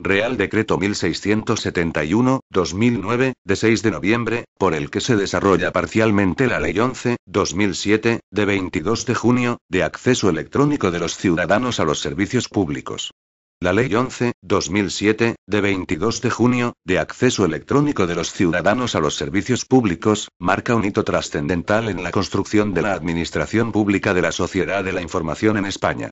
Real Decreto 1671/2009, de 6 de noviembre, por el que se desarrolla parcialmente la Ley 11/2007, de 22 de junio, de acceso electrónico de los ciudadanos a los servicios públicos. La Ley 11/2007, de 22 de junio, de acceso electrónico de los ciudadanos a los servicios públicos, marca un hito trascendental en la construcción de la administración pública de la sociedad de la información en España.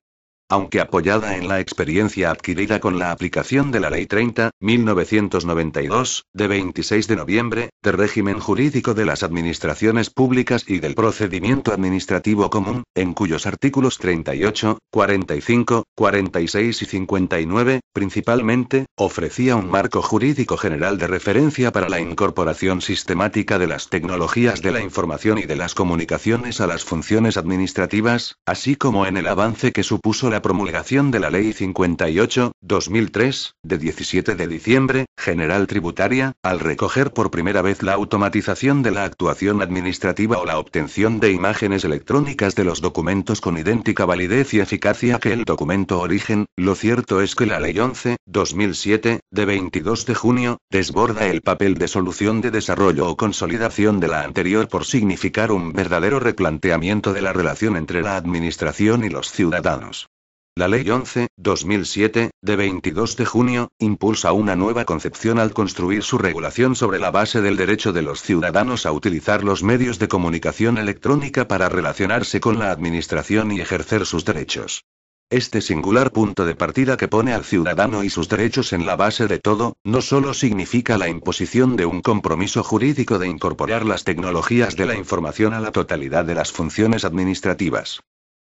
Aunque apoyada en la experiencia adquirida con la aplicación de la Ley 30/1992, de 26 de noviembre, de régimen jurídico de las administraciones públicas y del procedimiento administrativo común, en cuyos artículos 38, 45, 46 y 59, principalmente, ofrecía un marco jurídico general de referencia para la incorporación sistemática de las tecnologías de la información y de las comunicaciones a las funciones administrativas, así como en el avance que supuso la promulgación de la Ley 58/2003, de 17 de diciembre, general tributaria, al recoger por primera vez la automatización de la actuación administrativa o la obtención de imágenes electrónicas de los documentos con idéntica validez y eficacia que el documento origen. Lo cierto es que la Ley 11/2007, de 22 de junio, desborda el papel de solución de desarrollo o consolidación de la anterior por significar un verdadero replanteamiento de la relación entre la administración y los ciudadanos. La Ley 11/2007, de 22 de junio, impulsa una nueva concepción al construir su regulación sobre la base del derecho de los ciudadanos a utilizar los medios de comunicación electrónica para relacionarse con la administración y ejercer sus derechos. Este singular punto de partida que pone al ciudadano y sus derechos en la base de todo, no solo significa la imposición de un compromiso jurídico de incorporar las tecnologías de la información a la totalidad de las funciones administrativas.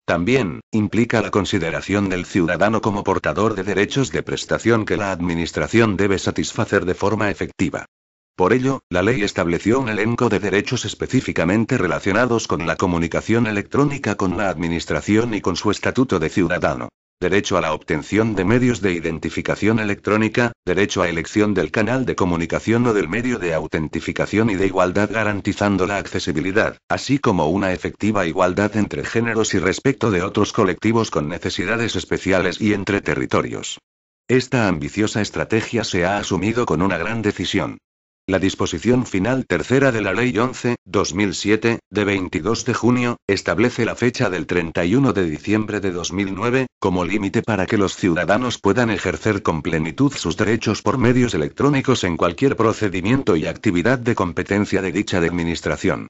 También, implica la consideración del ciudadano como portador de derechos de prestación que la administración debe satisfacer de forma efectiva. Por ello, la ley estableció un elenco de derechos específicamente relacionados con la comunicación electrónica con la administración y con su estatuto de ciudadano. Derecho a la obtención de medios de identificación electrónica, derecho a elección del canal de comunicación o del medio de autentificación y de igualdad garantizando la accesibilidad, así como una efectiva igualdad entre géneros y respecto de otros colectivos con necesidades especiales y entre territorios. Esta ambiciosa estrategia se ha asumido con una gran decisión. La disposición final tercera de la Ley 11/2007, de 22 de junio, establece la fecha del 31 de diciembre de 2009, como límite para que los ciudadanos puedan ejercer con plenitud sus derechos por medios electrónicos en cualquier procedimiento y actividad de competencia de dicha administración.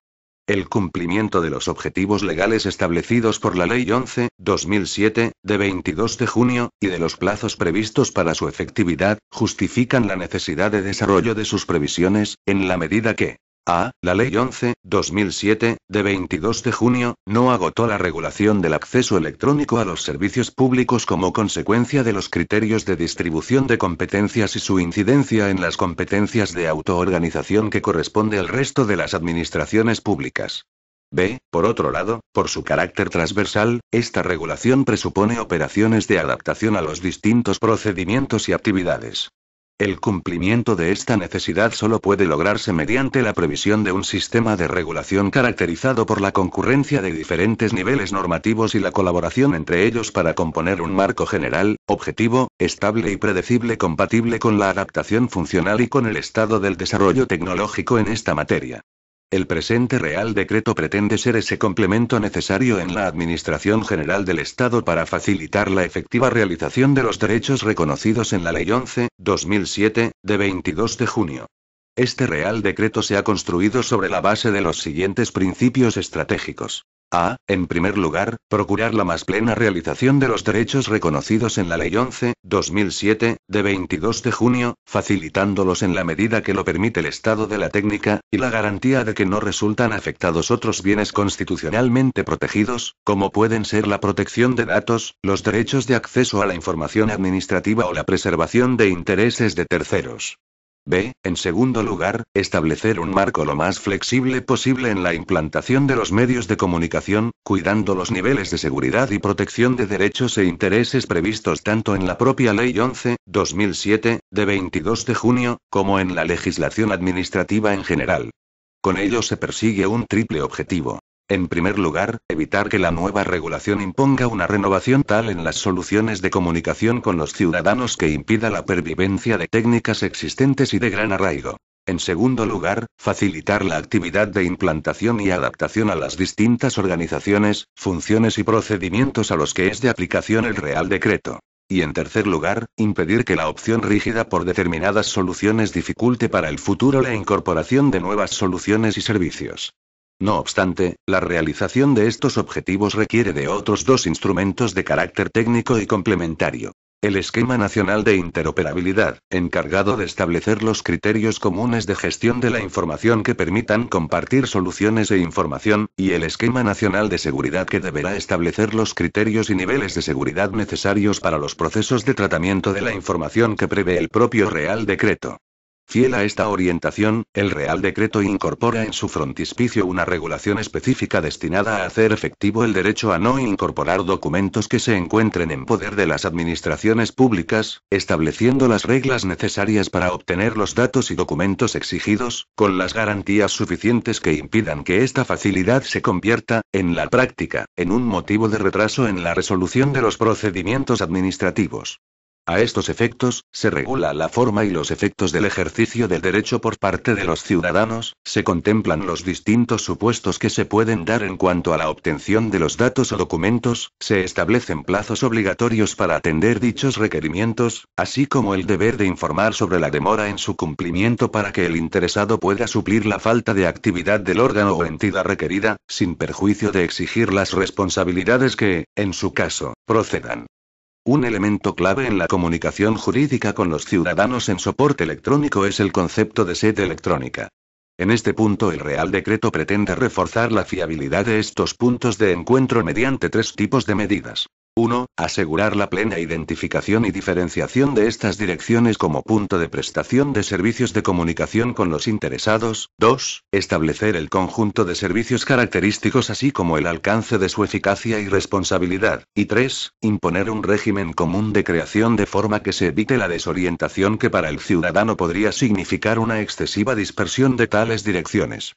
El cumplimiento de los objetivos legales establecidos por la Ley 11/2007, de 22 de junio, y de los plazos previstos para su efectividad, justifican la necesidad de desarrollo de sus previsiones, en la medida que a. La Ley 11/2007, de 22 de junio, no agotó la regulación del acceso electrónico a los servicios públicos como consecuencia de los criterios de distribución de competencias y su incidencia en las competencias de autoorganización que corresponde al resto de las administraciones públicas. B. Por otro lado, por su carácter transversal, esta regulación presupone operaciones de adaptación a los distintos procedimientos y actividades. El cumplimiento de esta necesidad solo puede lograrse mediante la previsión de un sistema de regulación caracterizado por la concurrencia de diferentes niveles normativos y la colaboración entre ellos para componer un marco general, objetivo, estable y predecible compatible con la adaptación funcional y con el estado del desarrollo tecnológico en esta materia. El presente Real Decreto pretende ser ese complemento necesario en la Administración General del Estado para facilitar la efectiva realización de los derechos reconocidos en la Ley 11/2007, de 22 de junio. Este Real Decreto se ha construido sobre la base de los siguientes principios estratégicos. A. En primer lugar, procurar la más plena realización de los derechos reconocidos en la Ley 11/2007, de 22 de junio, facilitándolos en la medida que lo permite el estado de la técnica, y la garantía de que no resultan afectados otros bienes constitucionalmente protegidos, como pueden ser la protección de datos, los derechos de acceso a la información administrativa o la preservación de intereses de terceros. B. En segundo lugar, establecer un marco lo más flexible posible en la implantación de los medios de comunicación, cuidando los niveles de seguridad y protección de derechos e intereses previstos tanto en la propia Ley 11/2007, de 22 de junio, como en la legislación administrativa en general. Con ello se persigue un triple objetivo. En primer lugar, evitar que la nueva regulación imponga una renovación tal en las soluciones de comunicación con los ciudadanos que impida la pervivencia de técnicas existentes y de gran arraigo. En segundo lugar, facilitar la actividad de implantación y adaptación a las distintas organizaciones, funciones y procedimientos a los que es de aplicación el Real Decreto. Y en tercer lugar, impedir que la opción rígida por determinadas soluciones dificulte para el futuro la incorporación de nuevas soluciones y servicios. No obstante, la realización de estos objetivos requiere de otros dos instrumentos de carácter técnico y complementario. El Esquema Nacional de Interoperabilidad, encargado de establecer los criterios comunes de gestión de la información que permitan compartir soluciones e información, y el Esquema Nacional de Seguridad, que deberá establecer los criterios y niveles de seguridad necesarios para los procesos de tratamiento de la información que prevé el propio Real Decreto. Fiel a esta orientación, el Real Decreto incorpora en su frontispicio una regulación específica destinada a hacer efectivo el derecho a no incorporar documentos que se encuentren en poder de las administraciones públicas, estableciendo las reglas necesarias para obtener los datos y documentos exigidos, con las garantías suficientes que impidan que esta facilidad se convierta, en la práctica, en un motivo de retraso en la resolución de los procedimientos administrativos. A estos efectos, se regula la forma y los efectos del ejercicio del derecho por parte de los ciudadanos, se contemplan los distintos supuestos que se pueden dar en cuanto a la obtención de los datos o documentos, se establecen plazos obligatorios para atender dichos requerimientos, así como el deber de informar sobre la demora en su cumplimiento para que el interesado pueda suplir la falta de actividad del órgano o entidad requerida, sin perjuicio de exigir las responsabilidades que, en su caso, procedan. Un elemento clave en la comunicación jurídica con los ciudadanos en soporte electrónico es el concepto de sede electrónica. En este punto el Real Decreto pretende reforzar la fiabilidad de estos puntos de encuentro mediante tres tipos de medidas. 1. Asegurar la plena identificación y diferenciación de estas direcciones como punto de prestación de servicios de comunicación con los interesados. 2. Establecer el conjunto de servicios característicos así como el alcance de su eficacia y responsabilidad. Y 3. Imponer un régimen común de creación de forma que se evite la desorientación que para el ciudadano podría significar una excesiva dispersión de tales direcciones.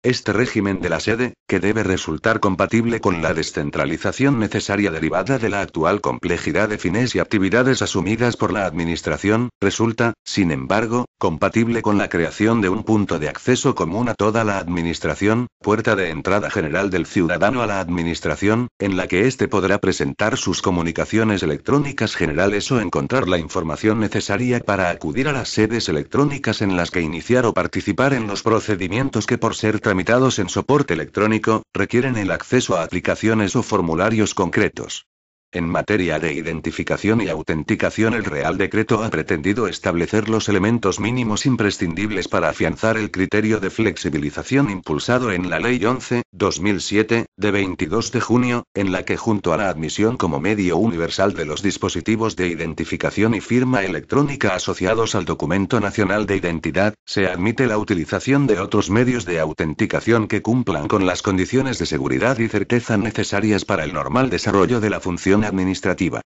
Este régimen de la sede, que debe resultar compatible con la descentralización necesaria derivada de la actual complejidad de fines y actividades asumidas por la Administración, resulta, sin embargo, compatible con la creación de un punto de acceso común a toda la Administración, puerta de entrada general del ciudadano a la Administración, en la que éste podrá presentar sus comunicaciones electrónicas generales o encontrar la información necesaria para acudir a las sedes electrónicas en las que iniciar o participar en los procedimientos que por ser tramitados en soporte electrónico, requieren el acceso a aplicaciones o formularios concretos. En materia de identificación y autenticación, el Real Decreto ha pretendido establecer los elementos mínimos imprescindibles para afianzar el criterio de flexibilización impulsado en la Ley 11/2007, de 22 de junio, en la que junto a la admisión como medio universal de los dispositivos de identificación y firma electrónica asociados al Documento Nacional de Identidad, se admite la utilización de otros medios de autenticación que cumplan con las condiciones de seguridad y certeza necesarias para el normal desarrollo de la función administrativa.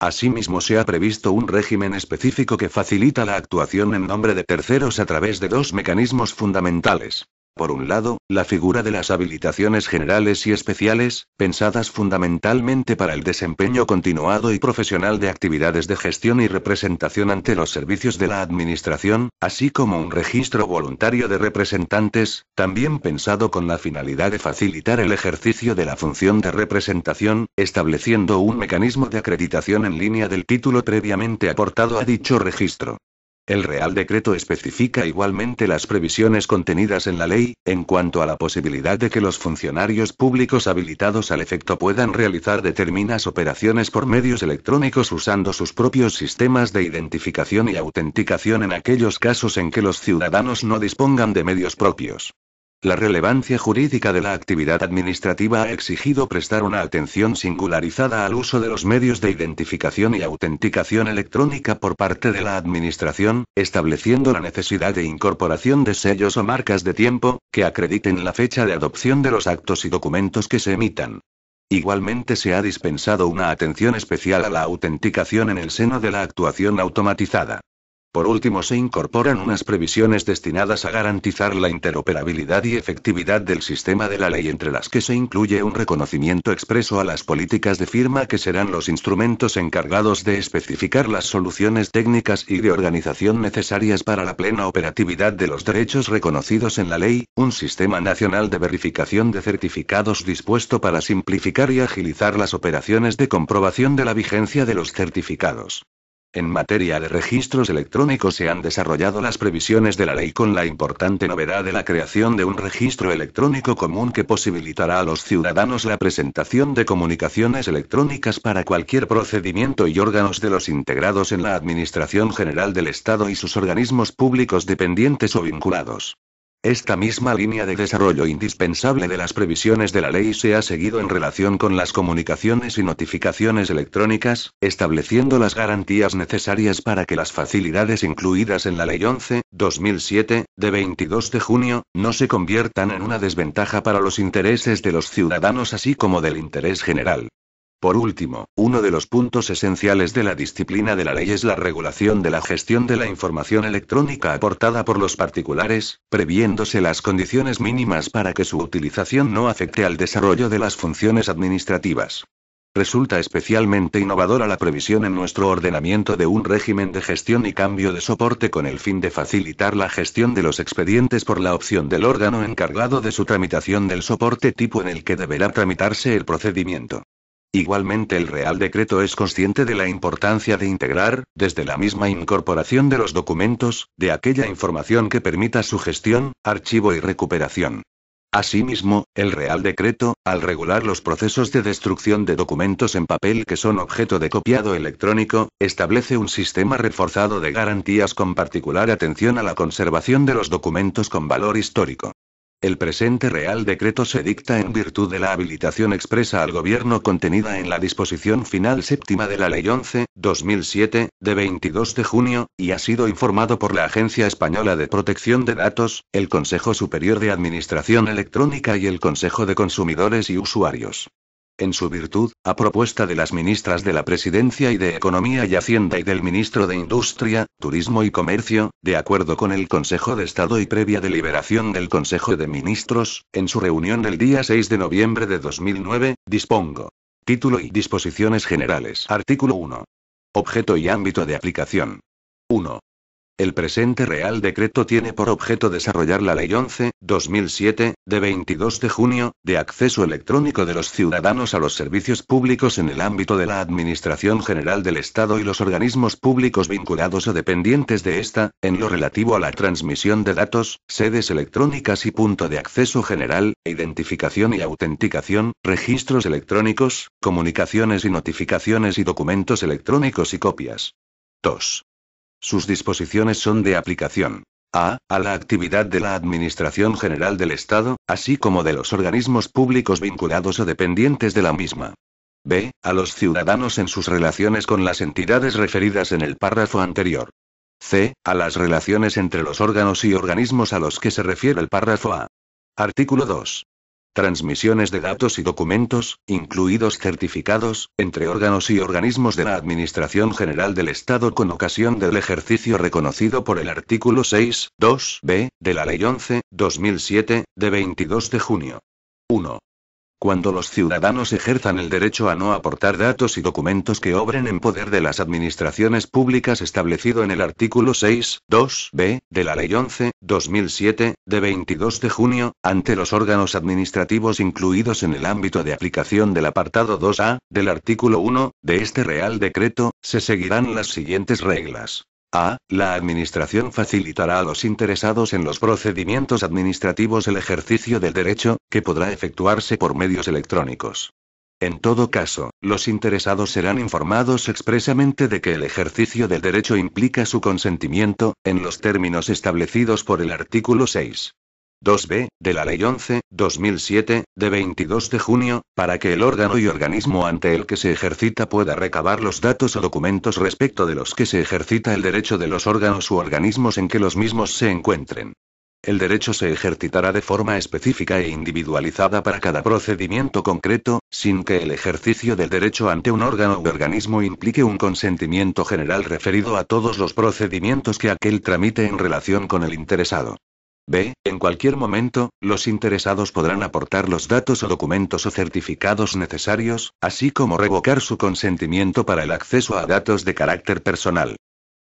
Asimismo, se ha previsto un régimen específico que facilita la actuación en nombre de terceros a través de dos mecanismos fundamentales. Por un lado, la figura de las habilitaciones generales y especiales, pensadas fundamentalmente para el desempeño continuado y profesional de actividades de gestión y representación ante los servicios de la Administración, así como un registro voluntario de representantes, también pensado con la finalidad de facilitar el ejercicio de la función de representación, estableciendo un mecanismo de acreditación en línea del título previamente aportado a dicho registro. El Real Decreto especifica igualmente las previsiones contenidas en la ley, en cuanto a la posibilidad de que los funcionarios públicos habilitados al efecto puedan realizar determinadas operaciones por medios electrónicos usando sus propios sistemas de identificación y autenticación en aquellos casos en que los ciudadanos no dispongan de medios propios. La relevancia jurídica de la actividad administrativa ha exigido prestar una atención singularizada al uso de los medios de identificación y autenticación electrónica por parte de la Administración, estableciendo la necesidad de incorporación de sellos o marcas de tiempo, que acrediten la fecha de adopción de los actos y documentos que se emitan. Igualmente se ha dispensado una atención especial a la autenticación en el seno de la actuación automatizada. Por último, se incorporan unas previsiones destinadas a garantizar la interoperabilidad y efectividad del sistema de la ley, entre las que se incluye un reconocimiento expreso a las políticas de firma, que serán los instrumentos encargados de especificar las soluciones técnicas y de organización necesarias para la plena operatividad de los derechos reconocidos en la ley, un sistema nacional de verificación de certificados dispuesto para simplificar y agilizar las operaciones de comprobación de la vigencia de los certificados. En materia de registros electrónicos, se han desarrollado las previsiones de la ley con la importante novedad de la creación de un registro electrónico común que posibilitará a los ciudadanos la presentación de comunicaciones electrónicas para cualquier procedimiento y órganos de los integrados en la Administración General del Estado y sus organismos públicos dependientes o vinculados. Esta misma línea de desarrollo indispensable de las previsiones de la ley se ha seguido en relación con las comunicaciones y notificaciones electrónicas, estableciendo las garantías necesarias para que las facilidades incluidas en la Ley 11/2007, de 22 de junio, no se conviertan en una desventaja para los intereses de los ciudadanos así como del interés general. Por último, uno de los puntos esenciales de la disciplina de la ley es la regulación de la gestión de la información electrónica aportada por los particulares, previéndose las condiciones mínimas para que su utilización no afecte al desarrollo de las funciones administrativas. Resulta especialmente innovadora la previsión en nuestro ordenamiento de un régimen de gestión y cambio de soporte con el fin de facilitar la gestión de los expedientes por la opción del órgano encargado de su tramitación del soporte tipo en el que deberá tramitarse el procedimiento. Igualmente, el Real Decreto es consciente de la importancia de integrar, desde la misma incorporación de los documentos, de aquella información que permita su gestión, archivo y recuperación. Asimismo, el Real Decreto, al regular los procesos de destrucción de documentos en papel que son objeto de copiado electrónico, establece un sistema reforzado de garantías con particular atención a la conservación de los documentos con valor histórico. El presente Real Decreto se dicta en virtud de la habilitación expresa al Gobierno contenida en la disposición final séptima de la Ley 11/2007, de 22 de junio, y ha sido informado por la Agencia Española de Protección de Datos, el Consejo Superior de Administración Electrónica y el Consejo de Consumidores y Usuarios. En su virtud, a propuesta de las ministras de la Presidencia y de Economía y Hacienda y del ministro de Industria, Turismo y Comercio, de acuerdo con el Consejo de Estado y previa deliberación del Consejo de Ministros, en su reunión del día 6 de noviembre de 2009, dispongo. Título y disposiciones generales. Artículo 1. Objeto y ámbito de aplicación. 1. El presente Real Decreto tiene por objeto desarrollar la Ley 11/2007, de 22 de junio, de acceso electrónico de los ciudadanos a los servicios públicos en el ámbito de la Administración General del Estado y los organismos públicos vinculados o dependientes de esta, en lo relativo a la transmisión de datos, sedes electrónicas y punto de acceso general, identificación y autenticación, registros electrónicos, comunicaciones y notificaciones y documentos electrónicos y copias. 2. Sus disposiciones son de aplicación a la actividad de la Administración General del Estado, así como de los organismos públicos vinculados o dependientes de la misma. B. A los ciudadanos en sus relaciones con las entidades referidas en el párrafo anterior. C. A las relaciones entre los órganos y organismos a los que se refiere el párrafo A. Artículo 2. Transmisiones de datos y documentos, incluidos certificados, entre órganos y organismos de la Administración General del Estado con ocasión del ejercicio reconocido por el artículo 6.2b, de la Ley 11/2007, de 22 de junio. 1. Cuando los ciudadanos ejerzan el derecho a no aportar datos y documentos que obren en poder de las administraciones públicas establecido en el artículo 6.2b, de la Ley 11/2007, de 22 de junio, ante los órganos administrativos incluidos en el ámbito de aplicación del apartado 2a, del artículo 1, de este Real Decreto, se seguirán las siguientes reglas. A. La Administración facilitará a los interesados en los procedimientos administrativos el ejercicio del derecho, que podrá efectuarse por medios electrónicos. En todo caso, los interesados serán informados expresamente de que el ejercicio del derecho implica su consentimiento, en los términos establecidos por el artículo 6.2b, de la Ley 11/2007, de 22 de junio, para que el órgano y organismo ante el que se ejercita pueda recabar los datos o documentos respecto de los que se ejercita el derecho de los órganos u organismos en que los mismos se encuentren. El derecho se ejercitará de forma específica e individualizada para cada procedimiento concreto, sin que el ejercicio del derecho ante un órgano u organismo implique un consentimiento general referido a todos los procedimientos que aquel tramite en relación con el interesado. B. En cualquier momento, los interesados podrán aportar los datos o documentos o certificados necesarios, así como revocar su consentimiento para el acceso a datos de carácter personal.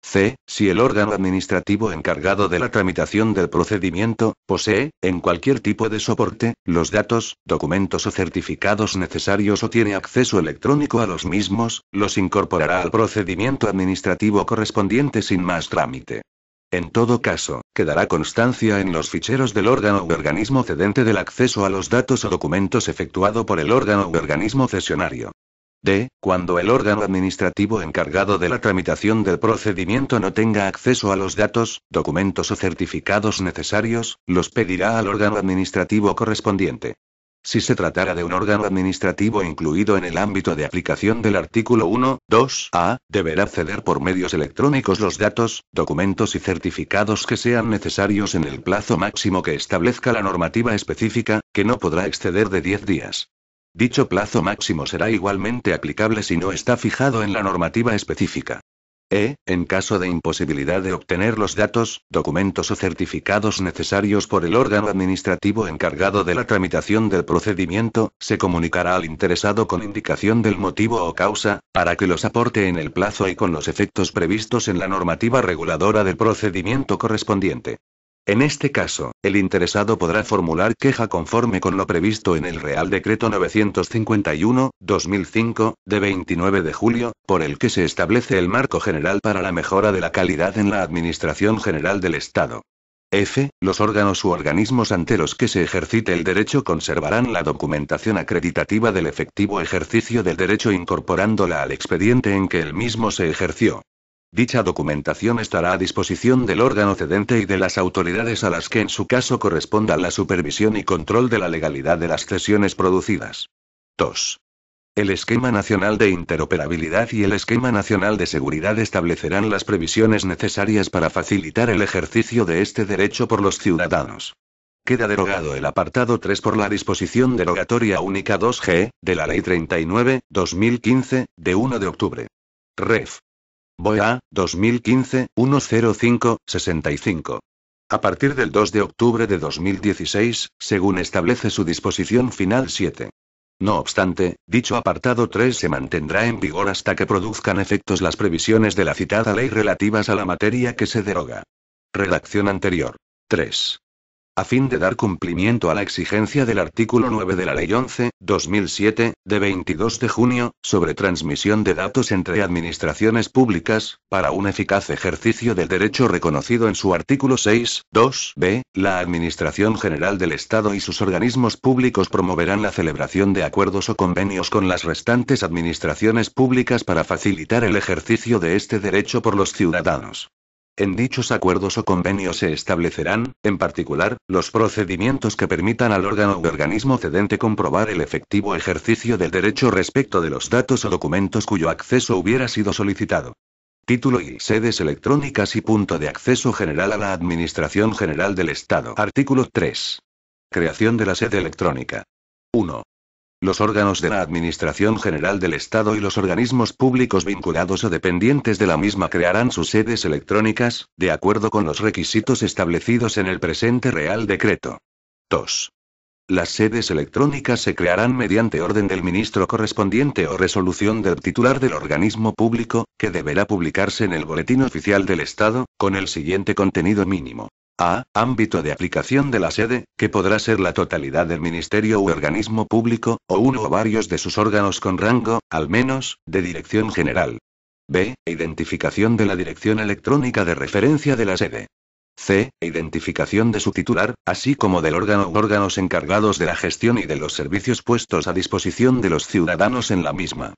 C. Si el órgano administrativo encargado de la tramitación del procedimiento, posee, en cualquier tipo de soporte, los datos, documentos o certificados necesarios o tiene acceso electrónico a los mismos, los incorporará al procedimiento administrativo correspondiente sin más trámite. En todo caso, quedará constancia en los ficheros del órgano u organismo cedente del acceso a los datos o documentos efectuado por el órgano u organismo cesionario. D. Cuando el órgano administrativo encargado de la tramitación del procedimiento no tenga acceso a los datos, documentos o certificados necesarios, los pedirá al órgano administrativo correspondiente. Si se tratara de un órgano administrativo incluido en el ámbito de aplicación del artículo 1, 2a, deberá ceder por medios electrónicos los datos, documentos y certificados que sean necesarios en el plazo máximo que establezca la normativa específica, que no podrá exceder de 10 días. Dicho plazo máximo será igualmente aplicable si no está fijado en la normativa específica. En caso de imposibilidad de obtener los datos, documentos o certificados necesarios por el órgano administrativo encargado de la tramitación del procedimiento, se comunicará al interesado con indicación del motivo o causa, para que los aporte en el plazo y con los efectos previstos en la normativa reguladora del procedimiento correspondiente. En este caso, el interesado podrá formular queja conforme con lo previsto en el Real Decreto 951/2005, de 29 de julio, por el que se establece el marco general para la mejora de la calidad en la Administración General del Estado. F. Los órganos u organismos ante los que se ejercite el derecho conservarán la documentación acreditativa del efectivo ejercicio del derecho incorporándola al expediente en que el mismo se ejerció. Dicha documentación estará a disposición del órgano cedente y de las autoridades a las que en su caso corresponda la supervisión y control de la legalidad de las cesiones producidas. 2. El Esquema Nacional de Interoperabilidad y el Esquema Nacional de Seguridad establecerán las previsiones necesarias para facilitar el ejercicio de este derecho por los ciudadanos. Queda derogado el apartado 3 por la disposición derogatoria única 2G, de la Ley 39/2015, de 1 de octubre. Ref. BOEA, 2015, 105-65. A partir del 2 de octubre de 2016, según establece su disposición final 7. No obstante, dicho apartado 3 se mantendrá en vigor hasta que produzcan efectos las previsiones de la citada ley relativas a la materia que se deroga. Redacción anterior. 3. A fin de dar cumplimiento a la exigencia del artículo 9 de la Ley 11/2007, de 22 de junio, sobre transmisión de datos entre administraciones públicas, para un eficaz ejercicio del derecho reconocido en su artículo 6.2b, la Administración General del Estado y sus organismos públicos promoverán la celebración de acuerdos o convenios con las restantes administraciones públicas para facilitar el ejercicio de este derecho por los ciudadanos. En dichos acuerdos o convenios se establecerán, en particular, los procedimientos que permitan al órgano u organismo cedente comprobar el efectivo ejercicio del derecho respecto de los datos o documentos cuyo acceso hubiera sido solicitado. Título y sedes electrónicas y punto de acceso general a la Administración General del Estado. Artículo 3. Creación de la sede electrónica. 1. Los órganos de la Administración General del Estado y los organismos públicos vinculados o dependientes de la misma crearán sus sedes electrónicas, de acuerdo con los requisitos establecidos en el presente Real Decreto. 2. Las sedes electrónicas se crearán mediante orden del ministro correspondiente o resolución del titular del organismo público, que deberá publicarse en el Boletín Oficial del Estado, con el siguiente contenido mínimo. A. Ámbito de aplicación de la sede, que podrá ser la totalidad del ministerio u organismo público, o uno o varios de sus órganos con rango, al menos, de dirección general. B. Identificación de la dirección electrónica de referencia de la sede. C. Identificación de su titular, así como del órgano u órganos encargados de la gestión y de los servicios puestos a disposición de los ciudadanos en la misma.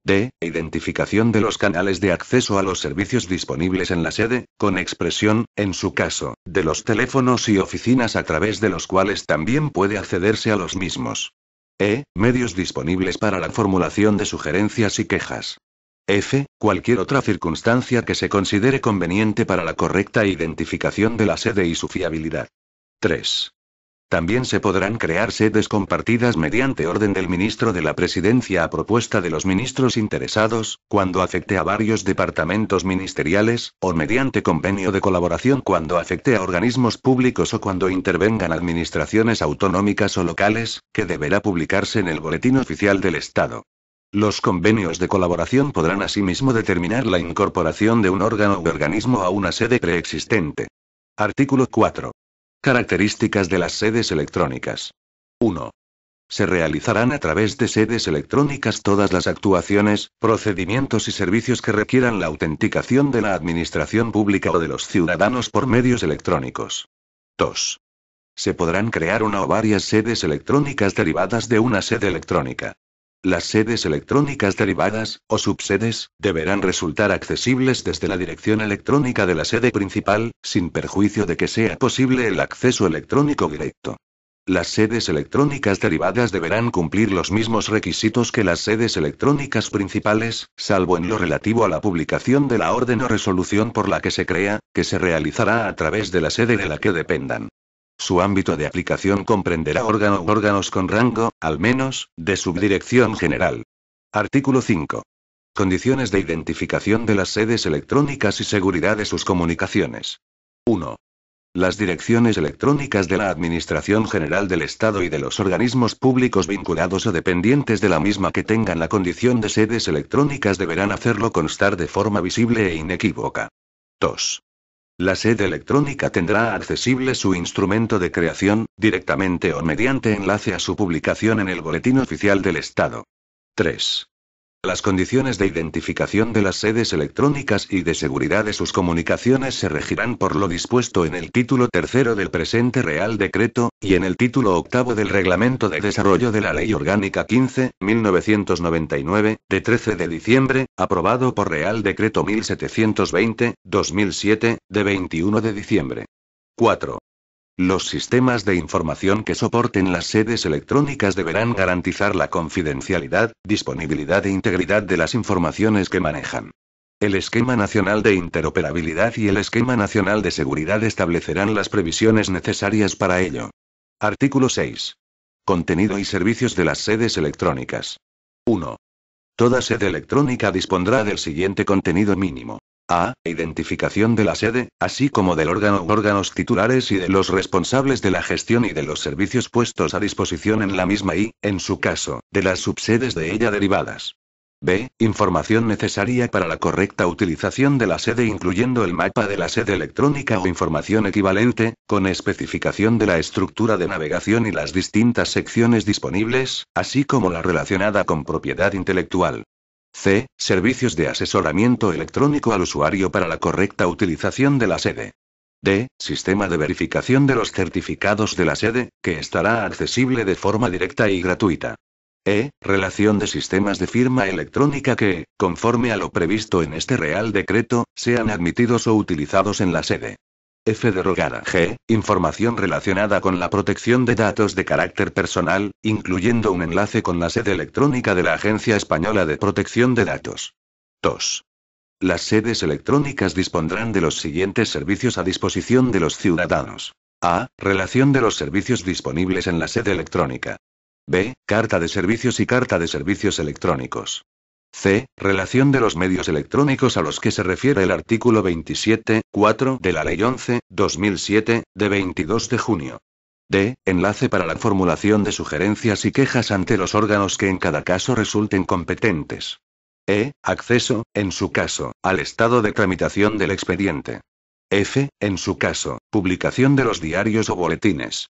D. Identificación de los canales de acceso a los servicios disponibles en la sede, con expresión, en su caso, de los teléfonos y oficinas a través de los cuales también puede accederse a los mismos. E. Medios disponibles para la formulación de sugerencias y quejas. F. Cualquier otra circunstancia que se considere conveniente para la correcta identificación de la sede y su fiabilidad. 3. También se podrán crear sedes compartidas mediante orden del ministro de la Presidencia a propuesta de los ministros interesados, cuando afecte a varios departamentos ministeriales, o mediante convenio de colaboración cuando afecte a organismos públicos o cuando intervengan administraciones autonómicas o locales, que deberá publicarse en el Boletín Oficial del Estado. Los convenios de colaboración podrán asimismo determinar la incorporación de un órgano u organismo a una sede preexistente. Artículo 4. Características de las sedes electrónicas. 1. Se realizarán a través de sedes electrónicas todas las actuaciones, procedimientos y servicios que requieran la autenticación de la administración pública o de los ciudadanos por medios electrónicos. 2. Se podrán crear una o varias sedes electrónicas derivadas de una sede electrónica. Las sedes electrónicas derivadas, o subsedes, deberán resultar accesibles desde la dirección electrónica de la sede principal, sin perjuicio de que sea posible el acceso electrónico directo. Las sedes electrónicas derivadas deberán cumplir los mismos requisitos que las sedes electrónicas principales, salvo en lo relativo a la publicación de la orden o resolución por la que se crea, que se realizará a través de la sede de la que dependan. Su ámbito de aplicación comprenderá órganos con rango, al menos, de subdirección general. Artículo 5. Condiciones de identificación de las sedes electrónicas y seguridad de sus comunicaciones. 1. Las direcciones electrónicas de la Administración General del Estado y de los organismos públicos vinculados o dependientes de la misma que tengan la condición de sedes electrónicas deberán hacerlo constar de forma visible e inequívoca. 2. La sede electrónica tendrá accesible su instrumento de creación, directamente o mediante enlace a su publicación en el Boletín Oficial del Estado. 3. Las condiciones de identificación de las sedes electrónicas y de seguridad de sus comunicaciones se regirán por lo dispuesto en el título tercero del presente Real Decreto, y en el título octavo del Reglamento de Desarrollo de la Ley Orgánica 15.1999, de 13 de diciembre, aprobado por Real Decreto 1720/2007, de 21 de diciembre. 4. Los sistemas de información que soporten las sedes electrónicas deberán garantizar la confidencialidad, disponibilidad e integridad de las informaciones que manejan. El Esquema Nacional de Interoperabilidad y el Esquema Nacional de Seguridad establecerán las previsiones necesarias para ello. Artículo 6. Contenido y servicios de las sedes electrónicas. 1. Toda sede electrónica dispondrá del siguiente contenido mínimo. A. Identificación de la sede, así como del órgano u órganos titulares y de los responsables de la gestión y de los servicios puestos a disposición en la misma y, en su caso, de las subsedes de ella derivadas. B. Información necesaria para la correcta utilización de la sede incluyendo el mapa de la sede electrónica o información equivalente, con especificación de la estructura de navegación y las distintas secciones disponibles, así como la relacionada con propiedad intelectual. C. Servicios de asesoramiento electrónico al usuario para la correcta utilización de la sede. D. Sistema de verificación de los certificados de la sede, que estará accesible de forma directa y gratuita. E. Relación de sistemas de firma electrónica que, conforme a lo previsto en este Real Decreto, sean admitidos o utilizados en la sede. F. Derogada. G. Información relacionada con la protección de datos de carácter personal, incluyendo un enlace con la sede electrónica de la Agencia Española de Protección de Datos. 2. Las sedes electrónicas dispondrán de los siguientes servicios a disposición de los ciudadanos. A. Relación de los servicios disponibles en la sede electrónica. B. Carta de servicios y carta de servicios electrónicos. C. Relación de los medios electrónicos a los que se refiere el artículo 27.4 de la Ley 11.2007, de 22 de junio. D. Enlace para la formulación de sugerencias y quejas ante los órganos que en cada caso resulten competentes. E. Acceso, en su caso, al estado de tramitación del expediente. F. En su caso, publicación de los diarios o boletines.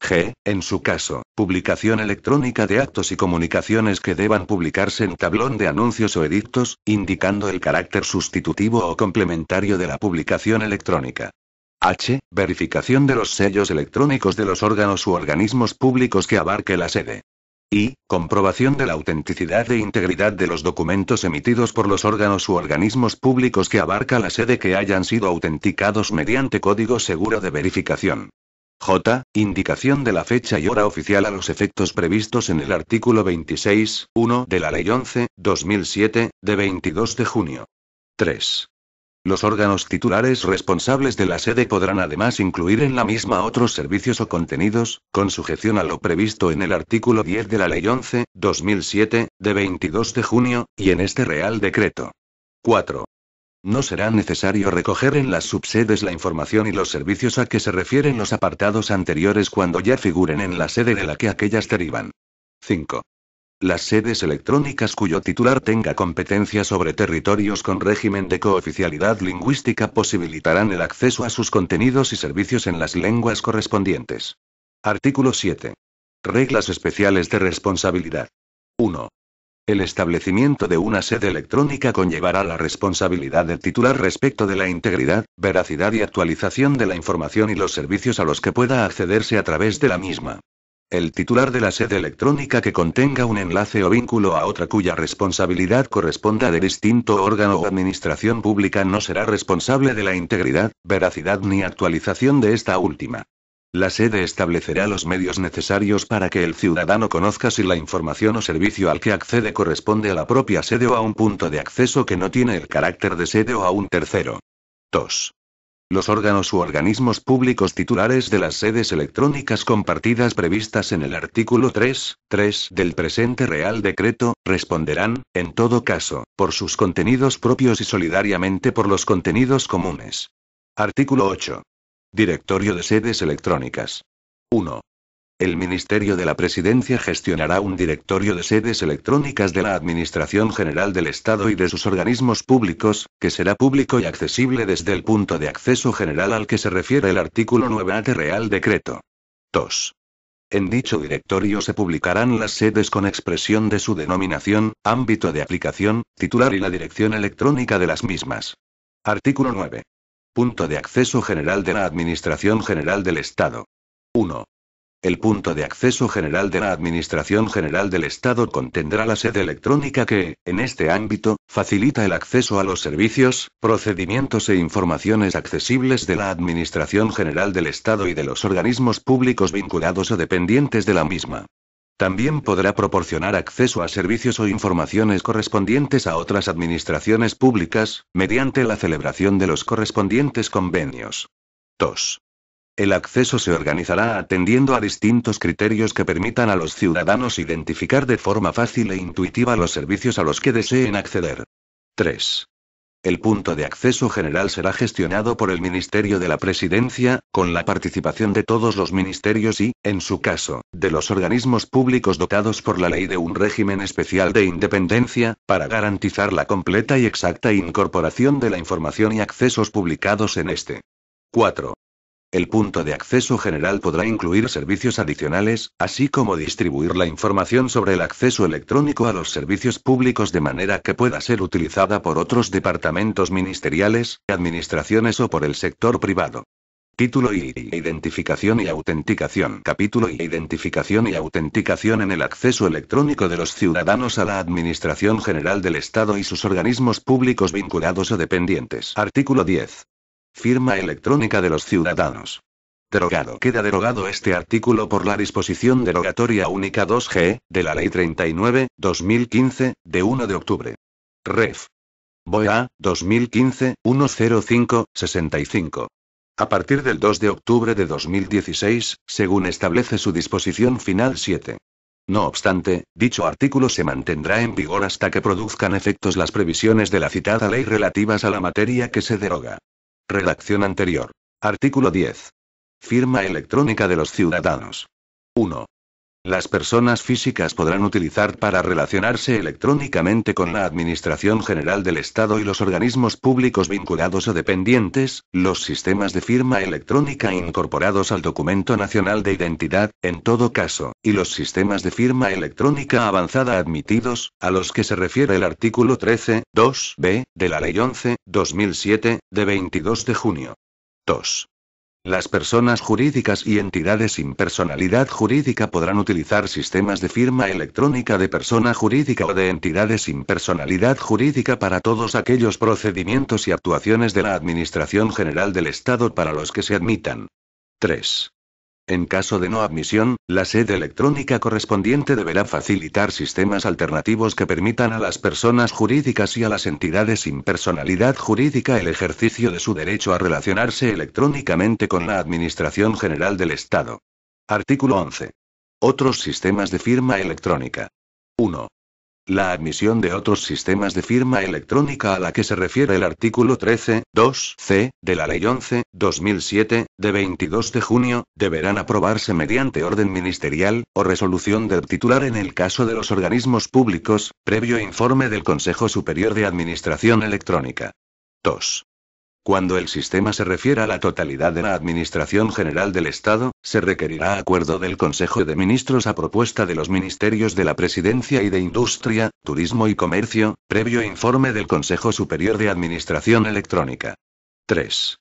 G. En su caso, publicación electrónica de actos y comunicaciones que deban publicarse en tablón de anuncios o edictos, indicando el carácter sustitutivo o complementario de la publicación electrónica. H. Verificación de los sellos electrónicos de los órganos u organismos públicos que abarque la sede. I. Comprobación de la autenticidad e integridad de los documentos emitidos por los órganos u organismos públicos que abarca la sede que hayan sido autenticados mediante código seguro de verificación. J. Indicación de la fecha y hora oficial a los efectos previstos en el artículo 26.1 de la Ley 11.2007, de 22 de junio. 3. Los órganos titulares responsables de la sede podrán además incluir en la misma otros servicios o contenidos, con sujeción a lo previsto en el artículo 10 de la Ley 11/2007, de 22 de junio, y en este Real Decreto. 4. No será necesario recoger en las subsedes la información y los servicios a que se refieren los apartados anteriores cuando ya figuren en la sede de la que aquellas derivan. 5. Las sedes electrónicas cuyo titular tenga competencia sobre territorios con régimen de cooficialidad lingüística posibilitarán el acceso a sus contenidos y servicios en las lenguas correspondientes. Artículo 7. Reglas especiales de responsabilidad. 1. El establecimiento de una sede electrónica conllevará la responsabilidad del titular respecto de la integridad, veracidad y actualización de la información y los servicios a los que pueda accederse a través de la misma. El titular de la sede electrónica que contenga un enlace o vínculo a otra cuya responsabilidad corresponda de distinto órgano o administración pública no será responsable de la integridad, veracidad ni actualización de esta última. La sede establecerá los medios necesarios para que el ciudadano conozca si la información o servicio al que accede corresponde a la propia sede o a un punto de acceso que no tiene el carácter de sede o a un tercero. 2. Los órganos u organismos públicos titulares de las sedes electrónicas compartidas previstas en el artículo 3.3 del presente Real Decreto, responderán, en todo caso, por sus contenidos propios y solidariamente por los contenidos comunes. Artículo 8. Directorio de sedes electrónicas. 1. El Ministerio de la Presidencia gestionará un directorio de sedes electrónicas de la Administración General del Estado y de sus organismos públicos, que será público y accesible desde el punto de acceso general al que se refiere el artículo 9A del Real Decreto. 2. En dicho directorio se publicarán las sedes con expresión de su denominación, ámbito de aplicación, titular y la dirección electrónica de las mismas. Artículo 9. Punto de acceso general de la Administración General del Estado. 1. El punto de acceso general de la Administración General del Estado contendrá la sede electrónica que, en este ámbito, facilita el acceso a los servicios, procedimientos e informaciones accesibles de la Administración General del Estado y de los organismos públicos vinculados o dependientes de la misma. También podrá proporcionar acceso a servicios o informaciones correspondientes a otras administraciones públicas, mediante la celebración de los correspondientes convenios. 2. El acceso se organizará atendiendo a distintos criterios que permitan a los ciudadanos identificar de forma fácil e intuitiva los servicios a los que deseen acceder. 3. El punto de acceso general será gestionado por el Ministerio de la Presidencia, con la participación de todos los ministerios y, en su caso, de los organismos públicos dotados por la ley de un régimen especial de independencia, para garantizar la completa y exacta incorporación de la información y accesos publicados en este. 4. El punto de acceso general podrá incluir servicios adicionales, así como distribuir la información sobre el acceso electrónico a los servicios públicos de manera que pueda ser utilizada por otros departamentos ministeriales, administraciones o por el sector privado. Título y identificación y autenticación. Capítulo y identificación y autenticación en el acceso electrónico de los ciudadanos a la Administración General del Estado y sus organismos públicos vinculados o dependientes. Artículo 10. Firma electrónica de los ciudadanos. Derogado. Queda derogado este artículo por la disposición derogatoria única 2G, de la Ley 39/2015, de 1 de octubre. Ref. BOEA, 2015, 105-65. A partir del 2 de octubre de 2016, según establece su disposición final 7. No obstante, dicho artículo se mantendrá en vigor hasta que produzcan efectos las previsiones de la citada ley relativas a la materia que se deroga. Redacción anterior. Artículo 10. Firma electrónica de los ciudadanos. 1. Las personas físicas podrán utilizar para relacionarse electrónicamente con la Administración General del Estado y los organismos públicos vinculados o dependientes, los sistemas de firma electrónica incorporados al Documento Nacional de Identidad, en todo caso, y los sistemas de firma electrónica avanzada admitidos, a los que se refiere el artículo 13.2b, de la Ley 11/2007, de 22 de junio. 2. Las personas jurídicas y entidades sin personalidad jurídica podrán utilizar sistemas de firma electrónica de persona jurídica o de entidades sin personalidad jurídica para todos aquellos procedimientos y actuaciones de la Administración General del Estado para los que se admitan. 3. En caso de no admisión, la sede electrónica correspondiente deberá facilitar sistemas alternativos que permitan a las personas jurídicas y a las entidades sin personalidad jurídica el ejercicio de su derecho a relacionarse electrónicamente con la Administración General del Estado. Artículo 11. Otros sistemas de firma electrónica. 1. La admisión de otros sistemas de firma electrónica a la que se refiere el artículo 13, 2c, de la Ley 11/2007, de 22 de junio, deberán aprobarse mediante orden ministerial, o resolución del titular en el caso de los organismos públicos, previo informe del Consejo Superior de Administración Electrónica. 2. Cuando el sistema se refiera a la totalidad de la Administración General del Estado, se requerirá acuerdo del Consejo de Ministros a propuesta de los Ministerios de la Presidencia y de Industria, Turismo y Comercio, previo informe del Consejo Superior de Administración Electrónica. 3.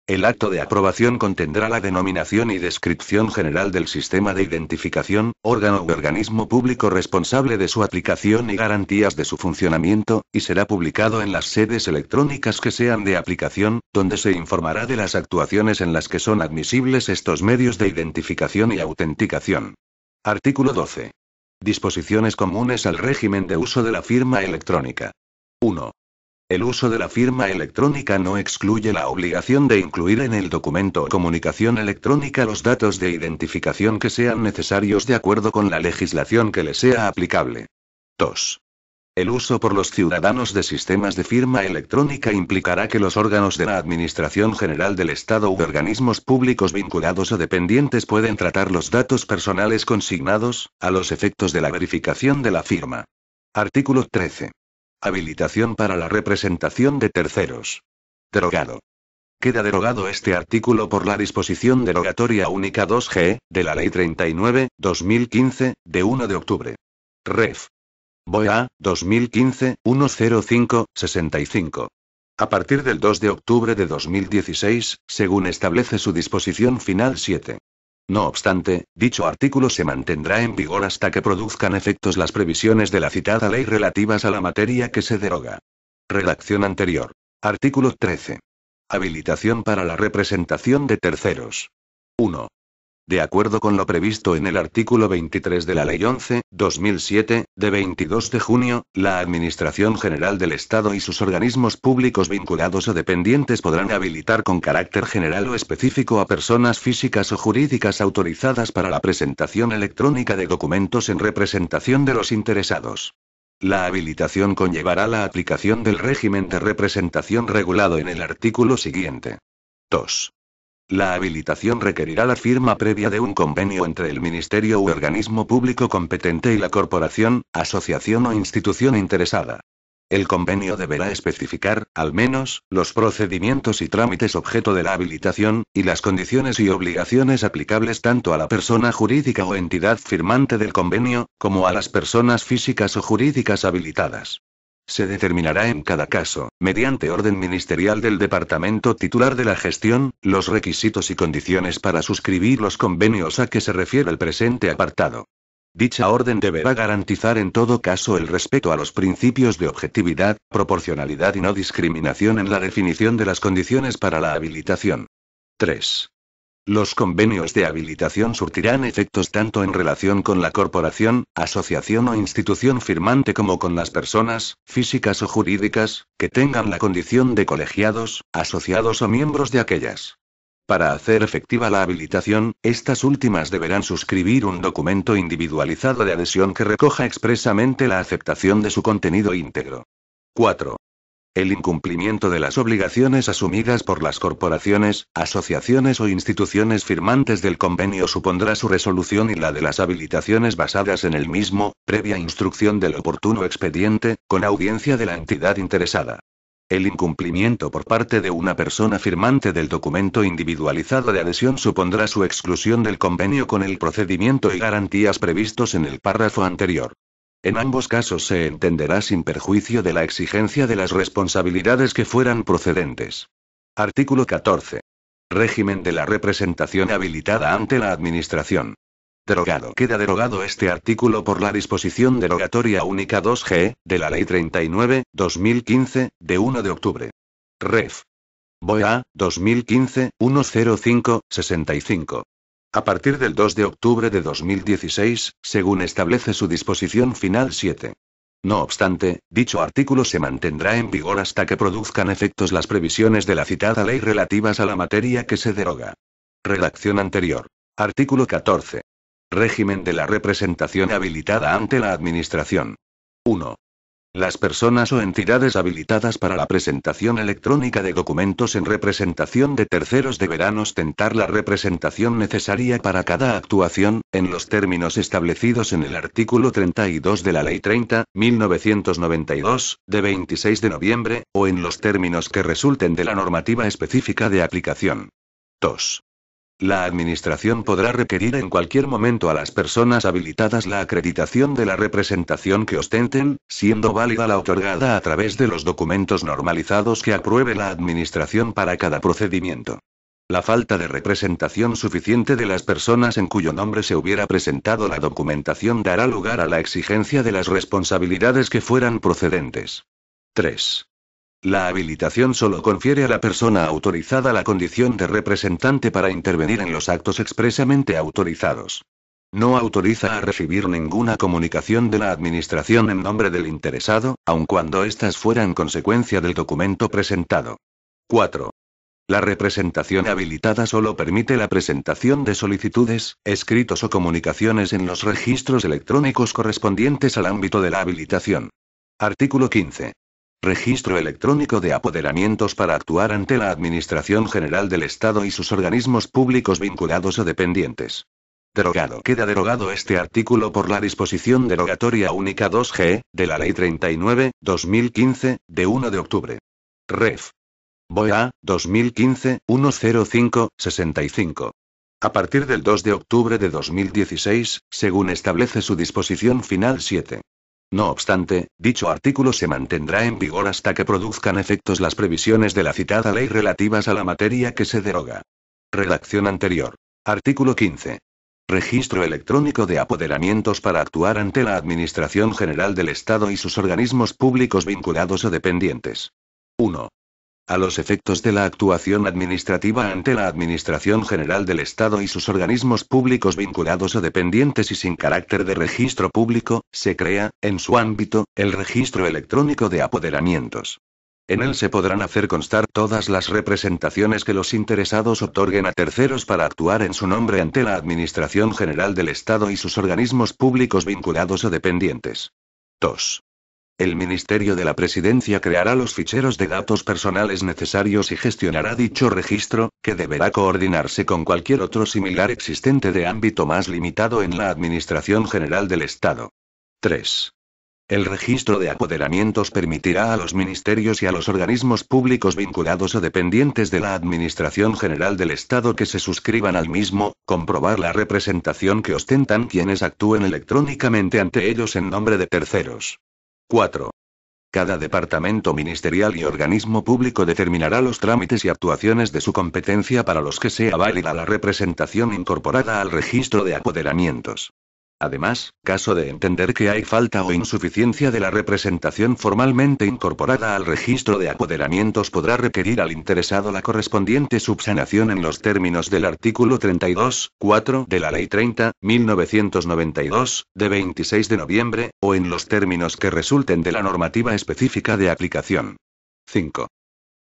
El acto de aprobación contendrá la denominación y descripción general del sistema de identificación, órgano u organismo público responsable de su aplicación y garantías de su funcionamiento, y será publicado en las sedes electrónicas que sean de aplicación, donde se informará de las actuaciones en las que son admisibles estos medios de identificación y autenticación. Artículo 12. Disposiciones comunes al régimen de uso de la firma electrónica. 1. El uso de la firma electrónica no excluye la obligación de incluir en el documento o comunicación electrónica los datos de identificación que sean necesarios de acuerdo con la legislación que le sea aplicable. 2. El uso por los ciudadanos de sistemas de firma electrónica implicará que los órganos de la Administración General del Estado u organismos públicos vinculados o dependientes pueden tratar los datos personales consignados, a los efectos de la verificación de la firma. Artículo 13. Habilitación para la representación de terceros. Derogado. Queda derogado este artículo por la disposición derogatoria única 2G, de la Ley 39/2015, de 1 de octubre. Ref. BOE 2015-105-65. A partir del 2 de octubre de 2016, según establece su disposición final 7. No obstante, dicho artículo se mantendrá en vigor hasta que produzcan efectos las previsiones de la citada ley relativas a la materia que se deroga. Redacción anterior. Artículo 13. Habilitación para la representación de terceros. 1. De acuerdo con lo previsto en el artículo 23 de la Ley 11/2007, de 22 de junio, la Administración General del Estado y sus organismos públicos vinculados o dependientes podrán habilitar con carácter general o específico a personas físicas o jurídicas autorizadas para la presentación electrónica de documentos en representación de los interesados. La habilitación conllevará la aplicación del régimen de representación regulado en el artículo siguiente. 2. La habilitación requerirá la firma previa de un convenio entre el Ministerio u organismo público competente y la corporación, asociación o institución interesada. El convenio deberá especificar, al menos, los procedimientos y trámites objeto de la habilitación, y las condiciones y obligaciones aplicables tanto a la persona jurídica o entidad firmante del convenio, como a las personas físicas o jurídicas habilitadas. Se determinará en cada caso, mediante orden ministerial del departamento titular de la gestión, los requisitos y condiciones para suscribir los convenios a que se refiere el presente apartado. Dicha orden deberá garantizar en todo caso el respeto a los principios de objetividad, proporcionalidad y no discriminación en la definición de las condiciones para la habilitación. 3. Los convenios de habilitación surtirán efectos tanto en relación con la corporación, asociación o institución firmante como con las personas, físicas o jurídicas, que tengan la condición de colegiados, asociados o miembros de aquellas. Para hacer efectiva la habilitación, estas últimas deberán suscribir un documento individualizado de adhesión que recoja expresamente la aceptación de su contenido íntegro. 4. El incumplimiento de las obligaciones asumidas por las corporaciones, asociaciones o instituciones firmantes del convenio supondrá su resolución y la de las habilitaciones basadas en el mismo, previa instrucción del oportuno expediente, con audiencia de la entidad interesada. El incumplimiento por parte de una persona firmante del documento individualizado de adhesión supondrá su exclusión del convenio con el procedimiento y garantías previstos en el párrafo anterior. En ambos casos se entenderá sin perjuicio de la exigencia de las responsabilidades que fueran procedentes. Artículo 14. Régimen de la representación habilitada ante la Administración. Derogado. Queda derogado este artículo por la disposición derogatoria única 2G, de la Ley 39/2015, de 1 de octubre. Ref. BOE 2015-105-65. A partir del 2 de octubre de 2016, según establece su disposición final 7. No obstante, dicho artículo se mantendrá en vigor hasta que produzcan efectos las previsiones de la citada ley relativas a la materia que se deroga. Redacción anterior. Artículo 14. Régimen de la representación habilitada ante la Administración. 1. Las personas o entidades habilitadas para la presentación electrónica de documentos en representación de terceros deberán ostentar la representación necesaria para cada actuación, en los términos establecidos en el artículo 32 de la Ley 30.1992, de 26 de noviembre, o en los términos que resulten de la normativa específica de aplicación. 2. La Administración podrá requerir en cualquier momento a las personas habilitadas la acreditación de la representación que ostenten, siendo válida la otorgada a través de los documentos normalizados que apruebe la Administración para cada procedimiento. La falta de representación suficiente de las personas en cuyo nombre se hubiera presentado la documentación dará lugar a la exigencia de las responsabilidades que fueran procedentes. 3. La habilitación solo confiere a la persona autorizada la condición de representante para intervenir en los actos expresamente autorizados. No autoriza a recibir ninguna comunicación de la Administración en nombre del interesado, aun cuando éstas fueran consecuencia del documento presentado. 4. La representación habilitada solo permite la presentación de solicitudes, escritos o comunicaciones en los registros electrónicos correspondientes al ámbito de la habilitación. Artículo 15. Registro electrónico de apoderamientos para actuar ante la Administración General del Estado y sus organismos públicos vinculados o dependientes. Derogado. Queda derogado este artículo por la disposición derogatoria única 2G, de la Ley 39/2015, de 1 de octubre. Ref. BOA, 2015-105-65. A partir del 2 de octubre de 2016, según establece su disposición final 7. No obstante, dicho artículo se mantendrá en vigor hasta que produzcan efectos las previsiones de la citada ley relativas a la materia que se deroga. Redacción anterior. Artículo 15. Registro electrónico de apoderamientos para actuar ante la Administración General del Estado y sus organismos públicos vinculados o dependientes. 1. A los efectos de la actuación administrativa ante la Administración General del Estado y sus organismos públicos vinculados o dependientes y sin carácter de registro público, se crea, en su ámbito, el Registro Electrónico de Apoderamientos. En él se podrán hacer constar todas las representaciones que los interesados otorguen a terceros para actuar en su nombre ante la Administración General del Estado y sus organismos públicos vinculados o dependientes. 2. El Ministerio de la Presidencia creará los ficheros de datos personales necesarios y gestionará dicho registro, que deberá coordinarse con cualquier otro similar existente de ámbito más limitado en la Administración General del Estado. 3. El registro de apoderamientos permitirá a los ministerios y a los organismos públicos vinculados o dependientes de la Administración General del Estado que se suscriban al mismo, comprobar la representación que ostentan quienes actúen electrónicamente ante ellos en nombre de terceros. 4. Cada departamento ministerial y organismo público determinará los trámites y actuaciones de su competencia para los que sea válida la representación incorporada al registro de apoderamientos. Además, caso de entender que hay falta o insuficiencia de la representación formalmente incorporada al registro de apoderamientos, podrá requerir al interesado la correspondiente subsanación en los términos del artículo 32.4 de la Ley 30.1992, de 26 de noviembre, o en los términos que resulten de la normativa específica de aplicación. 5.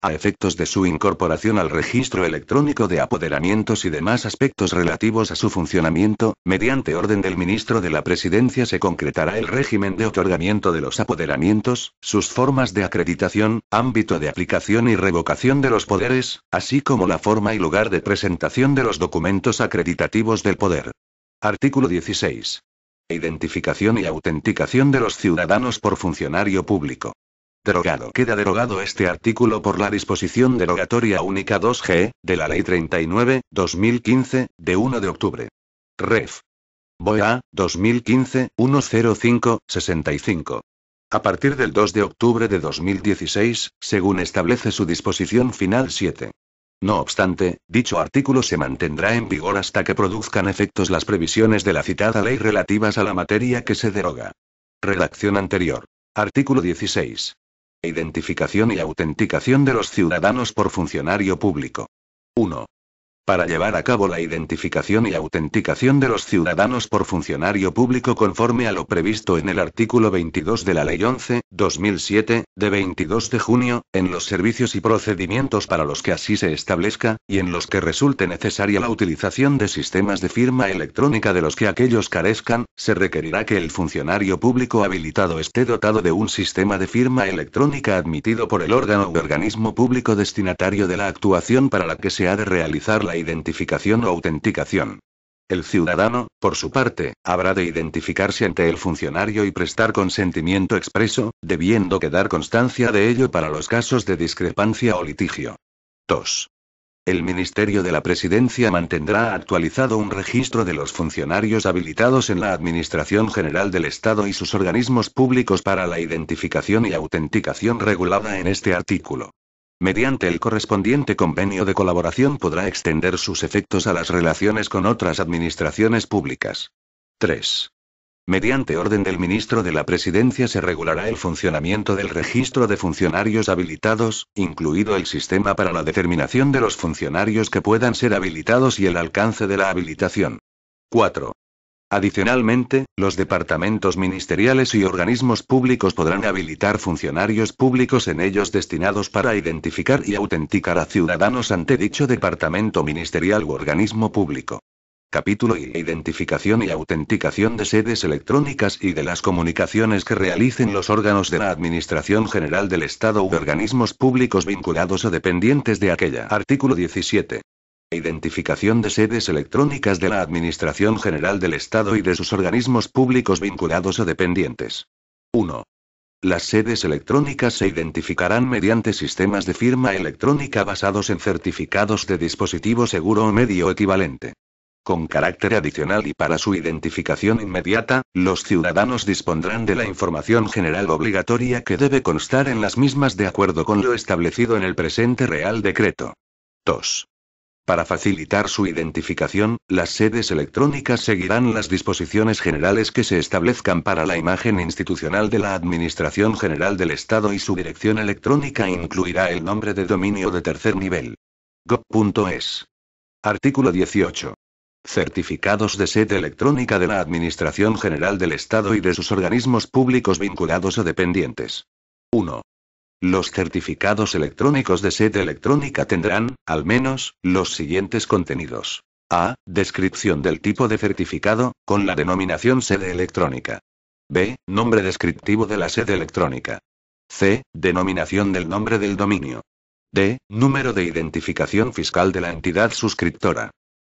A efectos de su incorporación al registro electrónico de apoderamientos y demás aspectos relativos a su funcionamiento, mediante orden del ministro de la Presidencia se concretará el régimen de otorgamiento de los apoderamientos, sus formas de acreditación, ámbito de aplicación y revocación de los poderes, así como la forma y lugar de presentación de los documentos acreditativos del poder. Artículo 16. Identificación y autenticación de los ciudadanos por funcionario público. Derogado. Queda derogado este artículo por la disposición derogatoria única 2G, de la Ley 39/2015, de 1 de octubre. Ref. BOA, 2015-105-65. A partir del 2 de octubre de 2016, según establece su disposición final 7. No obstante, dicho artículo se mantendrá en vigor hasta que produzcan efectos las previsiones de la citada ley relativas a la materia que se deroga. Redacción anterior. Artículo 16. Identificación y autenticación de los ciudadanos por funcionario público. 1. Para llevar a cabo la identificación y autenticación de los ciudadanos por funcionario público conforme a lo previsto en el artículo 22 de la Ley 11/2007, de 22 de junio, en los servicios y procedimientos para los que así se establezca, y en los que resulte necesaria la utilización de sistemas de firma electrónica de los que aquellos carezcan, se requerirá que el funcionario público habilitado esté dotado de un sistema de firma electrónica admitido por el órgano u organismo público destinatario de la actuación para la que se ha de realizar la identificación o autenticación. El ciudadano, por su parte, habrá de identificarse ante el funcionario y prestar consentimiento expreso, debiendo quedar constancia de ello para los casos de discrepancia o litigio. 2. El Ministerio de la Presidencia mantendrá actualizado un registro de los funcionarios habilitados en la Administración General del Estado y sus organismos públicos para la identificación y autenticación regulada en este artículo. Mediante el correspondiente convenio de colaboración podrá extender sus efectos a las relaciones con otras administraciones públicas. 3. Mediante orden del Ministro de la Presidencia se regulará el funcionamiento del registro de funcionarios habilitados, incluido el sistema para la determinación de los funcionarios que puedan ser habilitados y el alcance de la habilitación. 4. Adicionalmente, los departamentos ministeriales y organismos públicos podrán habilitar funcionarios públicos en ellos destinados para identificar y autenticar a ciudadanos ante dicho departamento ministerial u organismo público. Capítulo I. Identificación y autenticación de sedes electrónicas y de las comunicaciones que realicen los órganos de la Administración General del Estado u organismos públicos vinculados o dependientes de aquella. Artículo 17. Identificación de sedes electrónicas de la Administración General del Estado y de sus organismos públicos vinculados o dependientes. 1. Las sedes electrónicas se identificarán mediante sistemas de firma electrónica basados en certificados de dispositivo seguro o medio equivalente. Con carácter adicional y para su identificación inmediata, los ciudadanos dispondrán de la información general obligatoria que debe constar en las mismas de acuerdo con lo establecido en el presente Real Decreto. 2. Para facilitar su identificación, las sedes electrónicas seguirán las disposiciones generales que se establezcan para la imagen institucional de la Administración General del Estado y su dirección electrónica incluirá el nombre de dominio de tercer nivel. gov.es. Artículo 18. Certificados de sede electrónica de la Administración General del Estado y de sus organismos públicos vinculados o dependientes. 1. Los certificados electrónicos de sede electrónica tendrán, al menos, los siguientes contenidos. A. Descripción del tipo de certificado, con la denominación sede electrónica. B. Nombre descriptivo de la sede electrónica. C. Denominación del nombre del dominio. D. Número de identificación fiscal de la entidad suscriptora.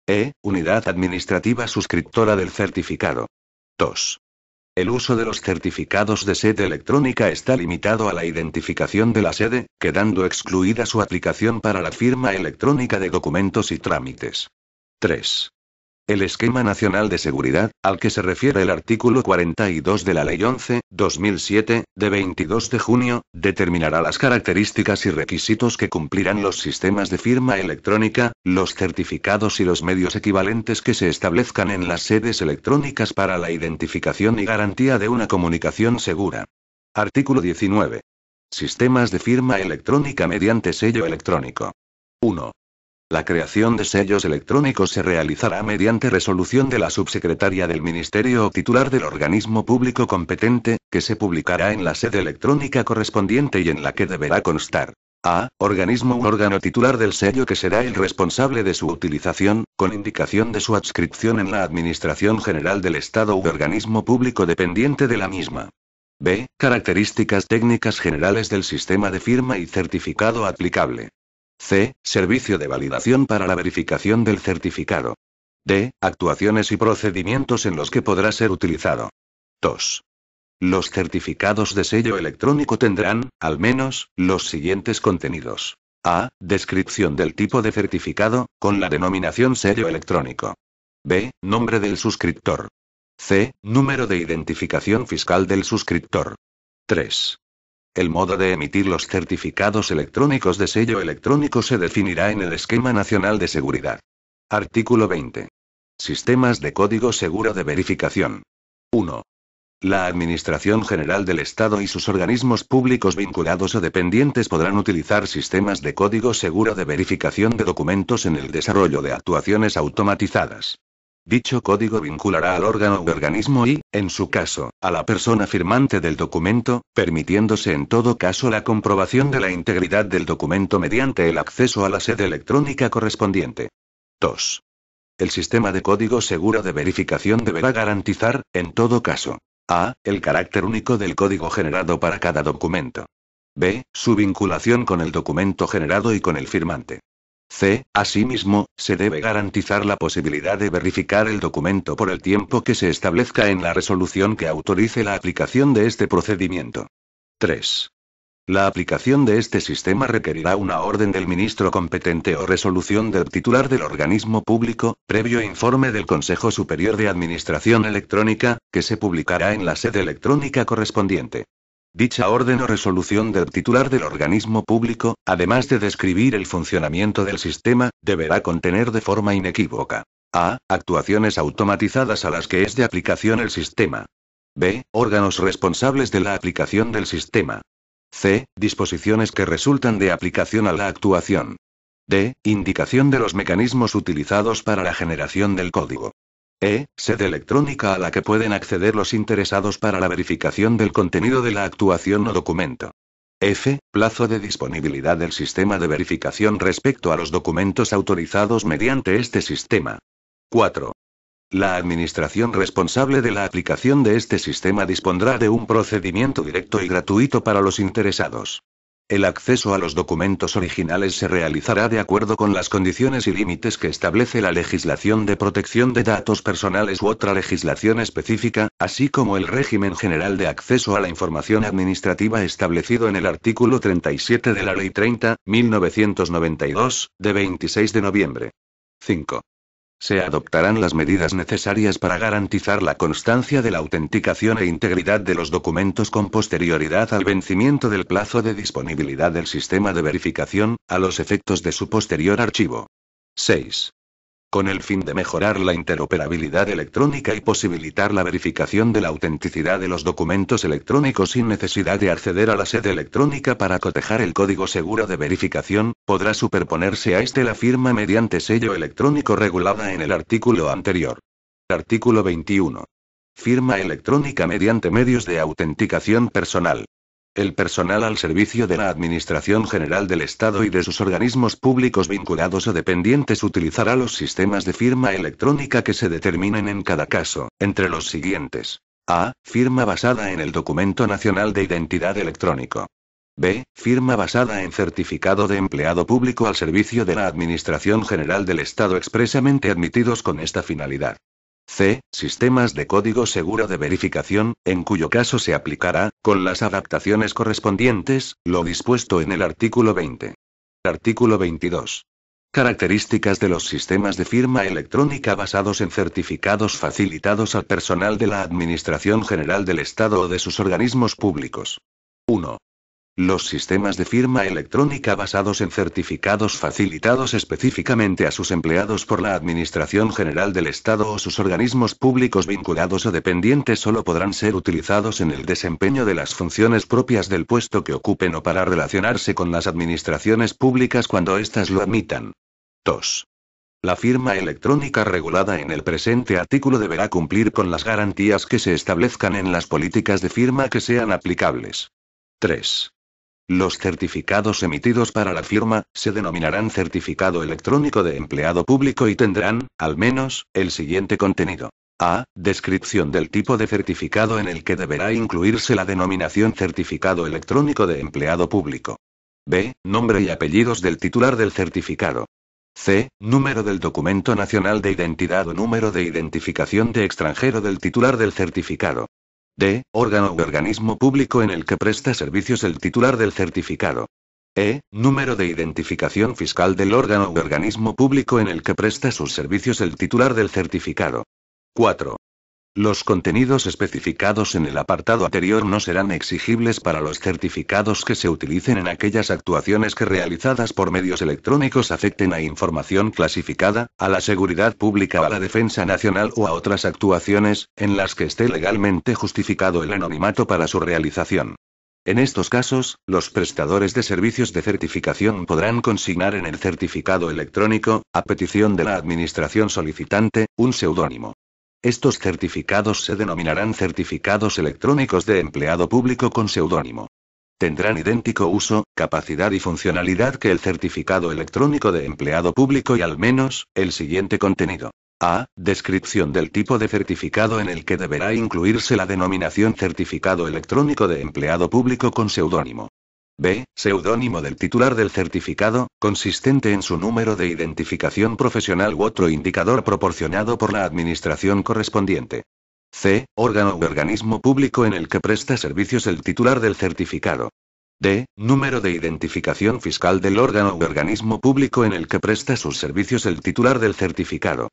E. Unidad administrativa suscriptora del certificado. 2. El uso de los certificados de sede electrónica está limitado a la identificación de la sede, quedando excluida su aplicación para la firma electrónica de documentos y trámites. 3. El Esquema Nacional de Seguridad, al que se refiere el artículo 42 de la Ley 11/2007, de 22 de junio, determinará las características y requisitos que cumplirán los sistemas de firma electrónica, los certificados y los medios equivalentes que se establezcan en las sedes electrónicas para la identificación y garantía de una comunicación segura. Artículo 19. Sistemas de firma electrónica mediante sello electrónico. 1. La creación de sellos electrónicos se realizará mediante resolución de la subsecretaria del Ministerio o titular del organismo público competente, que se publicará en la sede electrónica correspondiente y en la que deberá constar: A. Organismo u órgano titular del sello que será el responsable de su utilización, con indicación de su adscripción en la Administración General del Estado u organismo público dependiente de la misma. B. Características técnicas generales del sistema de firma y certificado aplicable. C. Servicio de validación para la verificación del certificado. D. Actuaciones y procedimientos en los que podrá ser utilizado. 2. Los certificados de sello electrónico tendrán, al menos, los siguientes contenidos. A. Descripción del tipo de certificado, con la denominación sello electrónico. B. Nombre del suscriptor. C. Número de identificación fiscal del suscriptor. 3. El modo de emitir los certificados electrónicos de sello electrónico se definirá en el Esquema Nacional de Seguridad. Artículo 20. Sistemas de código seguro de verificación. 1. La Administración General del Estado y sus organismos públicos vinculados o dependientes podrán utilizar sistemas de código seguro de verificación de documentos en el desarrollo de actuaciones automatizadas. Dicho código vinculará al órgano u organismo y, en su caso, a la persona firmante del documento, permitiéndose en todo caso la comprobación de la integridad del documento mediante el acceso a la sede electrónica correspondiente. 2. El sistema de código seguro de verificación deberá garantizar, en todo caso, a. El carácter único del código generado para cada documento. B. Su vinculación con el documento generado y con el firmante. C. Asimismo, se debe garantizar la posibilidad de verificar el documento por el tiempo que se establezca en la resolución que autorice la aplicación de este procedimiento. 3. La aplicación de este sistema requerirá una orden del ministro competente o resolución del titular del organismo público, previo informe del Consejo Superior de Administración Electrónica, que se publicará en la sede electrónica correspondiente. Dicha orden o resolución del titular del organismo público, además de describir el funcionamiento del sistema, deberá contener de forma inequívoca: a. Actuaciones automatizadas a las que es de aplicación el sistema. b. Órganos responsables de la aplicación del sistema. c. Disposiciones que resultan de aplicación a la actuación. d. Indicación de los mecanismos utilizados para la generación del código. Sede electrónica a la que pueden acceder los interesados para la verificación del contenido de la actuación o documento. F. Plazo de disponibilidad del sistema de verificación respecto a los documentos autorizados mediante este sistema. 4. La administración responsable de la aplicación de este sistema dispondrá de un procedimiento directo y gratuito para los interesados. El acceso a los documentos originales se realizará de acuerdo con las condiciones y límites que establece la legislación de protección de datos personales u otra legislación específica, así como el régimen general de acceso a la información administrativa establecido en el artículo 37 de la Ley 30.1992, de 26 de noviembre. 5. Se adoptarán las medidas necesarias para garantizar la constancia de la autenticación e integridad de los documentos con posterioridad al vencimiento del plazo de disponibilidad del sistema de verificación, a los efectos de su posterior archivo. 6. Con el fin de mejorar la interoperabilidad electrónica y posibilitar la verificación de la autenticidad de los documentos electrónicos sin necesidad de acceder a la sede electrónica para cotejar el código seguro de verificación, podrá superponerse a este la firma mediante sello electrónico regulada en el artículo anterior. Artículo 21. Firma electrónica mediante medios de autenticación personal. El personal al servicio de la Administración General del Estado y de sus organismos públicos vinculados o dependientes utilizará los sistemas de firma electrónica que se determinen en cada caso, entre los siguientes. A. Firma basada en el Documento Nacional de Identidad Electrónico. B. Firma basada en certificado de empleado público al servicio de la Administración General del Estado expresamente admitidos con esta finalidad. C. Sistemas de código seguro de verificación, en cuyo caso se aplicará, con las adaptaciones correspondientes, lo dispuesto en el artículo 20. Artículo 22. Características de los sistemas de firma electrónica basados en certificados facilitados al personal de la Administración General del Estado o de sus organismos públicos. 1. Los sistemas de firma electrónica basados en certificados facilitados específicamente a sus empleados por la Administración General del Estado o sus organismos públicos vinculados o dependientes solo podrán ser utilizados en el desempeño de las funciones propias del puesto que ocupen o para relacionarse con las administraciones públicas cuando éstas lo admitan. 2. La firma electrónica regulada en el presente artículo deberá cumplir con las garantías que se establezcan en las políticas de firma que sean aplicables. 3. Los certificados emitidos para la firma, se denominarán certificado electrónico de empleado público y tendrán, al menos, el siguiente contenido. A. Descripción del tipo de certificado en el que deberá incluirse la denominación certificado electrónico de empleado público. B. Nombre y apellidos del titular del certificado. C. Número del documento nacional de identidad o número de identificación de extranjero del titular del certificado. D. Órgano u organismo público en el que presta servicios el titular del certificado. E. Número de identificación fiscal del órgano u organismo público en el que presta sus servicios el titular del certificado. 4. Los contenidos especificados en el apartado anterior no serán exigibles para los certificados que se utilicen en aquellas actuaciones que realizadas por medios electrónicos afecten a información clasificada, a la seguridad pública o a la defensa nacional o a otras actuaciones, en las que esté legalmente justificado el anonimato para su realización. En estos casos, los prestadores de servicios de certificación podrán consignar en el certificado electrónico, a petición de la administración solicitante, un seudónimo. Estos certificados se denominarán certificados electrónicos de empleado público con seudónimo. Tendrán idéntico uso, capacidad y funcionalidad que el certificado electrónico de empleado público y al menos, el siguiente contenido. A. Descripción del tipo de certificado en el que deberá incluirse la denominación certificado electrónico de empleado público con seudónimo. B. Seudónimo del titular del certificado, consistente en su número de identificación profesional u otro indicador proporcionado por la administración correspondiente. C. Órgano u organismo público en el que presta servicios el titular del certificado. D. Número de identificación fiscal del órgano u organismo público en el que presta sus servicios el titular del certificado.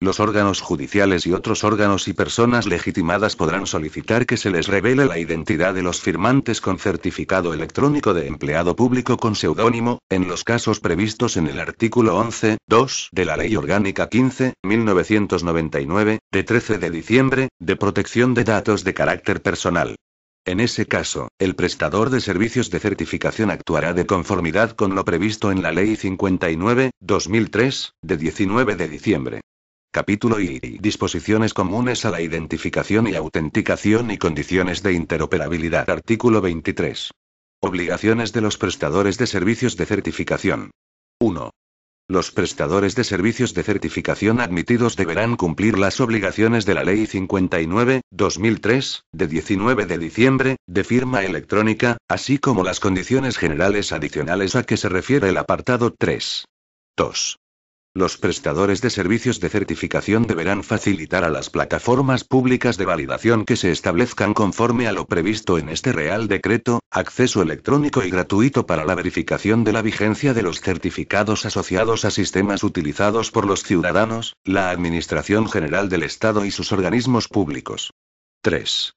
Los órganos judiciales y otros órganos y personas legitimadas podrán solicitar que se les revele la identidad de los firmantes con certificado electrónico de empleado público con seudónimo, en los casos previstos en el artículo 11.2 de la Ley Orgánica 15.1999, de 13 de diciembre, de protección de datos de carácter personal. En ese caso, el prestador de servicios de certificación actuará de conformidad con lo previsto en la Ley 59.2003, de 19 de diciembre. Capítulo I. Disposiciones comunes a la identificación y autenticación y condiciones de interoperabilidad. Artículo 23. Obligaciones de los prestadores de servicios de certificación. 1. Los prestadores de servicios de certificación admitidos deberán cumplir las obligaciones de la Ley 59.2003, de 19 de diciembre, de firma electrónica, así como las condiciones generales adicionales a que se refiere el apartado 3. 2. Los prestadores de servicios de certificación deberán facilitar a las plataformas públicas de validación que se establezcan conforme a lo previsto en este Real Decreto, acceso electrónico y gratuito para la verificación de la vigencia de los certificados asociados a sistemas utilizados por los ciudadanos, la Administración General del Estado y sus organismos públicos. 3.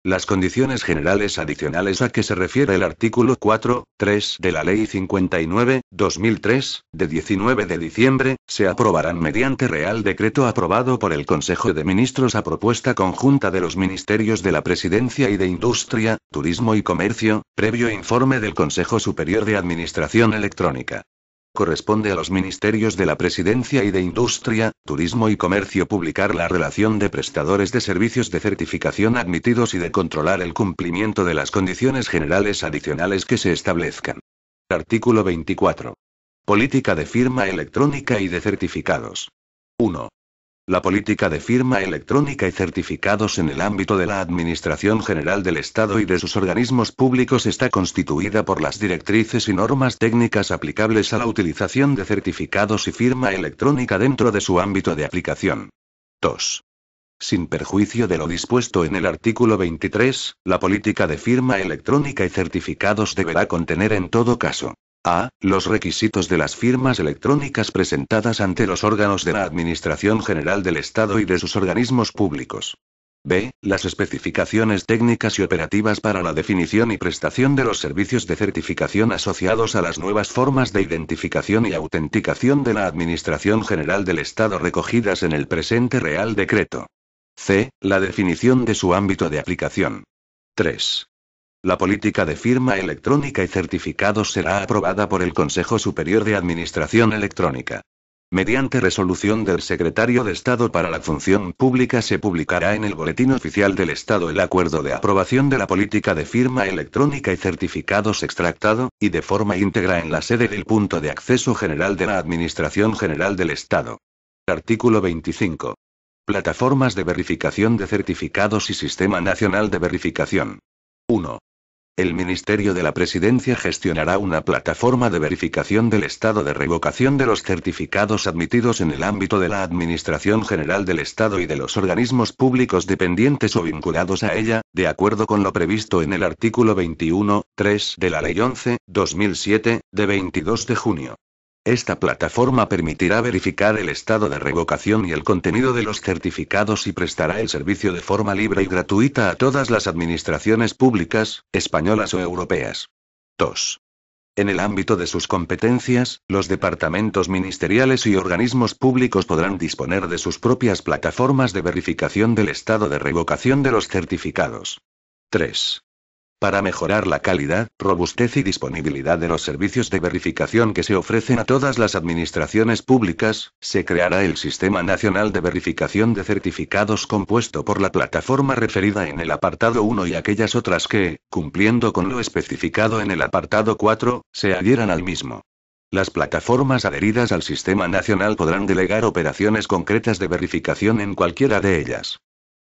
Las condiciones generales adicionales a que se refiere el artículo 4.3 de la Ley 59.2003, de 19 de diciembre, se aprobarán mediante Real Decreto aprobado por el Consejo de Ministros a propuesta conjunta de los Ministerios de la Presidencia y de Industria, Turismo y Comercio, previo informe del Consejo Superior de Administración Electrónica. Corresponde a los Ministerios de la Presidencia y de Industria, Turismo y Comercio publicar la relación de prestadores de servicios de certificación admitidos y de controlar el cumplimiento de las condiciones generales adicionales que se establezcan. Artículo 24. Política de firma electrónica y de certificados. 1. La política de firma electrónica y certificados en el ámbito de la Administración General del Estado y de sus organismos públicos está constituida por las directrices y normas técnicas aplicables a la utilización de certificados y firma electrónica dentro de su ámbito de aplicación. 2. Sin perjuicio de lo dispuesto en el artículo 23, la política de firma electrónica y certificados deberá contener en todo caso: A. Los requisitos de las firmas electrónicas presentadas ante los órganos de la Administración General del Estado y de sus organismos públicos. B. Las especificaciones técnicas y operativas para la definición y prestación de los servicios de certificación asociados a las nuevas formas de identificación y autenticación de la Administración General del Estado recogidas en el presente Real Decreto. C. La definición de su ámbito de aplicación. 3. La política de firma electrónica y certificados será aprobada por el Consejo Superior de Administración Electrónica. Mediante resolución del Secretario de Estado para la Función Pública se publicará en el Boletín Oficial del Estado el acuerdo de aprobación de la política de firma electrónica y certificados extractado, y de forma íntegra en la sede del punto de acceso general de la Administración General del Estado. Artículo 25. Plataformas de verificación de certificados y Sistema Nacional de Verificación. 1. El Ministerio de la Presidencia gestionará una plataforma de verificación del estado de revocación de los certificados admitidos en el ámbito de la Administración General del Estado y de los organismos públicos dependientes o vinculados a ella, de acuerdo con lo previsto en el artículo 21.3 de la Ley 11.2007, de 22 de junio. Esta plataforma permitirá verificar el estado de revocación y el contenido de los certificados y prestará el servicio de forma libre y gratuita a todas las administraciones públicas, españolas o europeas. 2. En el ámbito de sus competencias, los departamentos ministeriales y organismos públicos podrán disponer de sus propias plataformas de verificación del estado de revocación de los certificados. 3. Para mejorar la calidad, robustez y disponibilidad de los servicios de verificación que se ofrecen a todas las administraciones públicas, se creará el Sistema Nacional de Verificación de Certificados compuesto por la plataforma referida en el apartado 1 y aquellas otras que, cumpliendo con lo especificado en el apartado 4, se adhieran al mismo. Las plataformas adheridas al Sistema Nacional podrán delegar operaciones concretas de verificación en cualquiera de ellas.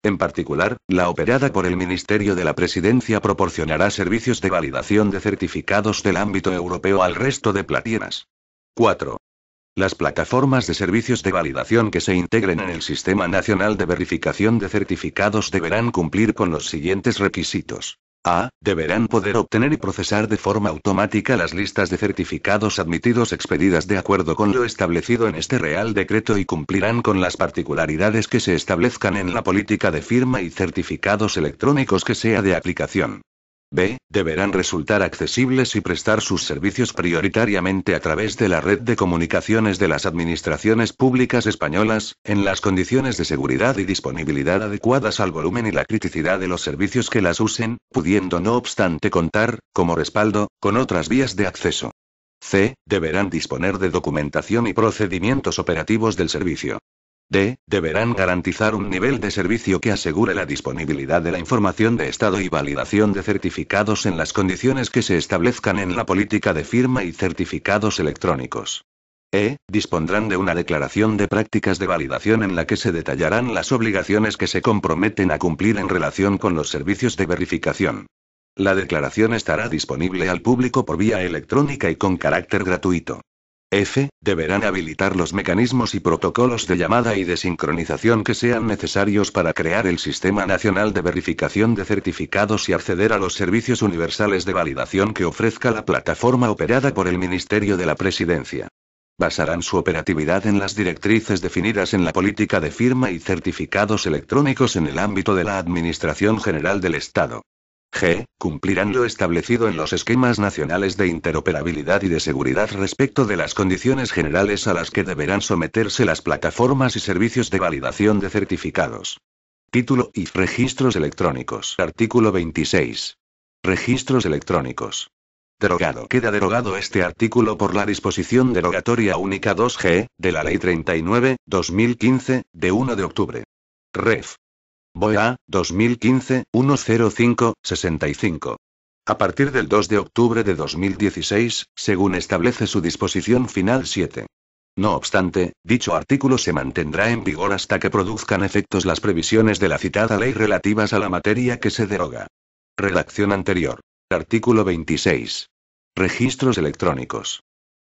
En particular, la operada por el Ministerio de la Presidencia proporcionará servicios de validación de certificados del ámbito europeo al resto de plataformas. 4. Las plataformas de servicios de validación que se integren en el Sistema Nacional de Verificación de Certificados deberán cumplir con los siguientes requisitos. A. Deberán poder obtener y procesar de forma automática las listas de certificados admitidos expedidas de acuerdo con lo establecido en este Real Decreto y cumplirán con las particularidades que se establezcan en la política de firma y certificados electrónicos que sea de aplicación. B. Deberán resultar accesibles y prestar sus servicios prioritariamente a través de la red de comunicaciones de las administraciones públicas españolas, en las condiciones de seguridad y disponibilidad adecuadas al volumen y la criticidad de los servicios que las usen, pudiendo no obstante contar, como respaldo, con otras vías de acceso. C. Deberán disponer de documentación y procedimientos operativos del servicio. D. Deberán garantizar un nivel de servicio que asegure la disponibilidad de la información de estado y validación de certificados en las condiciones que se establezcan en la política de firma y certificados electrónicos. E. Dispondrán de una declaración de prácticas de validación en la que se detallarán las obligaciones que se comprometen a cumplir en relación con los servicios de verificación. La declaración estará disponible al público por vía electrónica y con carácter gratuito. F. Deberán habilitar los mecanismos y protocolos de llamada y de sincronización que sean necesarios para crear el Sistema Nacional de Verificación de Certificados y acceder a los servicios universales de validación que ofrezca la plataforma operada por el Ministerio de la Presidencia. Basarán su operatividad en las directrices definidas en la política de firma y certificados electrónicos en el ámbito de la Administración General del Estado. G. Cumplirán lo establecido en los esquemas nacionales de interoperabilidad y de seguridad respecto de las condiciones generales a las que deberán someterse las plataformas y servicios de validación de certificados. Título y registros electrónicos. Artículo 26. Registros electrónicos. Derogado. Queda derogado este artículo por la disposición derogatoria única 2G, de la Ley 39/2015, de 1 de octubre. Ref. BOE 2015-105-65. A partir del 2 de octubre de 2016, según establece su disposición final 7. No obstante, dicho artículo se mantendrá en vigor hasta que produzcan efectos las previsiones de la citada ley relativas a la materia que se deroga. Redacción anterior. Artículo 26. Registros electrónicos.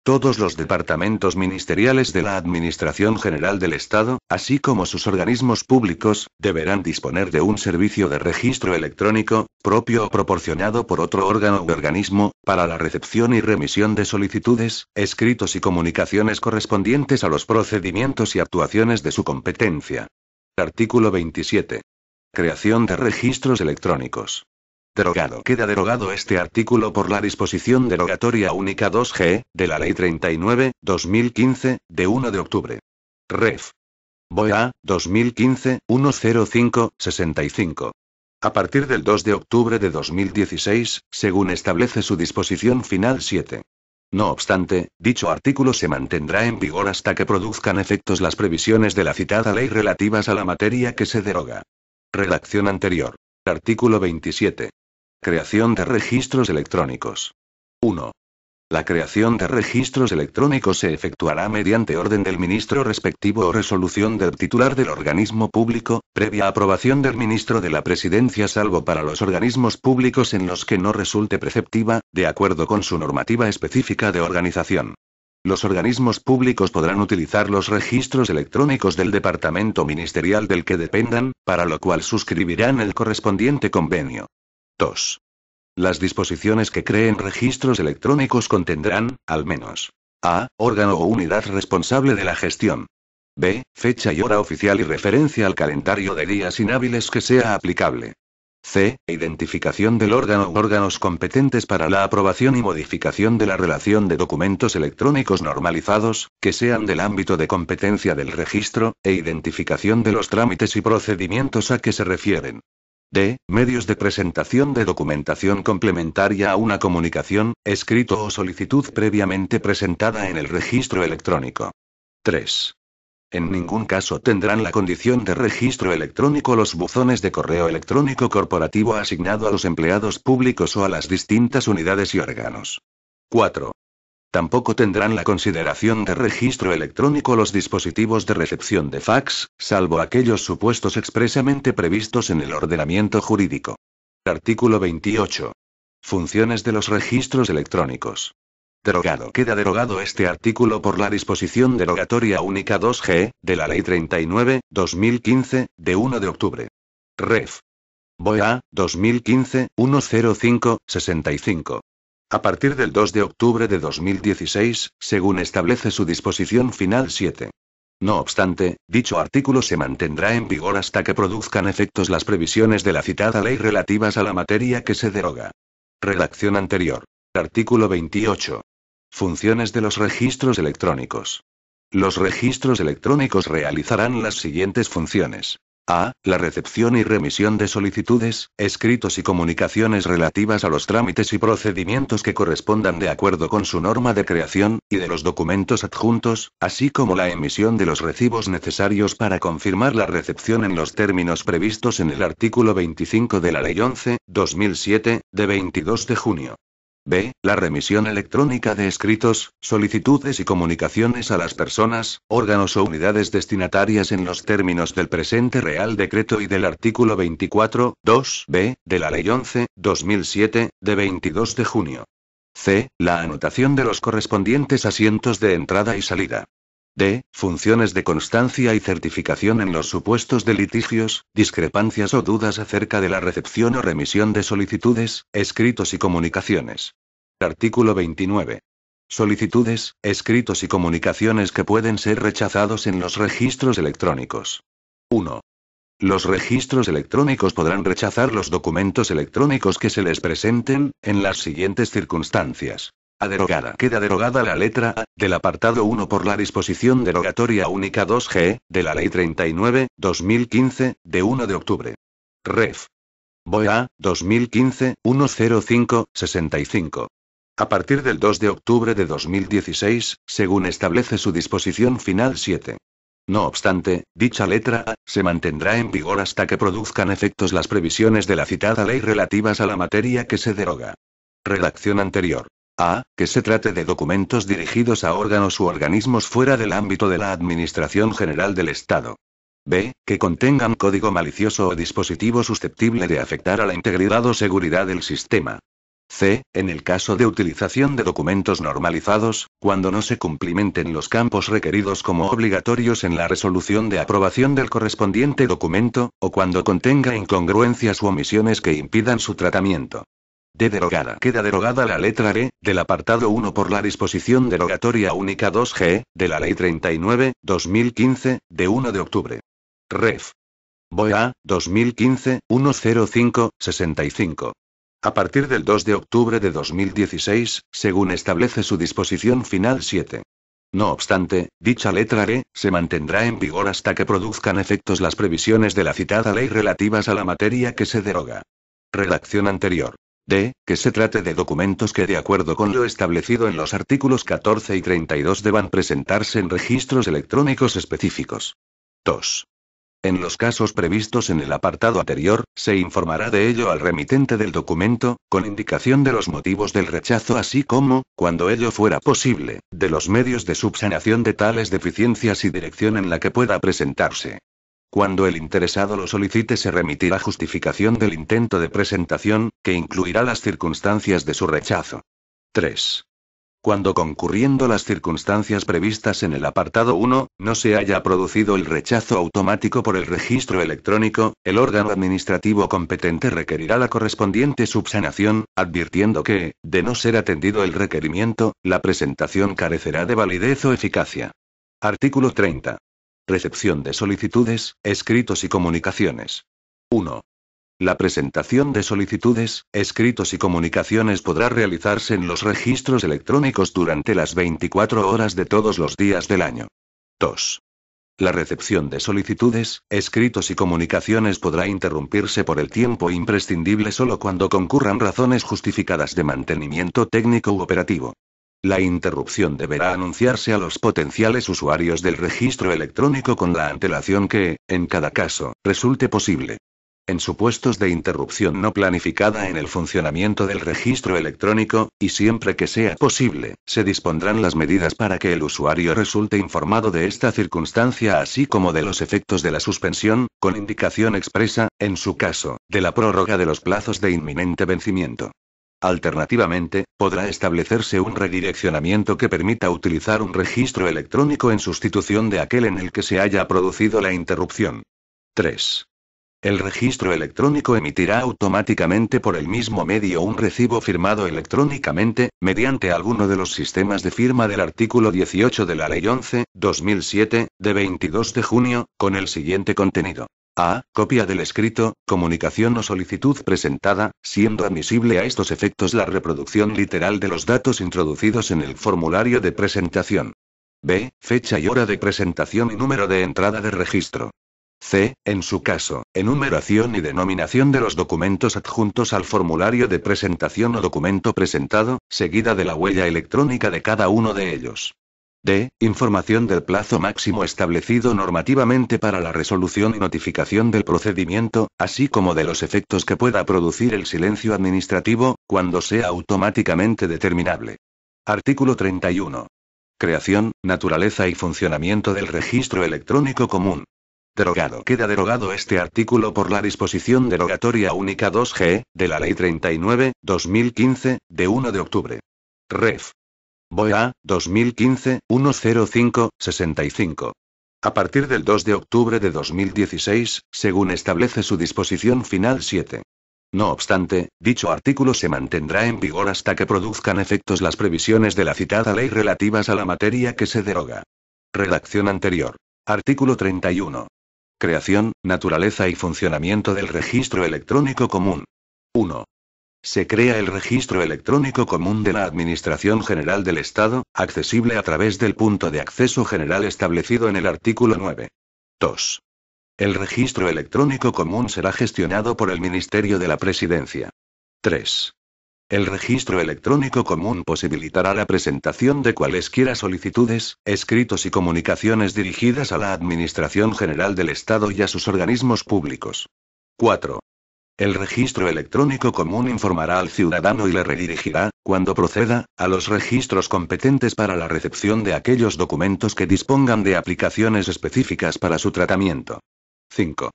Todos los departamentos ministeriales de la Administración General del Estado, así como sus organismos públicos, deberán disponer de un servicio de registro electrónico, propio o proporcionado por otro órgano u organismo, para la recepción y remisión de solicitudes, escritos y comunicaciones correspondientes a los procedimientos y actuaciones de su competencia. Artículo 27. Creación de registros electrónicos. Derogado. Queda derogado este artículo por la disposición derogatoria única 2G, de la Ley 39/2015, de 1 de octubre. Ref. BOE 2015-105-65. A partir del 2 de octubre de 2016, según establece su disposición final 7. No obstante, dicho artículo se mantendrá en vigor hasta que produzcan efectos las previsiones de la citada ley relativas a la materia que se deroga. Redacción anterior. Artículo 27. Creación de registros electrónicos. 1. La creación de registros electrónicos se efectuará mediante orden del ministro respectivo o resolución del titular del organismo público, previa aprobación del ministro de la Presidencia, salvo para los organismos públicos en los que no resulte preceptiva, de acuerdo con su normativa específica de organización. Los organismos públicos podrán utilizar los registros electrónicos del departamento ministerial del que dependan, para lo cual suscribirán el correspondiente convenio. 2. Las disposiciones que creen registros electrónicos contendrán, al menos, A. Órgano o unidad responsable de la gestión. B. Fecha y hora oficial y referencia al calendario de días inhábiles que sea aplicable. C. Identificación del órgano u órganos competentes para la aprobación y modificación de la relación de documentos electrónicos normalizados, que sean del ámbito de competencia del registro, e identificación de los trámites y procedimientos a que se refieren. D. Medios de presentación de documentación complementaria a una comunicación, escrito o solicitud previamente presentada en el registro electrónico. 3. En ningún caso tendrán la condición de registro electrónico los buzones de correo electrónico corporativo asignado a los empleados públicos o a las distintas unidades y órganos. 4. Tampoco tendrán la consideración de registro electrónico los dispositivos de recepción de fax, salvo aquellos supuestos expresamente previstos en el ordenamiento jurídico. Artículo 28. Funciones de los registros electrónicos. Derogado. Queda derogado este artículo por la disposición derogatoria única 2G, de la Ley 39/2015, de 1 de octubre. Ref. BOE-A, 2015-105-65. A partir del 2 de octubre de 2016, según establece su disposición final 7. No obstante, dicho artículo se mantendrá en vigor hasta que produzcan efectos las previsiones de la citada ley relativas a la materia que se deroga. Redacción anterior. Artículo 28. Funciones de los registros electrónicos. Los registros electrónicos realizarán las siguientes funciones. A. La recepción y remisión de solicitudes, escritos y comunicaciones relativas a los trámites y procedimientos que correspondan de acuerdo con su norma de creación, y de los documentos adjuntos, así como la emisión de los recibos necesarios para confirmar la recepción en los términos previstos en el artículo 25 de la Ley 11/2007, de 22 de junio. B. La remisión electrónica de escritos, solicitudes y comunicaciones a las personas, órganos o unidades destinatarias en los términos del presente Real Decreto y del artículo 24(2)(b) de la Ley 11/2007, de 22 de junio. C. La anotación de los correspondientes asientos de entrada y salida. D. Funciones de constancia y certificación en los supuestos de litigios, discrepancias o dudas acerca de la recepción o remisión de solicitudes, escritos y comunicaciones. Artículo 29. Solicitudes, escritos y comunicaciones que pueden ser rechazados en los registros electrónicos. 1. Los registros electrónicos podrán rechazar los documentos electrónicos que se les presenten, en las siguientes circunstancias. A derogada. Queda derogada la letra A, del apartado 1 por la disposición derogatoria única 2G, de la Ley 39/2015, de 1 de octubre. Ref. BOE-A, 2015-105-65. A partir del 2 de octubre de 2016, según establece su disposición final 7. No obstante, dicha letra A se mantendrá en vigor hasta que produzcan efectos las previsiones de la citada ley relativas a la materia que se deroga. Redacción anterior. A. Que se trate de documentos dirigidos a órganos u organismos fuera del ámbito de la Administración General del Estado. B. Que contengan código malicioso o dispositivo susceptible de afectar a la integridad o seguridad del sistema. C. En el caso de utilización de documentos normalizados, cuando no se cumplimenten los campos requeridos como obligatorios en la resolución de aprobación del correspondiente documento, o cuando contenga incongruencias u omisiones que impidan su tratamiento. D. Derogada. Queda derogada la letra E, del apartado 1 por la disposición derogatoria única 2G, de la Ley 39/2015, de 1 de octubre. Ref. BOE-A, 2015-105-65. A partir del 2 de octubre de 2016, según establece su disposición final 7. No obstante, dicha letra E se mantendrá en vigor hasta que produzcan efectos las previsiones de la citada ley relativas a la materia que se deroga. Redacción anterior. D. Que se trate de documentos que, de acuerdo con lo establecido en los artículos 14 y 32, deban presentarse en registros electrónicos específicos. 2. En los casos previstos en el apartado anterior, se informará de ello al remitente del documento, con indicación de los motivos del rechazo, así como, cuando ello fuera posible, de los medios de subsanación de tales deficiencias y dirección en la que pueda presentarse. Cuando el interesado lo solicite, se remitirá justificación del intento de presentación, que incluirá las circunstancias de su rechazo. 3. cuando concurriendo las circunstancias previstas en el apartado 1, no se haya producido el rechazo automático por el registro electrónico, el órgano administrativo competente requerirá la correspondiente subsanación, advirtiendo que, de no ser atendido el requerimiento, la presentación carecerá de validez o eficacia. Artículo 30. Recepción de solicitudes, escritos y comunicaciones. 1. La presentación de solicitudes, escritos y comunicaciones podrá realizarse en los registros electrónicos durante las 24 horas de todos los días del año. 2. La recepción de solicitudes, escritos y comunicaciones podrá interrumpirse por el tiempo imprescindible solo cuando concurran razones justificadas de mantenimiento técnico u operativo. La interrupción deberá anunciarse a los potenciales usuarios del registro electrónico con la antelación que, en cada caso, resulte posible. En supuestos de interrupción no planificada en el funcionamiento del registro electrónico, y siempre que sea posible, se dispondrán las medidas para que el usuario resulte informado de esta circunstancia así como de los efectos de la suspensión, con indicación expresa, en su caso, de la prórroga de los plazos de inminente vencimiento. Alternativamente, podrá establecerse un redireccionamiento que permita utilizar un registro electrónico en sustitución de aquel en el que se haya producido la interrupción. 3. El registro electrónico emitirá automáticamente por el mismo medio un recibo firmado electrónicamente, mediante alguno de los sistemas de firma del artículo 18 de la Ley 11/2007, de 22 de junio, con el siguiente contenido. A. Copia del escrito, comunicación o solicitud presentada, siendo admisible a estos efectos la reproducción literal de los datos introducidos en el formulario de presentación. B. Fecha y hora de presentación y número de entrada de registro. C. En su caso, enumeración y denominación de los documentos adjuntos al formulario de presentación o documento presentado, seguida de la huella electrónica de cada uno de ellos. D. Información del plazo máximo establecido normativamente para la resolución y notificación del procedimiento, así como de los efectos que pueda producir el silencio administrativo, cuando sea automáticamente determinable. Artículo 31. Creación, naturaleza y funcionamiento del registro electrónico común. Derogado. Queda derogado este artículo por la disposición derogatoria única 2G, de la Ley 39/2015, de 1 de octubre. Ref. BOE-A, 2015-105-65. A partir del 2 de octubre de 2016, según establece su disposición final 7. No obstante, dicho artículo se mantendrá en vigor hasta que produzcan efectos las previsiones de la citada ley relativas a la materia que se deroga. Redacción anterior. Artículo 31. Creación, naturaleza y funcionamiento del registro electrónico común. 1. Se crea el registro electrónico común de la Administración General del Estado, accesible a través del punto de acceso general establecido en el artículo 9. 2. El registro electrónico común será gestionado por el Ministerio de la Presidencia. 3. El registro electrónico común posibilitará la presentación de cualesquiera solicitudes, escritos y comunicaciones dirigidas a la Administración General del Estado y a sus organismos públicos. 4. El registro electrónico común informará al ciudadano y le redirigirá, cuando proceda, a los registros competentes para la recepción de aquellos documentos que dispongan de aplicaciones específicas para su tratamiento. 5.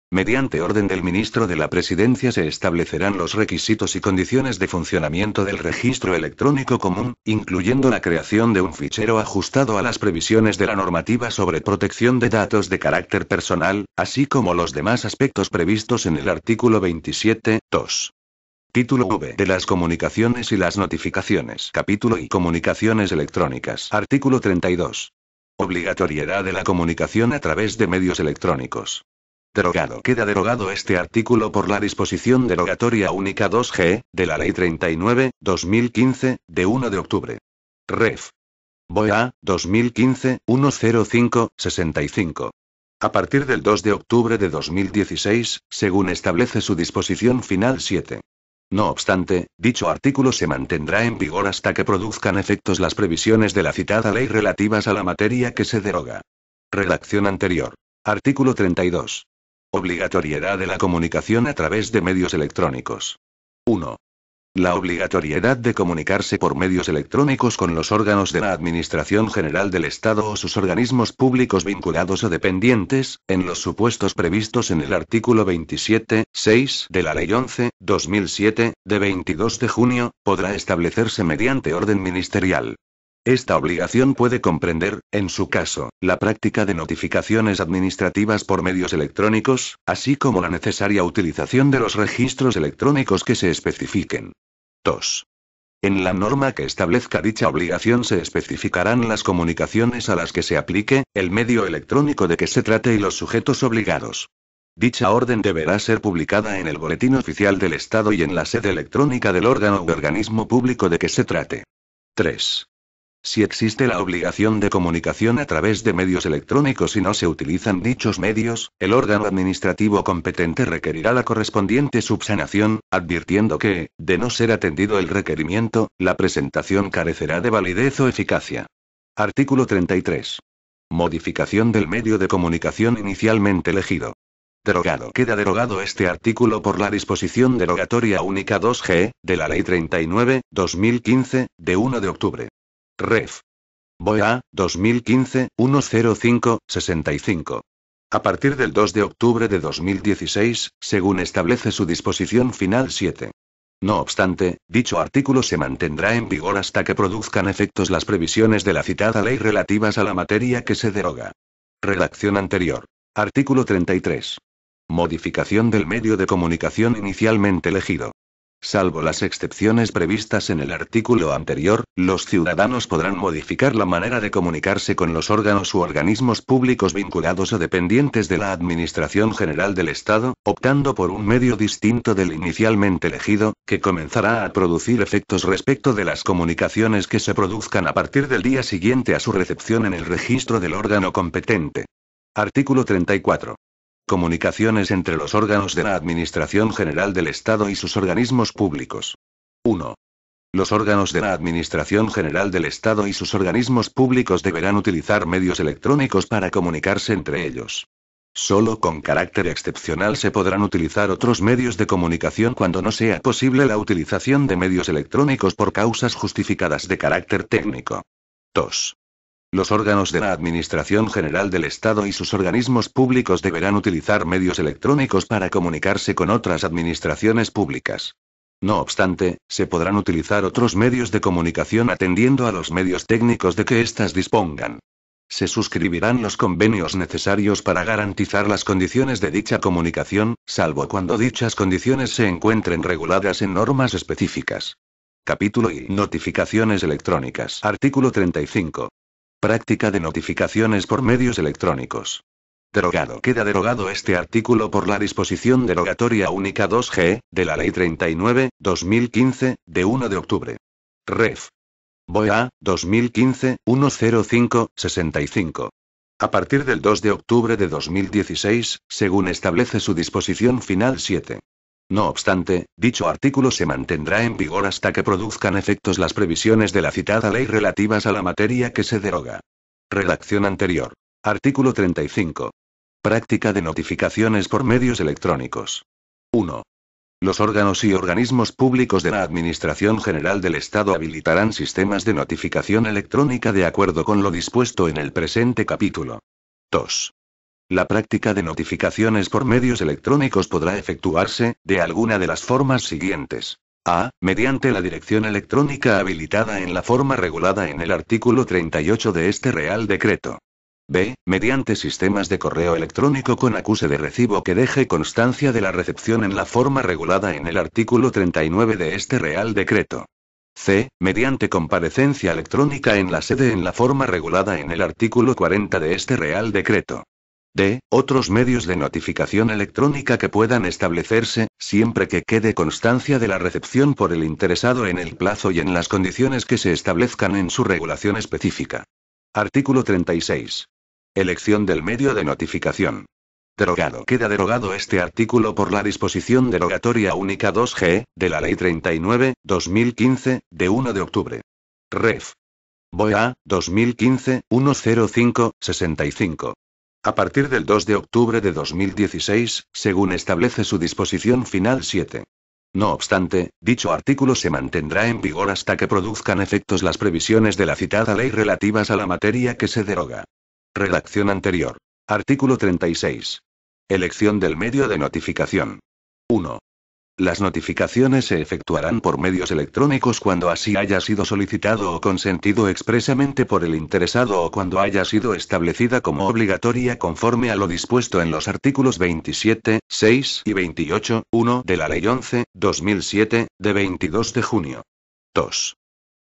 Mediante orden del Ministro de la Presidencia se establecerán los requisitos y condiciones de funcionamiento del registro electrónico común, incluyendo la creación de un fichero ajustado a las previsiones de la normativa sobre protección de datos de carácter personal, así como los demás aspectos previstos en el artículo 27.2. Título V. De las comunicaciones y las notificaciones. Capítulo I. Comunicaciones electrónicas. Artículo 32. Obligatoriedad de la comunicación a través de medios electrónicos. Derogado. Queda derogado este artículo por la disposición derogatoria única 2G, de la Ley 39/2015, de 1 de octubre. Ref. BOE-A, 2015-105-65. A partir del 2 de octubre de 2016, según establece su disposición final 7. No obstante, dicho artículo se mantendrá en vigor hasta que produzcan efectos las previsiones de la citada ley relativas a la materia que se deroga. Redacción anterior. Artículo 32. Obligatoriedad de la comunicación a través de medios electrónicos. 1. La obligatoriedad de comunicarse por medios electrónicos con los órganos de la Administración General del Estado o sus organismos públicos vinculados o dependientes, en los supuestos previstos en el artículo 27.6 de la Ley 11/2007, de 22 de junio, podrá establecerse mediante orden ministerial. Esta obligación puede comprender, en su caso, la práctica de notificaciones administrativas por medios electrónicos, así como la necesaria utilización de los registros electrónicos que se especifiquen. 2. En la norma que establezca dicha obligación se especificarán las comunicaciones a las que se aplique, el medio electrónico de que se trate y los sujetos obligados. Dicha orden deberá ser publicada en el Boletín Oficial del Estado y en la sede electrónica del órgano u organismo público de que se trate. 3. Si existe la obligación de comunicación a través de medios electrónicos y no se utilizan dichos medios, el órgano administrativo competente requerirá la correspondiente subsanación, advirtiendo que, de no ser atendido el requerimiento, la presentación carecerá de validez o eficacia. Artículo 33. Modificación del medio de comunicación inicialmente elegido. Derogado. Queda derogado este artículo por la disposición derogatoria única 2G, de la Ley 39/2015, de 1 de octubre. Ref. BOA, 2015, 105-65. A partir del 2 de octubre de 2016, según establece su disposición final 7. No obstante, dicho artículo se mantendrá en vigor hasta que produzcan efectos las previsiones de la citada ley relativas a la materia que se deroga. Redacción anterior. Artículo 33. Modificación del medio de comunicación inicialmente elegido. Salvo las excepciones previstas en el artículo anterior, los ciudadanos podrán modificar la manera de comunicarse con los órganos u organismos públicos vinculados o dependientes de la Administración General del Estado, optando por un medio distinto del inicialmente elegido, que comenzará a producir efectos respecto de las comunicaciones que se produzcan a partir del día siguiente a su recepción en el registro del órgano competente. Artículo 34. Comunicaciones entre los órganos de la Administración General del Estado y sus organismos públicos. 1. Los órganos de la Administración General del Estado y sus organismos públicos deberán utilizar medios electrónicos para comunicarse entre ellos. Solo con carácter excepcional se podrán utilizar otros medios de comunicación cuando no sea posible la utilización de medios electrónicos por causas justificadas de carácter técnico. 2. Los órganos de la Administración General del Estado y sus organismos públicos deberán utilizar medios electrónicos para comunicarse con otras administraciones públicas. No obstante, se podrán utilizar otros medios de comunicación atendiendo a los medios técnicos de que éstas dispongan. Se suscribirán los convenios necesarios para garantizar las condiciones de dicha comunicación, salvo cuando dichas condiciones se encuentren reguladas en normas específicas. Capítulo I. Notificaciones electrónicas. Artículo 35. Práctica de notificaciones por medios electrónicos. Derogado. Queda derogado este artículo por la disposición derogatoria única 2G, de la Ley 39/2015, de 1 de octubre. Ref. BOA, 2015, 105-65. A partir del 2 de octubre de 2016, según establece su disposición final 7. No obstante, dicho artículo se mantendrá en vigor hasta que produzcan efectos las previsiones de la citada ley relativas a la materia que se deroga. Redacción anterior. Artículo 35. Práctica de notificaciones por medios electrónicos. 1. Los órganos y organismos públicos de la Administración General del Estado habilitarán sistemas de notificación electrónica de acuerdo con lo dispuesto en el presente capítulo. 2. La práctica de notificaciones por medios electrónicos podrá efectuarse, de alguna de las formas siguientes. A. Mediante la dirección electrónica habilitada en la forma regulada en el artículo 38 de este Real Decreto. B. Mediante sistemas de correo electrónico con acuse de recibo que deje constancia de la recepción en la forma regulada en el artículo 39 de este Real Decreto. C. Mediante comparecencia electrónica en la sede en la forma regulada en el artículo 40 de este Real Decreto. D. Otros medios de notificación electrónica que puedan establecerse, siempre que quede constancia de la recepción por el interesado en el plazo y en las condiciones que se establezcan en su regulación específica. Artículo 36. Elección del medio de notificación. Derogado. Queda derogado este artículo por la disposición derogatoria única 2G, de la Ley 39/2015, de 1 de octubre. Ref. BOA, 2015, 105-65. A partir del 2 de octubre de 2016, según establece su disposición final 7. No obstante, dicho artículo se mantendrá en vigor hasta que produzcan efectos las previsiones de la citada ley relativas a la materia que se deroga. Redacción anterior. Artículo 36. Elección del medio de notificación. 1. Las notificaciones se efectuarán por medios electrónicos cuando así haya sido solicitado o consentido expresamente por el interesado o cuando haya sido establecida como obligatoria conforme a lo dispuesto en los artículos 27, 6 y 28, 1 de la Ley 11/2007, de 22 de junio. 2.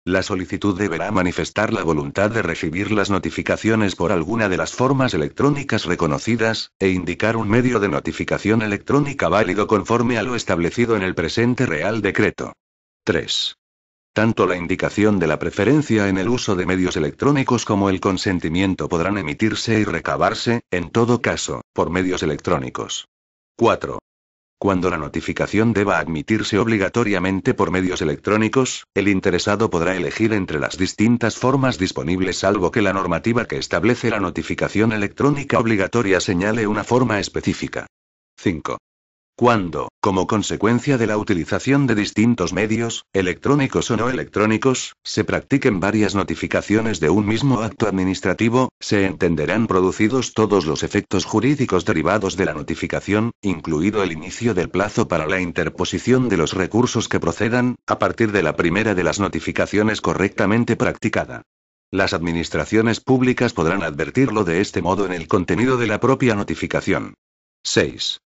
La solicitud deberá manifestar la voluntad de recibir las notificaciones por alguna de las formas electrónicas reconocidas, e indicar un medio de notificación electrónica válido conforme a lo establecido en el presente Real Decreto. 3. Tanto la indicación de la preferencia en el uso de medios electrónicos como el consentimiento podrán emitirse y recabarse, en todo caso, por medios electrónicos. 4. Cuando la notificación deba admitirse obligatoriamente por medios electrónicos, el interesado podrá elegir entre las distintas formas disponibles salvo que la normativa que establece la notificación electrónica obligatoria señale una forma específica. 5. Cuando, como consecuencia de la utilización de distintos medios, electrónicos o no electrónicos, se practiquen varias notificaciones de un mismo acto administrativo, se entenderán producidos todos los efectos jurídicos derivados de la notificación, incluido el inicio del plazo para la interposición de los recursos que procedan, a partir de la primera de las notificaciones correctamente practicada. Las administraciones públicas podrán advertirlo de este modo en el contenido de la propia notificación. 6.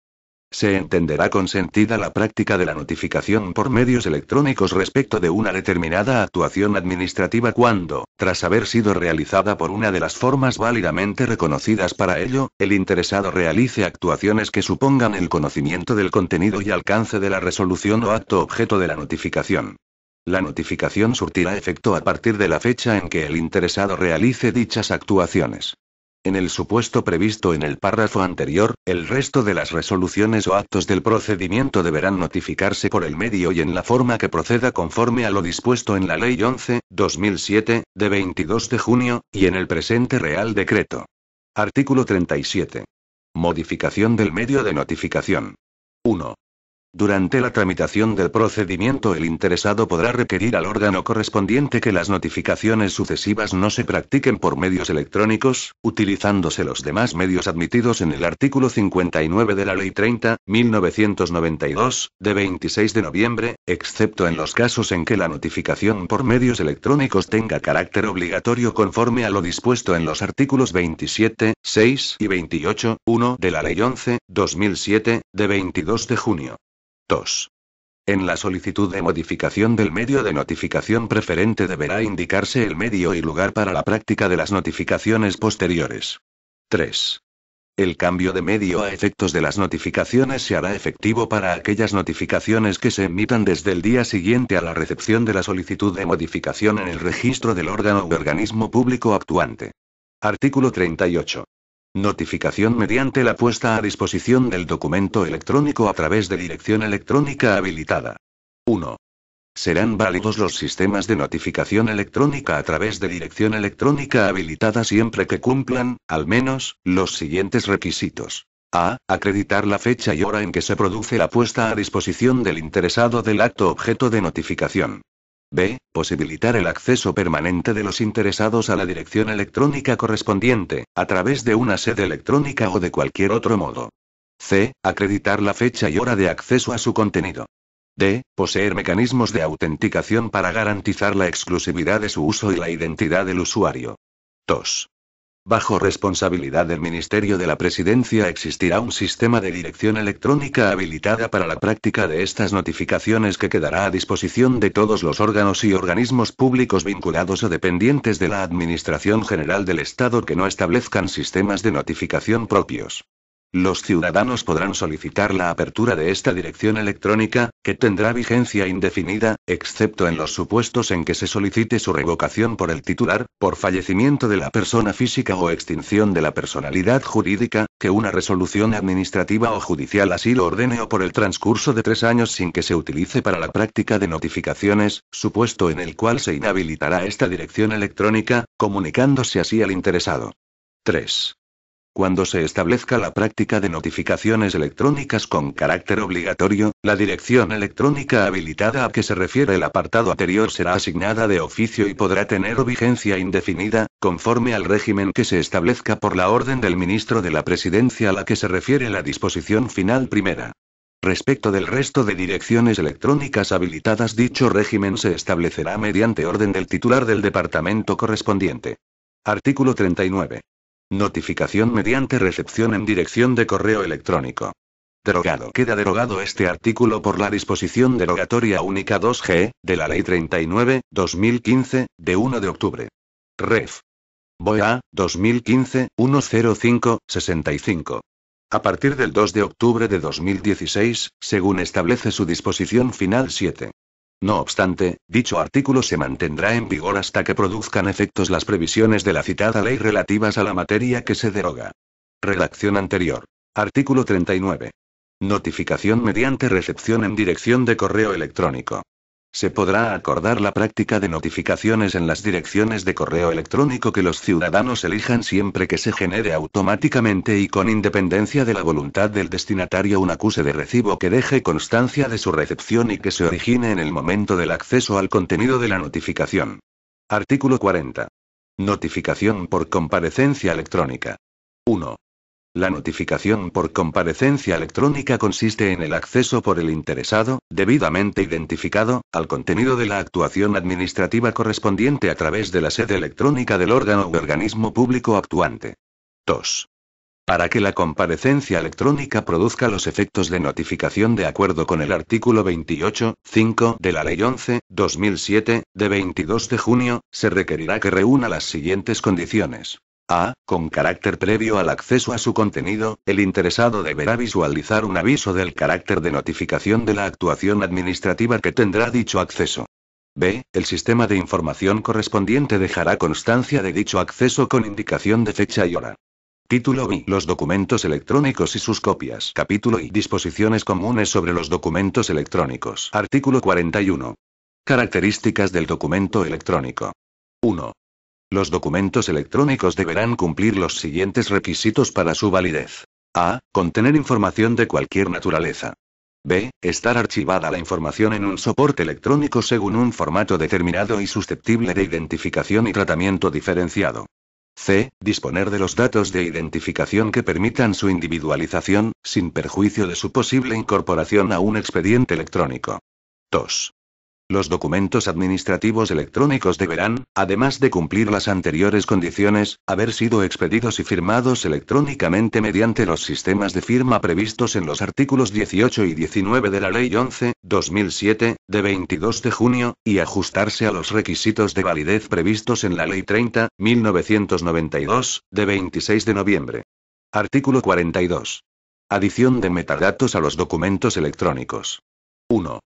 Se entenderá consentida la práctica de la notificación por medios electrónicos respecto de una determinada actuación administrativa cuando, tras haber sido realizada por una de las formas válidamente reconocidas para ello, el interesado realice actuaciones que supongan el conocimiento del contenido y alcance de la resolución o acto objeto de la notificación. La notificación surtirá efecto a partir de la fecha en que el interesado realice dichas actuaciones. En el supuesto previsto en el párrafo anterior, el resto de las resoluciones o actos del procedimiento deberán notificarse por el medio y en la forma que proceda conforme a lo dispuesto en la Ley 11/2007, de 22 de junio, y en el presente Real Decreto. Artículo 37. Modificación del medio de notificación. 1. Durante la tramitación del procedimiento el interesado podrá requerir al órgano correspondiente que las notificaciones sucesivas no se practiquen por medios electrónicos, utilizándose los demás medios admitidos en el artículo 59 de la Ley 30/1992, de 26 de noviembre, excepto en los casos en que la notificación por medios electrónicos tenga carácter obligatorio conforme a lo dispuesto en los artículos 27, 6 y 28, 1 de la Ley 11/2007, de 22 de junio. 2. En la solicitud de modificación del medio de notificación preferente deberá indicarse el medio y lugar para la práctica de las notificaciones posteriores. 3. El cambio de medio a efectos de las notificaciones se hará efectivo para aquellas notificaciones que se emitan desde el día siguiente a la recepción de la solicitud de modificación en el registro del órgano u organismo público actuante. Artículo 38. Notificación mediante la puesta a disposición del documento electrónico a través de dirección electrónica habilitada. 1. Serán válidos los sistemas de notificación electrónica a través de dirección electrónica habilitada siempre que cumplan, al menos, los siguientes requisitos. A. Acreditar la fecha y hora en que se produce la puesta a disposición del interesado del acto objeto de notificación. B. Posibilitar el acceso permanente de los interesados a la dirección electrónica correspondiente, a través de una sede electrónica o de cualquier otro modo. C. Acreditar la fecha y hora de acceso a su contenido. D. Poseer mecanismos de autenticación para garantizar la exclusividad de su uso y la identidad del usuario. 2. Bajo responsabilidad del Ministerio de la Presidencia existirá un sistema de dirección electrónica habilitada para la práctica de estas notificaciones que quedará a disposición de todos los órganos y organismos públicos vinculados o dependientes de la Administración General del Estado que no establezcan sistemas de notificación propios. Los ciudadanos podrán solicitar la apertura de esta dirección electrónica, que tendrá vigencia indefinida, excepto en los supuestos en que se solicite su revocación por el titular, por fallecimiento de la persona física o extinción de la personalidad jurídica, que una resolución administrativa o judicial así lo ordene o por el transcurso de 3 años sin que se utilice para la práctica de notificaciones, supuesto en el cual se inhabilitará esta dirección electrónica, comunicándose así al interesado. 3. Cuando se establezca la práctica de notificaciones electrónicas con carácter obligatorio, la dirección electrónica habilitada a que se refiere el apartado anterior será asignada de oficio y podrá tener vigencia indefinida, conforme al régimen que se establezca por la orden del ministro de la Presidencia a la que se refiere la disposición final primera. Respecto del resto de direcciones electrónicas habilitadas, dicho régimen se establecerá mediante orden del titular del departamento correspondiente. Artículo 39. Notificación mediante recepción en dirección de correo electrónico. Derogado. Queda derogado este artículo por la disposición derogatoria única 2G, de la Ley 39/2015, de 1 de octubre. Ref. BOE-A, 2015-105-65. A partir del 2 de octubre de 2016, según establece su disposición final 7. No obstante, dicho artículo se mantendrá en vigor hasta que produzcan efectos las previsiones de la citada ley relativas a la materia que se deroga. Redacción anterior. Artículo 39. Notificación mediante recepción en dirección de correo electrónico. Se podrá acordar la práctica de notificaciones en las direcciones de correo electrónico que los ciudadanos elijan siempre que se genere automáticamente y con independencia de la voluntad del destinatario un acuse de recibo que deje constancia de su recepción y que se origine en el momento del acceso al contenido de la notificación. Artículo 40. Notificación por comparecencia electrónica. 1. La notificación por comparecencia electrónica consiste en el acceso por el interesado, debidamente identificado, al contenido de la actuación administrativa correspondiente a través de la sede electrónica del órgano u organismo público actuante. 2. Para que la comparecencia electrónica produzca los efectos de notificación de acuerdo con el artículo 28.5 de la Ley 11/2007, de 22 de junio, se requerirá que reúna las siguientes condiciones. A. Con carácter previo al acceso a su contenido, el interesado deberá visualizar un aviso del carácter de notificación de la actuación administrativa que tendrá dicho acceso. B. El sistema de información correspondiente dejará constancia de dicho acceso con indicación de fecha y hora. Título I. Los documentos electrónicos y sus copias. Capítulo I. Disposiciones comunes sobre los documentos electrónicos. Artículo 41. Características del documento electrónico. 1. Los documentos electrónicos deberán cumplir los siguientes requisitos para su validez. A. Contener información de cualquier naturaleza. B. Estar archivada la información en un soporte electrónico según un formato determinado y susceptible de identificación y tratamiento diferenciado. C. Disponer de los datos de identificación que permitan su individualización, sin perjuicio de su posible incorporación a un expediente electrónico. 2. Los documentos administrativos electrónicos deberán, además de cumplir las anteriores condiciones, haber sido expedidos y firmados electrónicamente mediante los sistemas de firma previstos en los artículos 18 y 19 de la Ley 11/2007, de 22 de junio, y ajustarse a los requisitos de validez previstos en la Ley 30/1992, de 26 de noviembre. Artículo 42. Adición de metadatos a los documentos electrónicos. 1.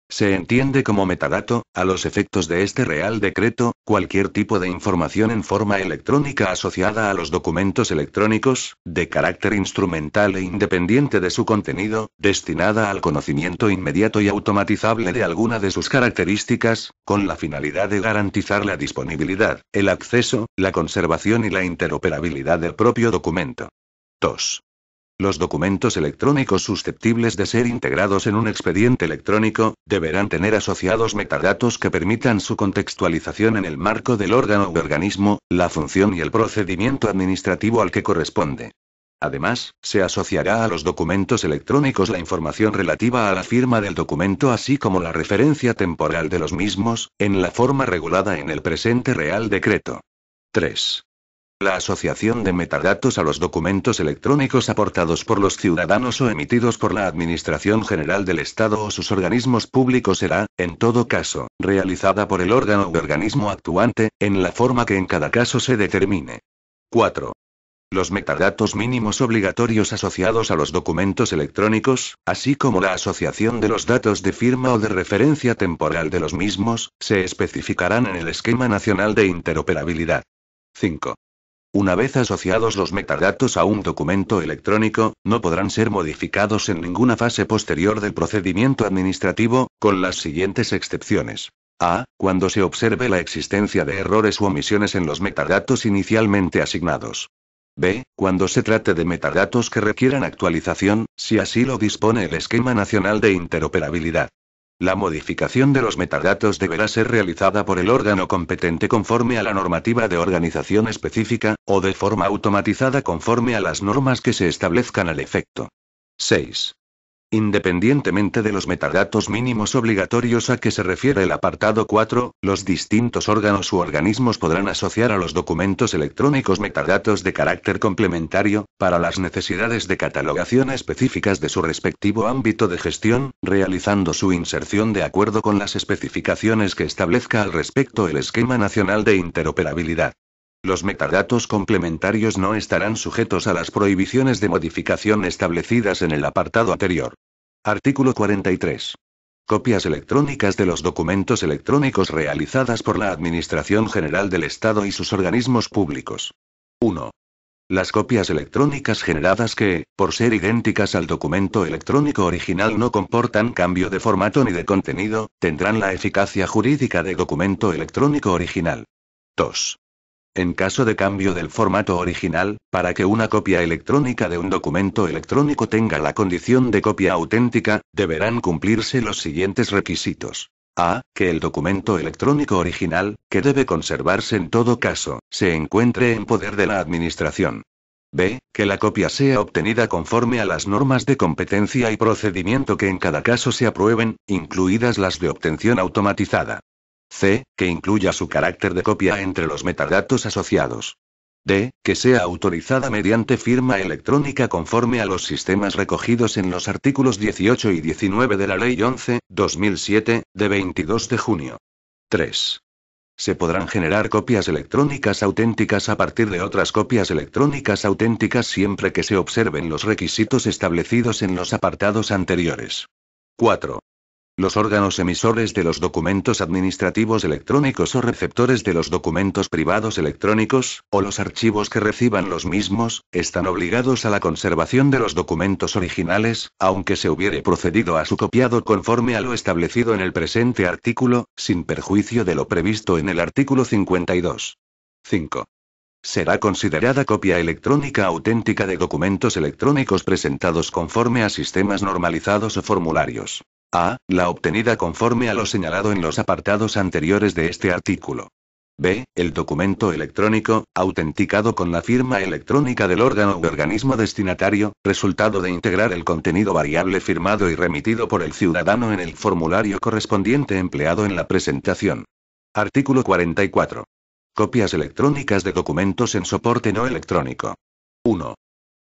Se entiende como metadato, a los efectos de este Real Decreto, cualquier tipo de información en forma electrónica asociada a los documentos electrónicos, de carácter instrumental e independiente de su contenido, destinada al conocimiento inmediato y automatizable de alguna de sus características, con la finalidad de garantizar la disponibilidad, el acceso, la conservación y la interoperabilidad del propio documento. 2. Los documentos electrónicos susceptibles de ser integrados en un expediente electrónico, deberán tener asociados metadatos que permitan su contextualización en el marco del órgano u organismo, la función y el procedimiento administrativo al que corresponde. Además, se asociará a los documentos electrónicos la información relativa a la firma del documento así como la referencia temporal de los mismos, en la forma regulada en el presente Real Decreto. 3. La asociación de metadatos a los documentos electrónicos aportados por los ciudadanos o emitidos por la Administración General del Estado o sus organismos públicos será, en todo caso, realizada por el órgano u organismo actuante, en la forma que en cada caso se determine. 4. Los metadatos mínimos obligatorios asociados a los documentos electrónicos, así como la asociación de los datos de firma o de referencia temporal de los mismos, se especificarán en el Esquema Nacional de Interoperabilidad. 5. Una vez asociados los metadatos a un documento electrónico, no podrán ser modificados en ninguna fase posterior del procedimiento administrativo, con las siguientes excepciones. A. Cuando se observe la existencia de errores u omisiones en los metadatos inicialmente asignados. B. Cuando se trate de metadatos que requieran actualización, si así lo dispone el Esquema Nacional de Interoperabilidad. La modificación de los metadatos deberá ser realizada por el órgano competente conforme a la normativa de organización específica, o de forma automatizada conforme a las normas que se establezcan al efecto. 6. Independientemente de los metadatos mínimos obligatorios a que se refiere el apartado 4, los distintos órganos u organismos podrán asociar a los documentos electrónicos metadatos de carácter complementario, para las necesidades de catalogación específicas de su respectivo ámbito de gestión, realizando su inserción de acuerdo con las especificaciones que establezca al respecto el Esquema Nacional de Interoperabilidad. Los metadatos complementarios no estarán sujetos a las prohibiciones de modificación establecidas en el apartado anterior. Artículo 43. Copias electrónicas de los documentos electrónicos realizadas por la Administración General del Estado y sus organismos públicos. 1. Las copias electrónicas generadas que, por ser idénticas al documento electrónico original, no comportan cambio de formato ni de contenido, tendrán la eficacia jurídica de documento electrónico original. 2. En caso de cambio del formato original, para que una copia electrónica de un documento electrónico tenga la condición de copia auténtica, deberán cumplirse los siguientes requisitos. A. Que el documento electrónico original, que debe conservarse en todo caso, se encuentre en poder de la Administración. B. Que la copia sea obtenida conforme a las normas de competencia y procedimiento que en cada caso se aprueben, incluidas las de obtención automatizada. C. Que incluya su carácter de copia entre los metadatos asociados. D. Que sea autorizada mediante firma electrónica conforme a los sistemas recogidos en los artículos 18 y 19 de la Ley 11/2007, de 22 de junio. 3. Se podrán generar copias electrónicas auténticas a partir de otras copias electrónicas auténticas siempre que se observen los requisitos establecidos en los apartados anteriores. 4. Los órganos emisores de los documentos administrativos electrónicos o receptores de los documentos privados electrónicos, o los archivos que reciban los mismos, están obligados a la conservación de los documentos originales, aunque se hubiere procedido a su copiado conforme a lo establecido en el presente artículo, sin perjuicio de lo previsto en el artículo 52. 5. Será considerada copia electrónica auténtica de documentos electrónicos presentados conforme a sistemas normalizados o formularios. A. La obtenida conforme a lo señalado en los apartados anteriores de este artículo. B. El documento electrónico, autenticado con la firma electrónica del órgano u organismo destinatario, resultado de integrar el contenido variable firmado y remitido por el ciudadano en el formulario correspondiente empleado en la presentación. Artículo 44. Copias electrónicas de documentos en soporte no electrónico. 1.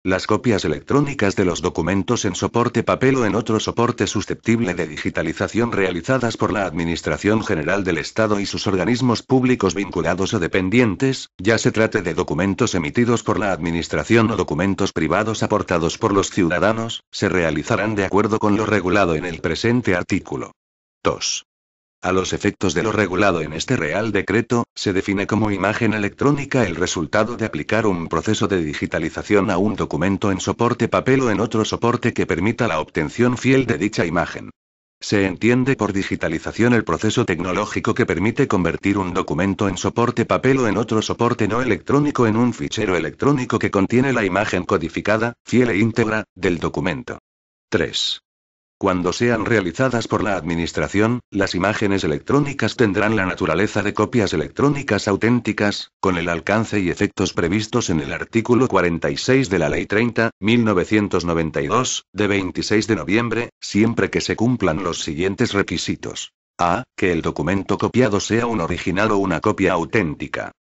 Las copias electrónicas de los documentos en soporte papel o en otro soporte susceptible de digitalización realizadas por la Administración General del Estado y sus organismos públicos vinculados o dependientes, ya se trate de documentos emitidos por la Administración o documentos privados aportados por los ciudadanos, se realizarán de acuerdo con lo regulado en el presente artículo. 2. A los efectos de lo regulado en este Real Decreto, se define como imagen electrónica el resultado de aplicar un proceso de digitalización a un documento en soporte papel o en otro soporte que permita la obtención fiel de dicha imagen. Se entiende por digitalización el proceso tecnológico que permite convertir un documento en soporte papel o en otro soporte no electrónico en un fichero electrónico que contiene la imagen codificada, fiel e íntegra, del documento. 3. Cuando sean realizadas por la Administración, las imágenes electrónicas tendrán la naturaleza de copias electrónicas auténticas, con el alcance y efectos previstos en el artículo 46 de la Ley 30/1992, de 26 de noviembre, siempre que se cumplan los siguientes requisitos. A. Que el documento copiado sea un original o una copia auténtica.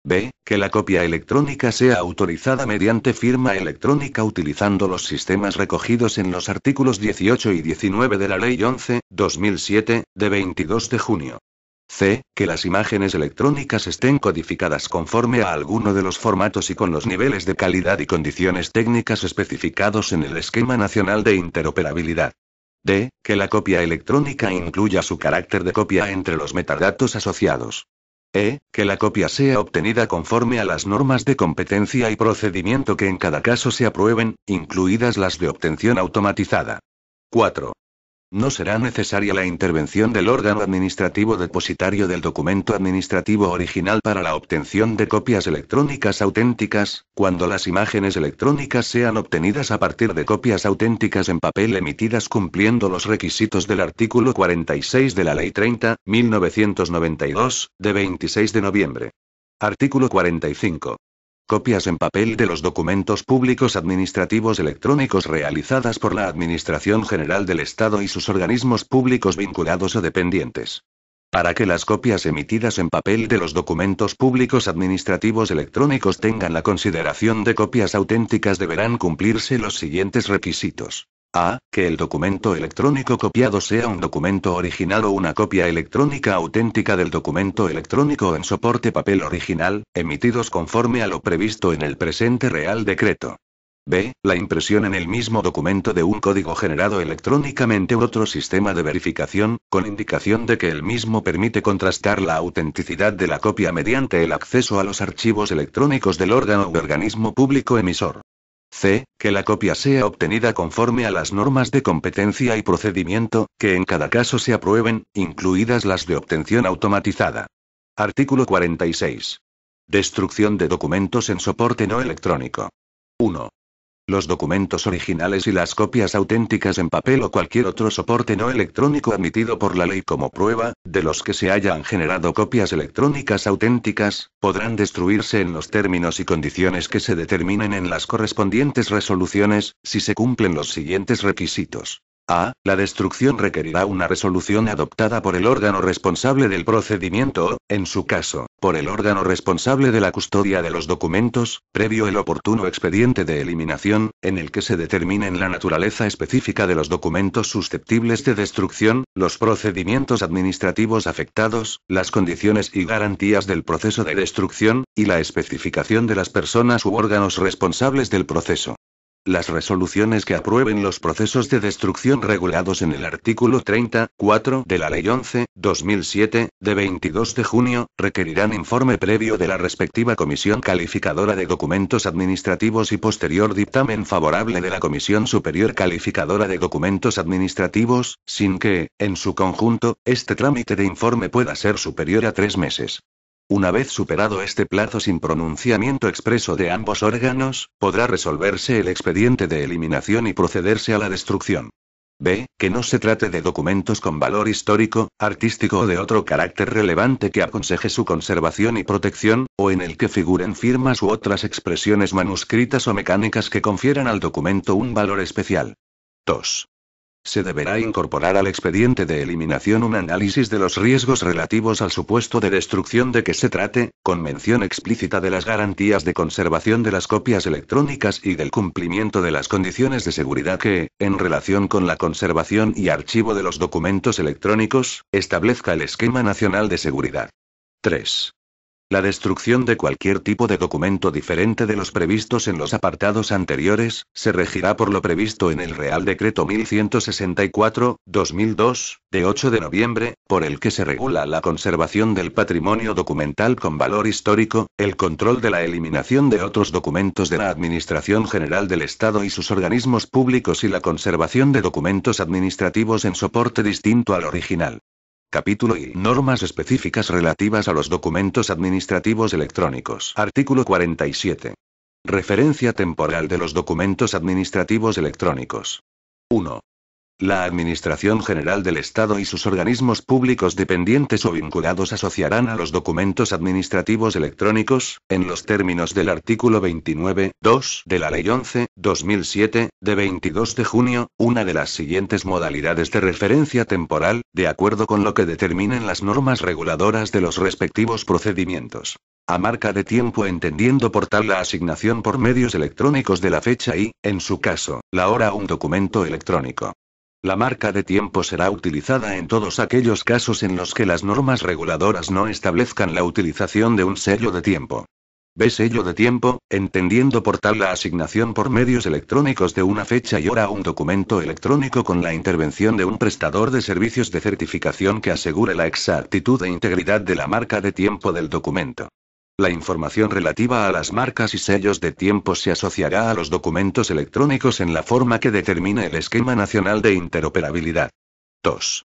B. Que la copia electrónica sea autorizada mediante firma electrónica utilizando los sistemas recogidos en los artículos 18 y 19 de la Ley 11/2007, de 22 de junio. C. Que las imágenes electrónicas estén codificadas conforme a alguno de los formatos y con los niveles de calidad y condiciones técnicas especificados en el Esquema Nacional de Interoperabilidad. D. Que la copia electrónica incluya su carácter de copia entre los metadatos asociados. E. Que la copia sea obtenida conforme a las normas de competencia y procedimiento que en cada caso se aprueben, incluidas las de obtención automatizada. 4. No será necesaria la intervención del órgano administrativo depositario del documento administrativo original para la obtención de copias electrónicas auténticas, cuando las imágenes electrónicas sean obtenidas a partir de copias auténticas en papel emitidas cumpliendo los requisitos del artículo 46 de la Ley 30/1992, de 26 de noviembre. Artículo 45. Copias en papel de los documentos públicos administrativos electrónicos realizadas por la Administración General del Estado y sus organismos públicos vinculados o dependientes. Para que las copias emitidas en papel de los documentos públicos administrativos electrónicos tengan la consideración de copias auténticas deberán cumplirse los siguientes requisitos. A. Que el documento electrónico copiado sea un documento original o una copia electrónica auténtica del documento electrónico en soporte papel original, emitidos conforme a lo previsto en el presente Real Decreto. B. La impresión en el mismo documento de un código generado electrónicamente u otro sistema de verificación, con indicación de que el mismo permite contrastar la autenticidad de la copia mediante el acceso a los archivos electrónicos del órgano u organismo público emisor. C. Que la copia sea obtenida conforme a las normas de competencia y procedimiento, que en cada caso se aprueben, incluidas las de obtención automatizada. Artículo 46. Destrucción de documentos en soporte no electrónico. 1. Los documentos originales y las copias auténticas en papel o cualquier otro soporte no electrónico admitido por la ley como prueba, de los que se hayan generado copias electrónicas auténticas, podrán destruirse en los términos y condiciones que se determinen en las correspondientes resoluciones, si se cumplen los siguientes requisitos. A. La destrucción requerirá una resolución adoptada por el órgano responsable del procedimiento o, en su caso, por el órgano responsable de la custodia de los documentos, previo el oportuno expediente de eliminación, en el que se determinen la naturaleza específica de los documentos susceptibles de destrucción, los procedimientos administrativos afectados, las condiciones y garantías del proceso de destrucción, y la especificación de las personas u órganos responsables del proceso. Las resoluciones que aprueben los procesos de destrucción regulados en el artículo 34 de la Ley 11/2007, de 22 de junio, requerirán informe previo de la respectiva Comisión Calificadora de Documentos Administrativos y posterior dictamen favorable de la Comisión Superior Calificadora de Documentos Administrativos, sin que, en su conjunto, este trámite de informe pueda ser superior a 3 meses. Una vez superado este plazo sin pronunciamiento expreso de ambos órganos, podrá resolverse el expediente de eliminación y procederse a la destrucción. B. Que no se trate de documentos con valor histórico, artístico o de otro carácter relevante que aconseje su conservación y protección, o en el que figuren firmas u otras expresiones manuscritas o mecánicas que confieran al documento un valor especial. 2. Se deberá incorporar al expediente de eliminación un análisis de los riesgos relativos al supuesto de destrucción de que se trate, con mención explícita de las garantías de conservación de las copias electrónicas y del cumplimiento de las condiciones de seguridad que, en relación con la conservación y archivo de los documentos electrónicos, establezca el Esquema Nacional de Seguridad. 3. La destrucción de cualquier tipo de documento diferente de los previstos en los apartados anteriores, se regirá por lo previsto en el Real Decreto 1164/2002, de 8 de noviembre, por el que se regula la conservación del patrimonio documental con valor histórico, el control de la eliminación de otros documentos de la Administración General del Estado y sus organismos públicos y la conservación de documentos administrativos en soporte distinto al original. Capítulo y normas específicas relativas a los documentos administrativos electrónicos. Artículo 47. Referencia temporal de los documentos administrativos electrónicos. 1. La Administración General del Estado y sus organismos públicos dependientes o vinculados asociarán a los documentos administrativos electrónicos, en los términos del artículo 29(2) de la Ley 11/2007, de 22 de junio, una de las siguientes modalidades de referencia temporal, de acuerdo con lo que determinen las normas reguladoras de los respectivos procedimientos. A marca de tiempo entendiendo por tal la asignación por medios electrónicos de la fecha y, en su caso, la hora a un documento electrónico. La marca de tiempo será utilizada en todos aquellos casos en los que las normas reguladoras no establezcan la utilización de un sello de tiempo. B. Sello de tiempo, entendiendo por tal la asignación por medios electrónicos de una fecha y hora a un documento electrónico con la intervención de un prestador de servicios de certificación que asegure la exactitud e integridad de la marca de tiempo del documento. La información relativa a las marcas y sellos de tiempo se asociará a los documentos electrónicos en la forma que determine el Esquema Nacional de Interoperabilidad. 2.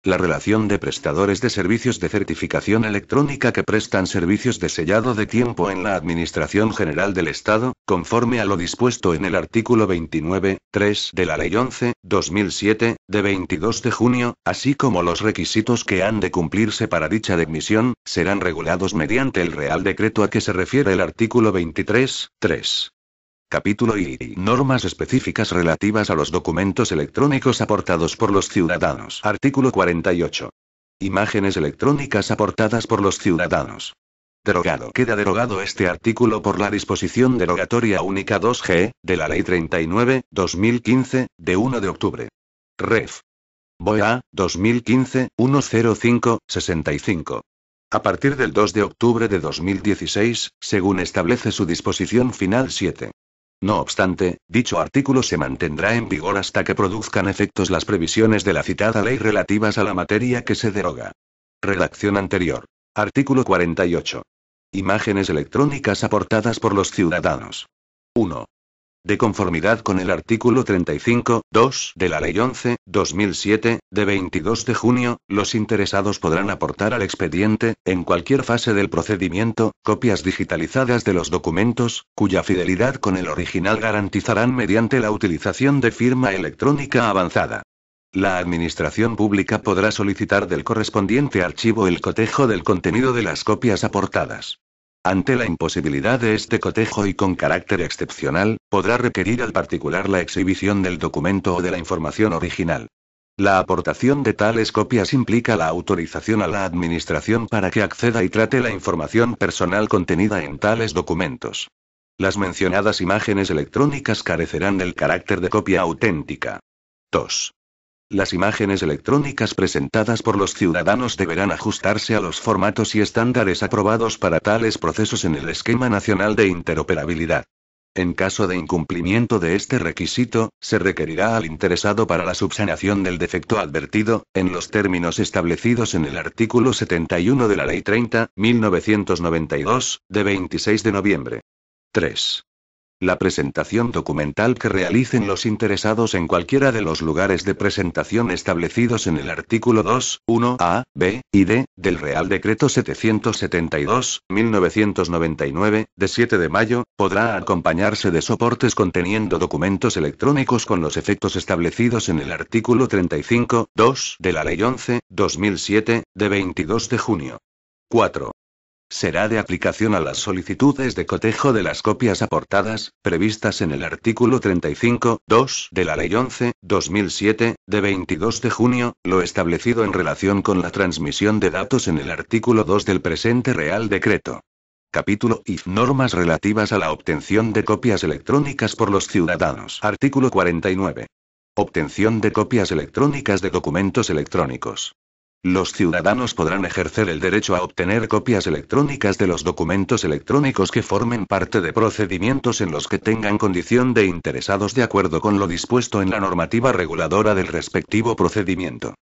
La relación de prestadores de servicios de certificación electrónica que prestan servicios de sellado de tiempo en la Administración General del Estado, conforme a lo dispuesto en el artículo 29.3 de la Ley 11/2007, de 22 de junio, así como los requisitos que han de cumplirse para dicha admisión, serán regulados mediante el Real Decreto a que se refiere el artículo 23.3. Capítulo I. Normas específicas relativas a los documentos electrónicos aportados por los ciudadanos. Artículo 48. Imágenes electrónicas aportadas por los ciudadanos. Derogado. Queda derogado este artículo por la disposición derogatoria única 2G, de la Ley 39/2015, de 1 de octubre. Ref. BOE-A, 2015-105-65. A partir del 2 de octubre de 2016, según establece su disposición final 7. No obstante, dicho artículo se mantendrá en vigor hasta que produzcan efectos las previsiones de la citada ley relativas a la materia que se deroga. Redacción anterior. Artículo 48. Imágenes electrónicas aportadas por los ciudadanos. 1. De conformidad con el artículo 35.2 de la Ley 11/2007, de 22 de junio, los interesados podrán aportar al expediente, en cualquier fase del procedimiento, copias digitalizadas de los documentos, cuya fidelidad con el original garantizarán mediante la utilización de firma electrónica avanzada. La Administración Pública podrá solicitar del correspondiente archivo el cotejo del contenido de las copias aportadas. Ante la imposibilidad de este cotejo y con carácter excepcional, podrá requerir al particular la exhibición del documento o de la información original. La aportación de tales copias implica la autorización a la Administración para que acceda y trate la información personal contenida en tales documentos. Las mencionadas imágenes electrónicas carecerán del carácter de copia auténtica. 2. Las imágenes electrónicas presentadas por los ciudadanos deberán ajustarse a los formatos y estándares aprobados para tales procesos en el Esquema Nacional de Interoperabilidad. En caso de incumplimiento de este requisito, se requerirá al interesado para la subsanación del defecto advertido, en los términos establecidos en el artículo 71 de la Ley 30/1992, de 26 de noviembre. 3. La presentación documental que realicen los interesados en cualquiera de los lugares de presentación establecidos en el artículo 2, 1A, B y D, del Real Decreto 772/1999, de 7 de mayo, podrá acompañarse de soportes conteniendo documentos electrónicos con los efectos establecidos en el artículo 35.2 de la Ley 11/2007, de 22 de junio. 4. Será de aplicación a las solicitudes de cotejo de las copias aportadas, previstas en el artículo 35.2 de la Ley 11/2007, de 22 de junio, lo establecido en relación con la transmisión de datos en el artículo 2 del presente Real Decreto. Capítulo I. Normas relativas a la obtención de copias electrónicas por los ciudadanos. Artículo 49. Obtención de copias electrónicas de documentos electrónicos. Los ciudadanos podrán ejercer el derecho a obtener copias electrónicas de los documentos electrónicos que formen parte de procedimientos en los que tengan condición de interesados de acuerdo con lo dispuesto en la normativa reguladora del respectivo procedimiento.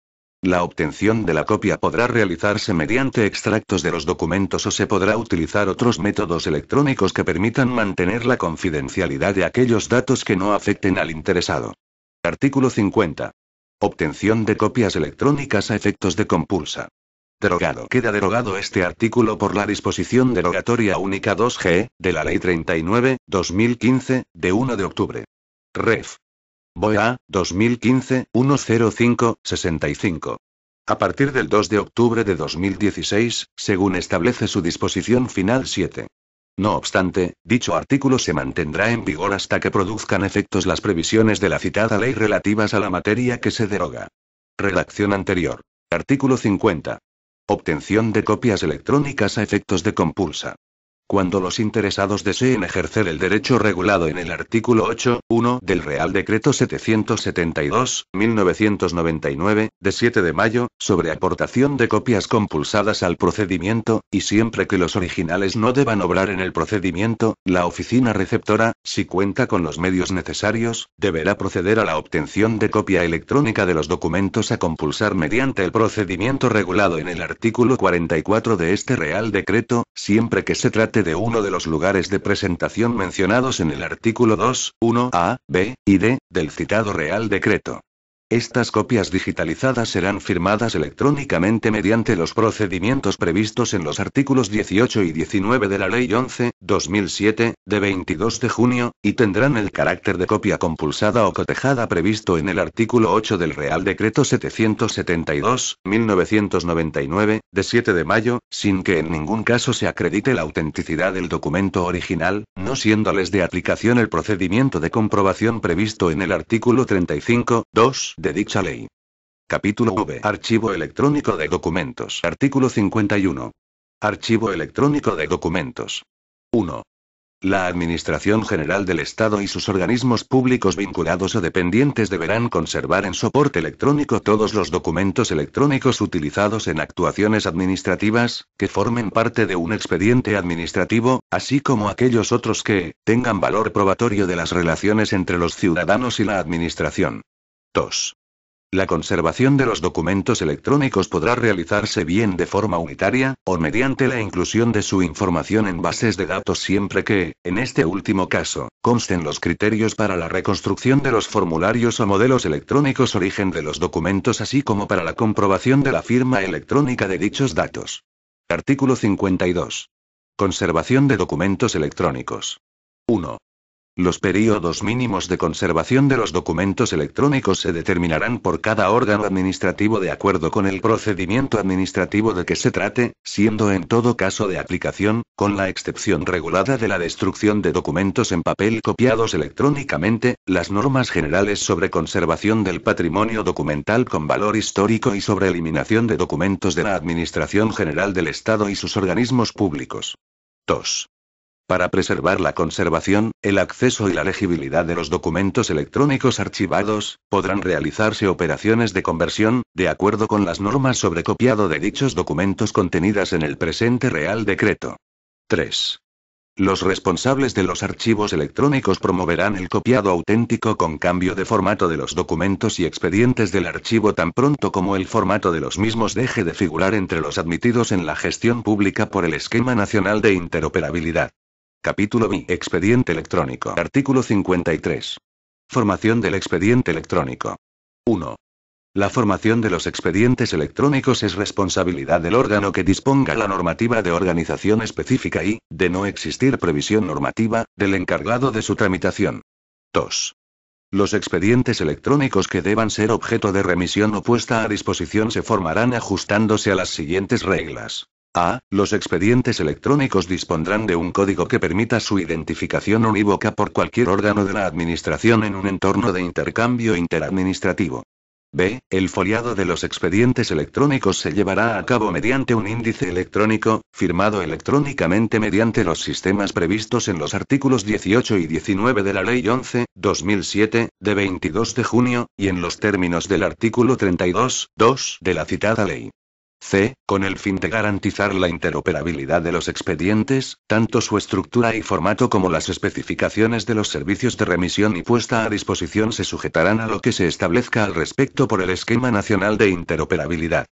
La obtención de la copia podrá realizarse mediante extractos de los documentos o se podrá utilizar otros métodos electrónicos que permitan mantener la confidencialidad de aquellos datos que no afecten al interesado. Artículo 50. Obtención de copias electrónicas a efectos de compulsa. Derogado. Queda derogado este artículo por la disposición derogatoria única 2G, de la Ley 39/2015, de 1 de octubre. Ref. BOE-A, 2015-105-65. A partir del 2 de octubre de 2016, según establece su disposición final 7. No obstante, dicho artículo se mantendrá en vigor hasta que produzcan efectos las previsiones de la citada ley relativas a la materia que se deroga. Redacción anterior. Artículo 50. Obtención de copias electrónicas a efectos de compulsa. Cuando los interesados deseen ejercer el derecho regulado en el artículo 8.1 del Real Decreto 772/1999, de 7 de mayo, sobre aportación de copias compulsadas al procedimiento, y siempre que los originales no deban obrar en el procedimiento, la oficina receptora, si cuenta con los medios necesarios, deberá proceder a la obtención de copia electrónica de los documentos a compulsar mediante el procedimiento regulado en el artículo 44 de este Real Decreto, siempre que se trate de uno de los lugares de presentación mencionados en el artículo 2, 1A, B y D, del citado Real Decreto. Estas copias digitalizadas serán firmadas electrónicamente mediante los procedimientos previstos en los artículos 18 y 19 de la Ley 11/2007, de 22 de junio, y tendrán el carácter de copia compulsada o cotejada previsto en el artículo 8 del Real Decreto 772/1999, de 7 de mayo, sin que en ningún caso se acredite la autenticidad del documento original, no siéndoles de aplicación el procedimiento de comprobación previsto en el artículo 35(2) de dicha ley. Capítulo V. Archivo electrónico de documentos. Artículo 51. Archivo electrónico de documentos. 1. La Administración General del Estado y sus organismos públicos vinculados o dependientes deberán conservar en soporte electrónico todos los documentos electrónicos utilizados en actuaciones administrativas, que formen parte de un expediente administrativo, así como aquellos otros que tengan valor probatorio de las relaciones entre los ciudadanos y la Administración. 2. La conservación de los documentos electrónicos podrá realizarse bien de forma unitaria, o mediante la inclusión de su información en bases de datos siempre que, en este último caso, consten los criterios para la reconstrucción de los formularios o modelos electrónicos origen de los documentos así como para la comprobación de la firma electrónica de dichos datos. Artículo 52. Conservación de documentos electrónicos. 1. Los períodos mínimos de conservación de los documentos electrónicos se determinarán por cada órgano administrativo de acuerdo con el procedimiento administrativo de que se trate, siendo en todo caso de aplicación, con la excepción regulada de la destrucción de documentos en papel copiados electrónicamente, las normas generales sobre conservación del patrimonio documental con valor histórico y sobre eliminación de documentos de la Administración General del Estado y sus organismos públicos. 2. Para preservar la conservación, el acceso y la legibilidad de los documentos electrónicos archivados, podrán realizarse operaciones de conversión, de acuerdo con las normas sobre copiado de dichos documentos contenidas en el presente Real Decreto. 3. Los responsables de los archivos electrónicos promoverán el copiado auténtico con cambio de formato de los documentos y expedientes del archivo tan pronto como el formato de los mismos deje de figurar entre los admitidos en la gestión pública por el Esquema Nacional de Interoperabilidad. Capítulo B. Expediente electrónico. Artículo 53. Formación del expediente electrónico. 1. La formación de los expedientes electrónicos es responsabilidad del órgano que disponga la normativa de organización específica y, de no existir previsión normativa, del encargado de su tramitación. 2. Los expedientes electrónicos que deban ser objeto de remisión o puesta a disposición se formarán ajustándose a las siguientes reglas. A. Los expedientes electrónicos dispondrán de un código que permita su identificación unívoca por cualquier órgano de la Administración en un entorno de intercambio interadministrativo. B. El foliado de los expedientes electrónicos se llevará a cabo mediante un índice electrónico, firmado electrónicamente mediante los sistemas previstos en los artículos 18 y 19 de la Ley 11/2007, de 22 de junio, y en los términos del artículo 32(2) de la citada ley. C. Con el fin de garantizar la interoperabilidad de los expedientes, tanto su estructura y formato como las especificaciones de los servicios de remisión y puesta a disposición se sujetarán a lo que se establezca al respecto por el Esquema Nacional de Interoperabilidad.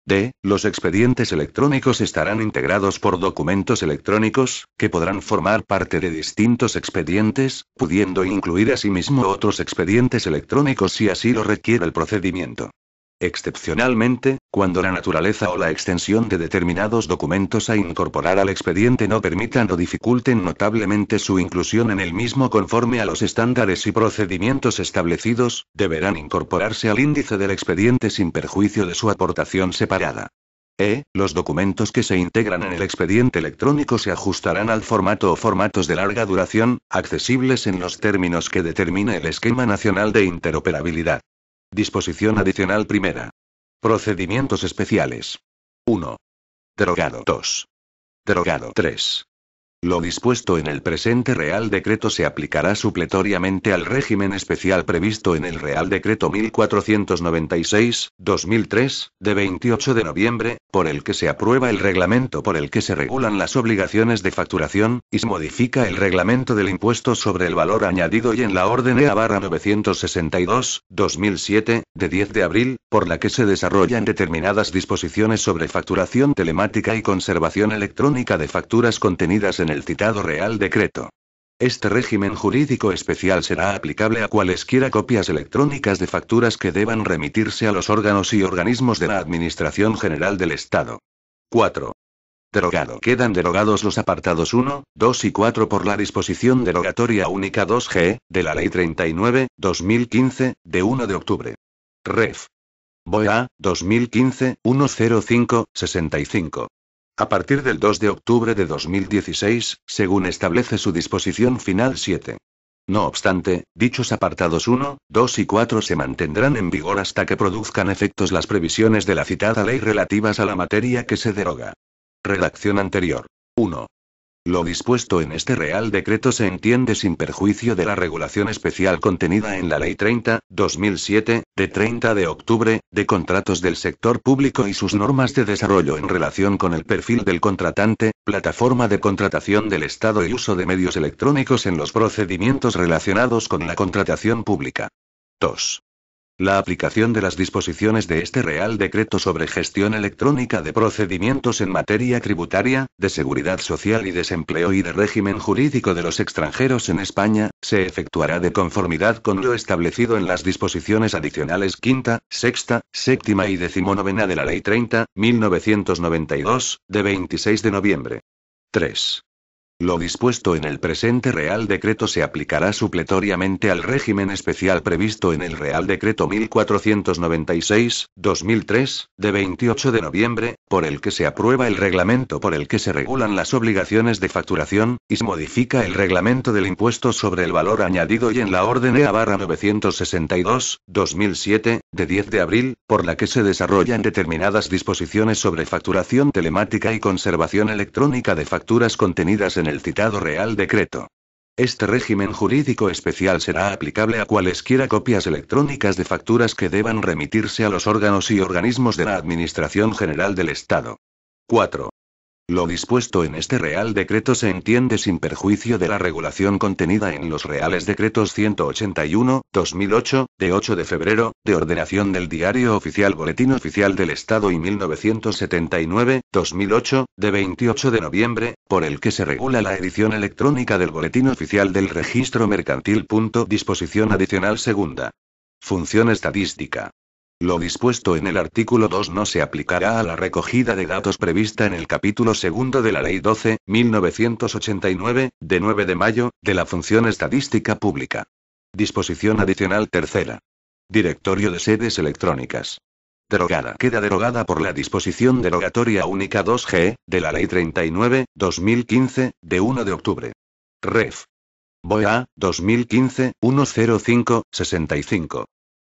D. Los expedientes electrónicos estarán integrados por documentos electrónicos, que podrán formar parte de distintos expedientes, pudiendo incluir asimismo otros expedientes electrónicos si así lo requiere el procedimiento. Excepcionalmente, cuando la naturaleza o la extensión de determinados documentos a incorporar al expediente no permitan o dificulten notablemente su inclusión en el mismo conforme a los estándares y procedimientos establecidos, deberán incorporarse al índice del expediente sin perjuicio de su aportación separada. Los documentos que se integran en el expediente electrónico se ajustarán al formato o formatos de larga duración, accesibles en los términos que determine el Esquema Nacional de Interoperabilidad. Disposición adicional primera. Procedimientos especiales. 1. Derogado. 2. Derogado. 3. Lo dispuesto en el presente Real Decreto se aplicará supletoriamente al régimen especial previsto en el Real Decreto 1496/2003, de 28 de noviembre, por el que se aprueba el reglamento por el que se regulan las obligaciones de facturación, y se modifica el reglamento del impuesto sobre el valor añadido y en la Orden EA/962/2007, de 10 de abril, por la que se desarrollan determinadas disposiciones sobre facturación telemática y conservación electrónica de facturas contenidas en el citado Real Decreto. Este régimen jurídico especial será aplicable a cualesquiera copias electrónicas de facturas que deban remitirse a los órganos y organismos de la Administración General del Estado. 4. Derogado. Quedan derogados los apartados 1, 2 y 4 por la disposición derogatoria única 2G, de la Ley 39/2015, de 1 de octubre. Ref. BOE-A, 2015, 105-65. A partir del 2 de octubre de 2016, según establece su disposición final 7. No obstante, dichos apartados 1, 2 y 4 se mantendrán en vigor hasta que produzcan efectos las previsiones de la citada ley relativas a la materia que se deroga. Redacción anterior. 1. Lo dispuesto en este Real Decreto se entiende sin perjuicio de la regulación especial contenida en la Ley 30/2007, de 30 de octubre, de contratos del sector público y sus normas de desarrollo en relación con el perfil del contratante, plataforma de contratación del Estado y uso de medios electrónicos en los procedimientos relacionados con la contratación pública. 2. La aplicación de las disposiciones de este Real Decreto sobre gestión electrónica de procedimientos en materia tributaria, de seguridad social y desempleo y de régimen jurídico de los extranjeros en España, se efectuará de conformidad con lo establecido en las disposiciones adicionales quinta, sexta, séptima y 19ª de la Ley 30/1992, de 26 de noviembre. 3. Lo dispuesto en el presente Real Decreto se aplicará supletoriamente al régimen especial previsto en el Real Decreto 1496/2003, de 28 de noviembre, por el que se aprueba el reglamento por el que se regulan las obligaciones de facturación, y se modifica el reglamento del impuesto sobre el valor añadido y en la Orden EA/962/2007, de 10 de abril, por la que se desarrollan determinadas disposiciones sobre facturación telemática y conservación electrónica de facturas contenidas en el citado Real Decreto. Este régimen jurídico especial será aplicable a cualesquiera copias electrónicas de facturas que deban remitirse a los órganos y organismos de la Administración General del Estado. 4. Lo dispuesto en este Real Decreto se entiende sin perjuicio de la regulación contenida en los Reales Decretos 181/2008, de 8 de febrero, de ordenación del Diario Oficial Boletín Oficial del Estado y 1979/2008, de 28 de noviembre, por el que se regula la edición electrónica del Boletín Oficial del Registro Mercantil. Disposición adicional segunda. Función estadística. Lo dispuesto en el artículo 2 no se aplicará a la recogida de datos prevista en el capítulo segundo de la Ley 12/1989, de 9 de mayo, de la Función Estadística Pública. Disposición adicional tercera. Directorio de sedes electrónicas. Derogada. Queda derogada por la disposición derogatoria única 2G, de la Ley 39/2015, de 1 de octubre. Ref. BOE-A, 2015, 105-65.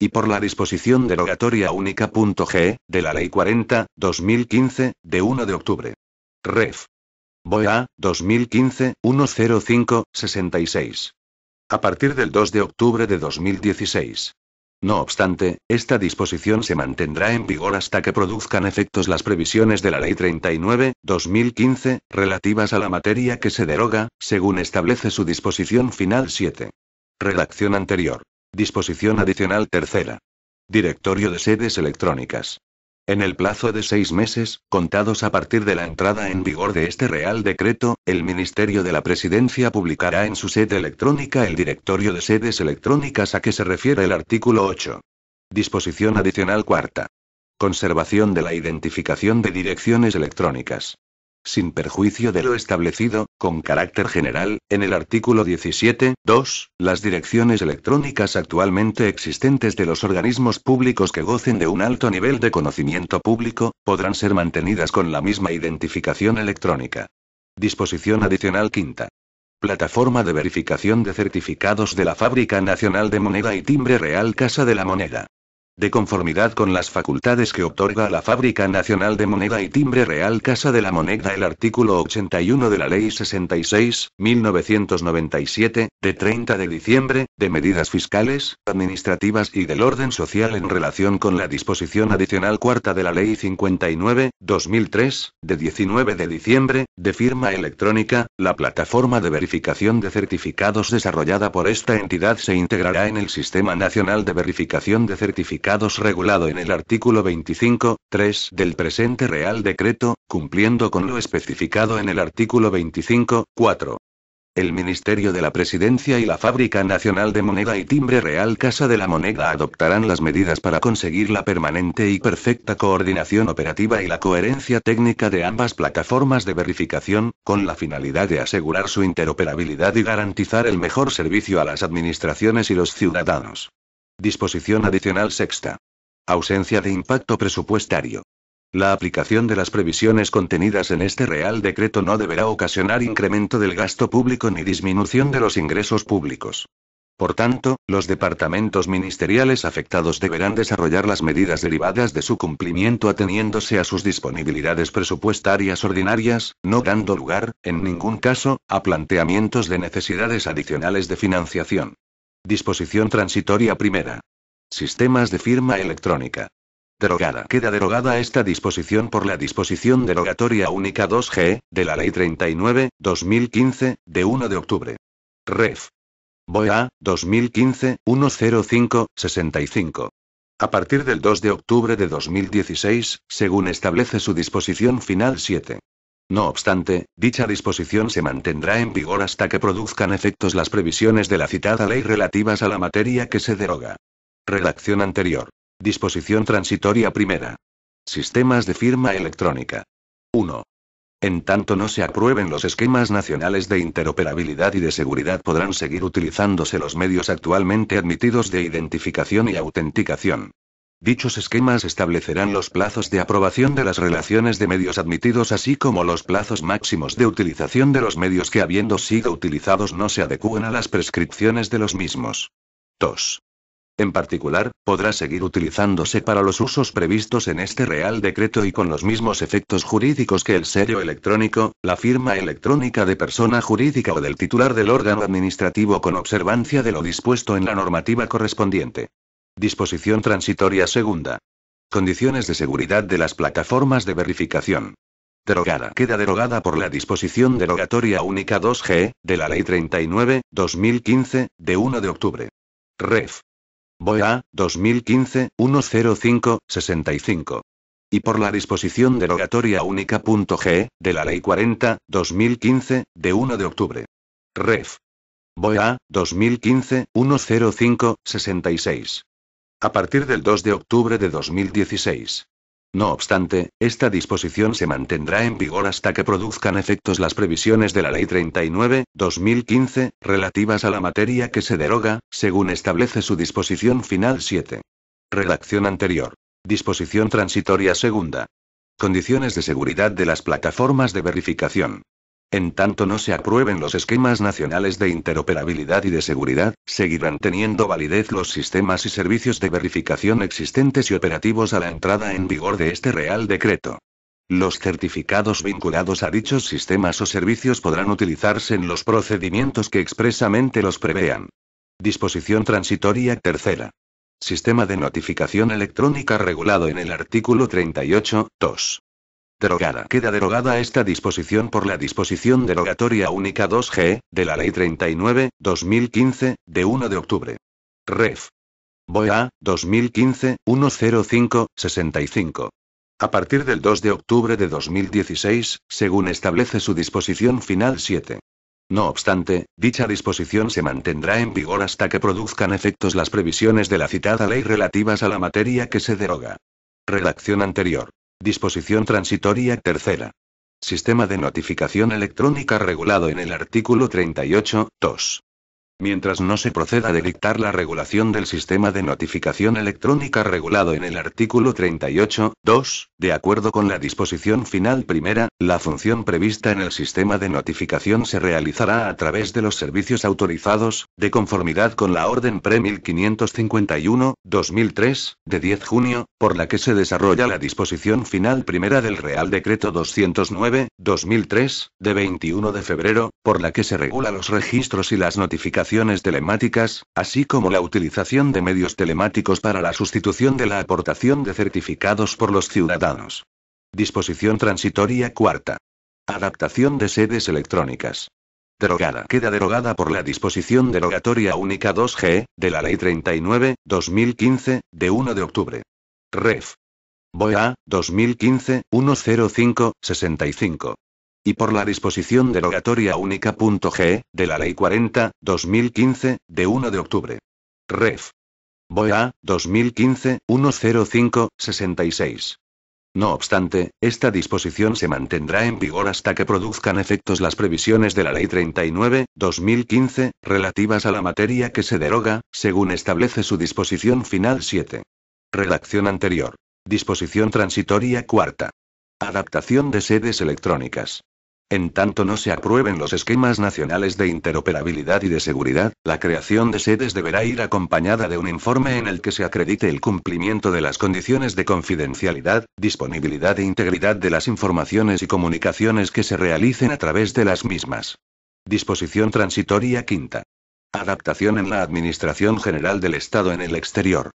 Y por la disposición derogatoria única .g, de la Ley 40/2015, de 1 de octubre. Ref. BOE-A, 2015, 105-66. A partir del 2 de octubre de 2016. No obstante, esta disposición se mantendrá en vigor hasta que produzcan efectos las previsiones de la Ley 39/2015, relativas a la materia que se deroga, según establece su disposición final 7. Redacción anterior. Disposición adicional tercera. Directorio de sedes electrónicas. En el plazo de 6 meses, contados a partir de la entrada en vigor de este Real Decreto, el Ministerio de la Presidencia publicará en su sede electrónica el Directorio de sedes electrónicas a que se refiere el artículo 8. Disposición adicional cuarta. Conservación de la identificación de direcciones electrónicas. Sin perjuicio de lo establecido, con carácter general, en el artículo 17.2, las direcciones electrónicas actualmente existentes de los organismos públicos que gocen de un alto nivel de conocimiento público, podrán ser mantenidas con la misma identificación electrónica. Disposición adicional quinta. Plataforma de verificación de certificados de la Fábrica Nacional de Moneda y Timbre Real Casa de la Moneda. De conformidad con las facultades que otorga la Fábrica Nacional de Moneda y Timbre Real Casa de la Moneda el artículo 81 de la Ley 66/1997, de 30 de diciembre, de medidas fiscales, administrativas y del orden social en relación con la disposición adicional cuarta de la Ley 59/2003, de 19 de diciembre, de firma electrónica, la plataforma de verificación de certificados desarrollada por esta entidad se integrará en el Sistema Nacional de Verificación de Certificados regulado en el artículo 25.3 del presente Real Decreto, cumpliendo con lo especificado en el artículo 25.4. El Ministerio de la Presidencia y la Fábrica Nacional de Moneda y Timbre Real Casa de la Moneda adoptarán las medidas para conseguir la permanente y perfecta coordinación operativa y la coherencia técnica de ambas plataformas de verificación, con la finalidad de asegurar su interoperabilidad y garantizar el mejor servicio a las administraciones y los ciudadanos. Disposición adicional sexta. Ausencia de impacto presupuestario. La aplicación de las previsiones contenidas en este Real Decreto no deberá ocasionar incremento del gasto público ni disminución de los ingresos públicos. Por tanto, los departamentos ministeriales afectados deberán desarrollar las medidas derivadas de su cumplimiento ateniéndose a sus disponibilidades presupuestarias ordinarias, no dando lugar, en ningún caso, a planteamientos de necesidades adicionales de financiación. Disposición transitoria primera. Sistemas de firma electrónica. Derogada. Queda derogada esta disposición por la disposición derogatoria única 2G, de la Ley 39/2015, de 1 de octubre. Ref. BOE-A, 2015-105-65. A partir del 2 de octubre de 2016, según establece su disposición final 7. No obstante, dicha disposición se mantendrá en vigor hasta que produzcan efectos las previsiones de la citada ley relativas a la materia que se deroga. Redacción anterior. Disposición transitoria primera. Sistemas de firma electrónica. 1. En tanto no se aprueben los esquemas nacionales de interoperabilidad y de seguridad podrán seguir utilizándose los medios actualmente admitidos de identificación y autenticación. Dichos esquemas establecerán los plazos de aprobación de las relaciones de medios admitidos así como los plazos máximos de utilización de los medios que habiendo sido utilizados no se adecúen a las prescripciones de los mismos. 2. En particular, podrá seguir utilizándose para los usos previstos en este Real Decreto y con los mismos efectos jurídicos que el sello electrónico, la firma electrónica de persona jurídica o del titular del órgano administrativo con observancia de lo dispuesto en la normativa correspondiente. Disposición transitoria segunda. Condiciones de seguridad de las plataformas de verificación. Derogada. Queda derogada por la disposición derogatoria única 2G, de la Ley 39/2015, de 1 de octubre. Ref. BOE-A, 2015-105-65. Y por la disposición derogatoria única .G, de la Ley 40/2015, de 1 de octubre. Ref. BOE-A, 2015-105-66. A partir del 2 de octubre de 2016. No obstante, esta disposición se mantendrá en vigor hasta que produzcan efectos las previsiones de la Ley 39/2015, relativas a la materia que se deroga, según establece su disposición final 7. Redacción anterior. Disposición transitoria segunda. Condiciones de seguridad de las plataformas de verificación. En tanto no se aprueben los esquemas nacionales de interoperabilidad y de seguridad, seguirán teniendo validez los sistemas y servicios de verificación existentes y operativos a la entrada en vigor de este Real Decreto. Los certificados vinculados a dichos sistemas o servicios podrán utilizarse en los procedimientos que expresamente los prevean. Disposición transitoria tercera. Sistema de notificación electrónica regulado en el artículo 38.2. Derogada. Queda derogada esta disposición por la disposición derogatoria única 2G, de la Ley 39/2015, de 1 de octubre. Ref. BOE-A, 2015-105-65. A partir del 2 de octubre de 2016, según establece su disposición final 7. No obstante, dicha disposición se mantendrá en vigor hasta que produzcan efectos las previsiones de la citada ley relativas a la materia que se deroga. Redacción anterior. Disposición transitoria tercera. Sistema de notificación electrónica regulado en el artículo 38.2. Mientras no se proceda a dictar la regulación del sistema de notificación electrónica regulado en el artículo 38.2, de acuerdo con la disposición final primera, la función prevista en el sistema de notificación se realizará a través de los servicios autorizados, de conformidad con la Orden PRE 1551/2003, de 10 de junio, por la que se desarrolla la disposición final primera del Real Decreto 209/2003, de 21 de febrero, por la que se regula los registros y las notificaciones telemáticas, así como la utilización de medios telemáticos para la sustitución de la aportación de certificados por los ciudadanos. Disposición transitoria cuarta. Adaptación de sedes electrónicas. Derogada. Queda derogada por la disposición derogatoria única 2G, de la Ley 39/2015, de 1 de octubre. Ref. BOE-A, 2015-105-65. y por la disposición derogatoria única. G, de la Ley 40/2015, de 1 de octubre. Ref. BOE-A, 2015, 105-66. No obstante, esta disposición se mantendrá en vigor hasta que produzcan efectos las previsiones de la Ley 39/2015, relativas a la materia que se deroga, según establece su disposición final 7. Redacción anterior. Disposición transitoria cuarta. Adaptación de sedes electrónicas. En tanto no se aprueben los esquemas nacionales de interoperabilidad y de seguridad, la creación de sedes deberá ir acompañada de un informe en el que se acredite el cumplimiento de las condiciones de confidencialidad, disponibilidad e integridad de las informaciones y comunicaciones que se realicen a través de las mismas. Disposición transitoria quinta. Adaptación en la Administración General del Estado en el exterior.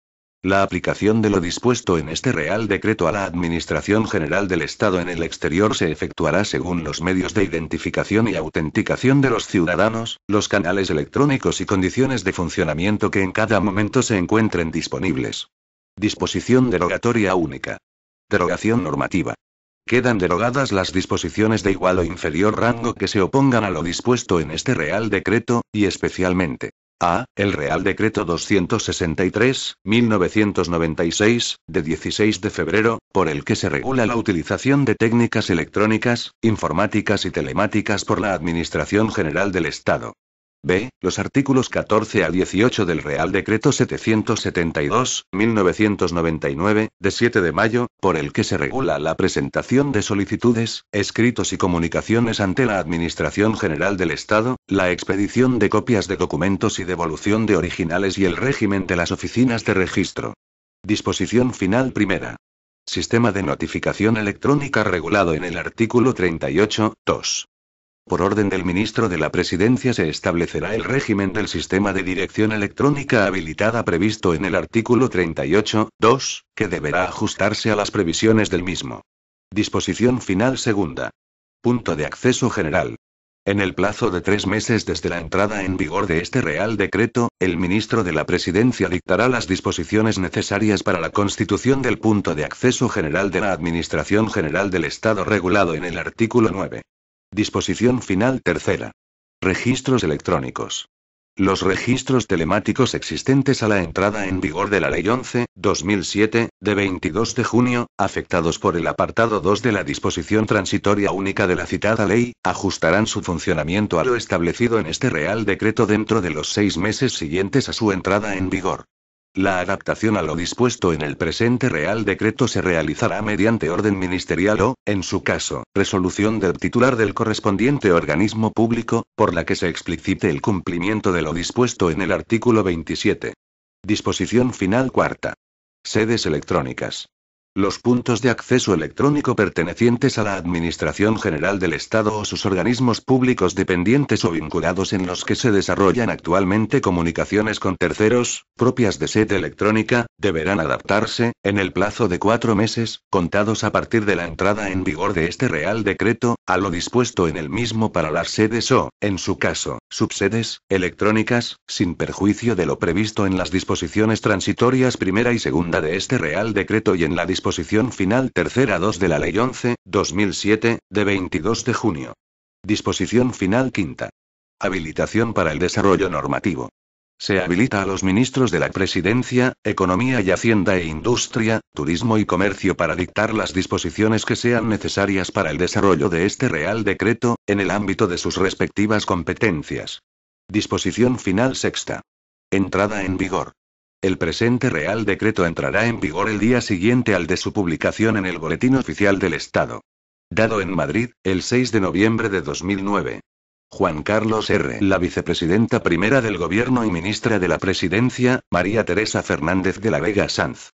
La aplicación de lo dispuesto en este Real Decreto a la Administración General del Estado en el exterior se efectuará según los medios de identificación y autenticación de los ciudadanos, los canales electrónicos y condiciones de funcionamiento que en cada momento se encuentren disponibles. Disposición derogatoria única. Derogación normativa. Quedan derogadas las disposiciones de igual o inferior rango que se opongan a lo dispuesto en este Real Decreto, y especialmente: A. El Real Decreto 263/1996, de 16 de febrero, por el que se regula la utilización de técnicas electrónicas, informáticas y telemáticas por la Administración General del Estado. B. Los artículos 14 a 18 del Real Decreto 772/1999, de 7 de mayo, por el que se regula la presentación de solicitudes, escritos y comunicaciones ante la Administración General del Estado, la expedición de copias de documentos y devolución de originales y el régimen de las oficinas de registro. Disposición final primera. Sistema de notificación electrónica regulado en el artículo 38.2. Por orden del Ministro de la Presidencia se establecerá el régimen del sistema de dirección electrónica habilitada previsto en el artículo 38.2, que deberá ajustarse a las previsiones del mismo. Disposición final segunda. Punto de acceso general. En el plazo de 3 meses desde la entrada en vigor de este Real Decreto, el Ministro de la Presidencia dictará las disposiciones necesarias para la constitución del punto de acceso general de la Administración General del Estado regulado en el artículo 9. Disposición final tercera. Registros electrónicos. Los registros telemáticos existentes a la entrada en vigor de la Ley 11/2007, de 22 de junio, afectados por el apartado 2 de la disposición transitoria única de la citada ley, ajustarán su funcionamiento a lo establecido en este Real Decreto dentro de los 6 meses siguientes a su entrada en vigor. La adaptación a lo dispuesto en el presente Real Decreto se realizará mediante orden ministerial o, en su caso, resolución del titular del correspondiente organismo público, por la que se explicite el cumplimiento de lo dispuesto en el artículo 27. Disposición final cuarta. Sedes electrónicas. Los puntos de acceso electrónico pertenecientes a la Administración General del Estado o sus organismos públicos dependientes o vinculados en los que se desarrollan actualmente comunicaciones con terceros, propias de sede electrónica, deberán adaptarse, en el plazo de 4 meses, contados a partir de la entrada en vigor de este Real Decreto, a lo dispuesto en el mismo para las sedes o, en su caso, subsedes, electrónicas, sin perjuicio de lo previsto en las disposiciones transitorias primera y segunda de este Real Decreto y en la disposición final tercera 2 de la Ley 11/2007, de 22 de junio. Disposición final quinta. Habilitación para el desarrollo normativo. Se habilita a los ministros de la Presidencia, Economía y Hacienda e Industria, Turismo y Comercio para dictar las disposiciones que sean necesarias para el desarrollo de este Real Decreto, en el ámbito de sus respectivas competencias. Disposición final sexta. Entrada en vigor. El presente Real Decreto entrará en vigor el día siguiente al de su publicación en el Boletín Oficial del Estado. Dado en Madrid, el 6 de noviembre de 2009. Juan Carlos R. La vicepresidenta primera del Gobierno y ministra de la Presidencia, María Teresa Fernández de la Vega Sanz.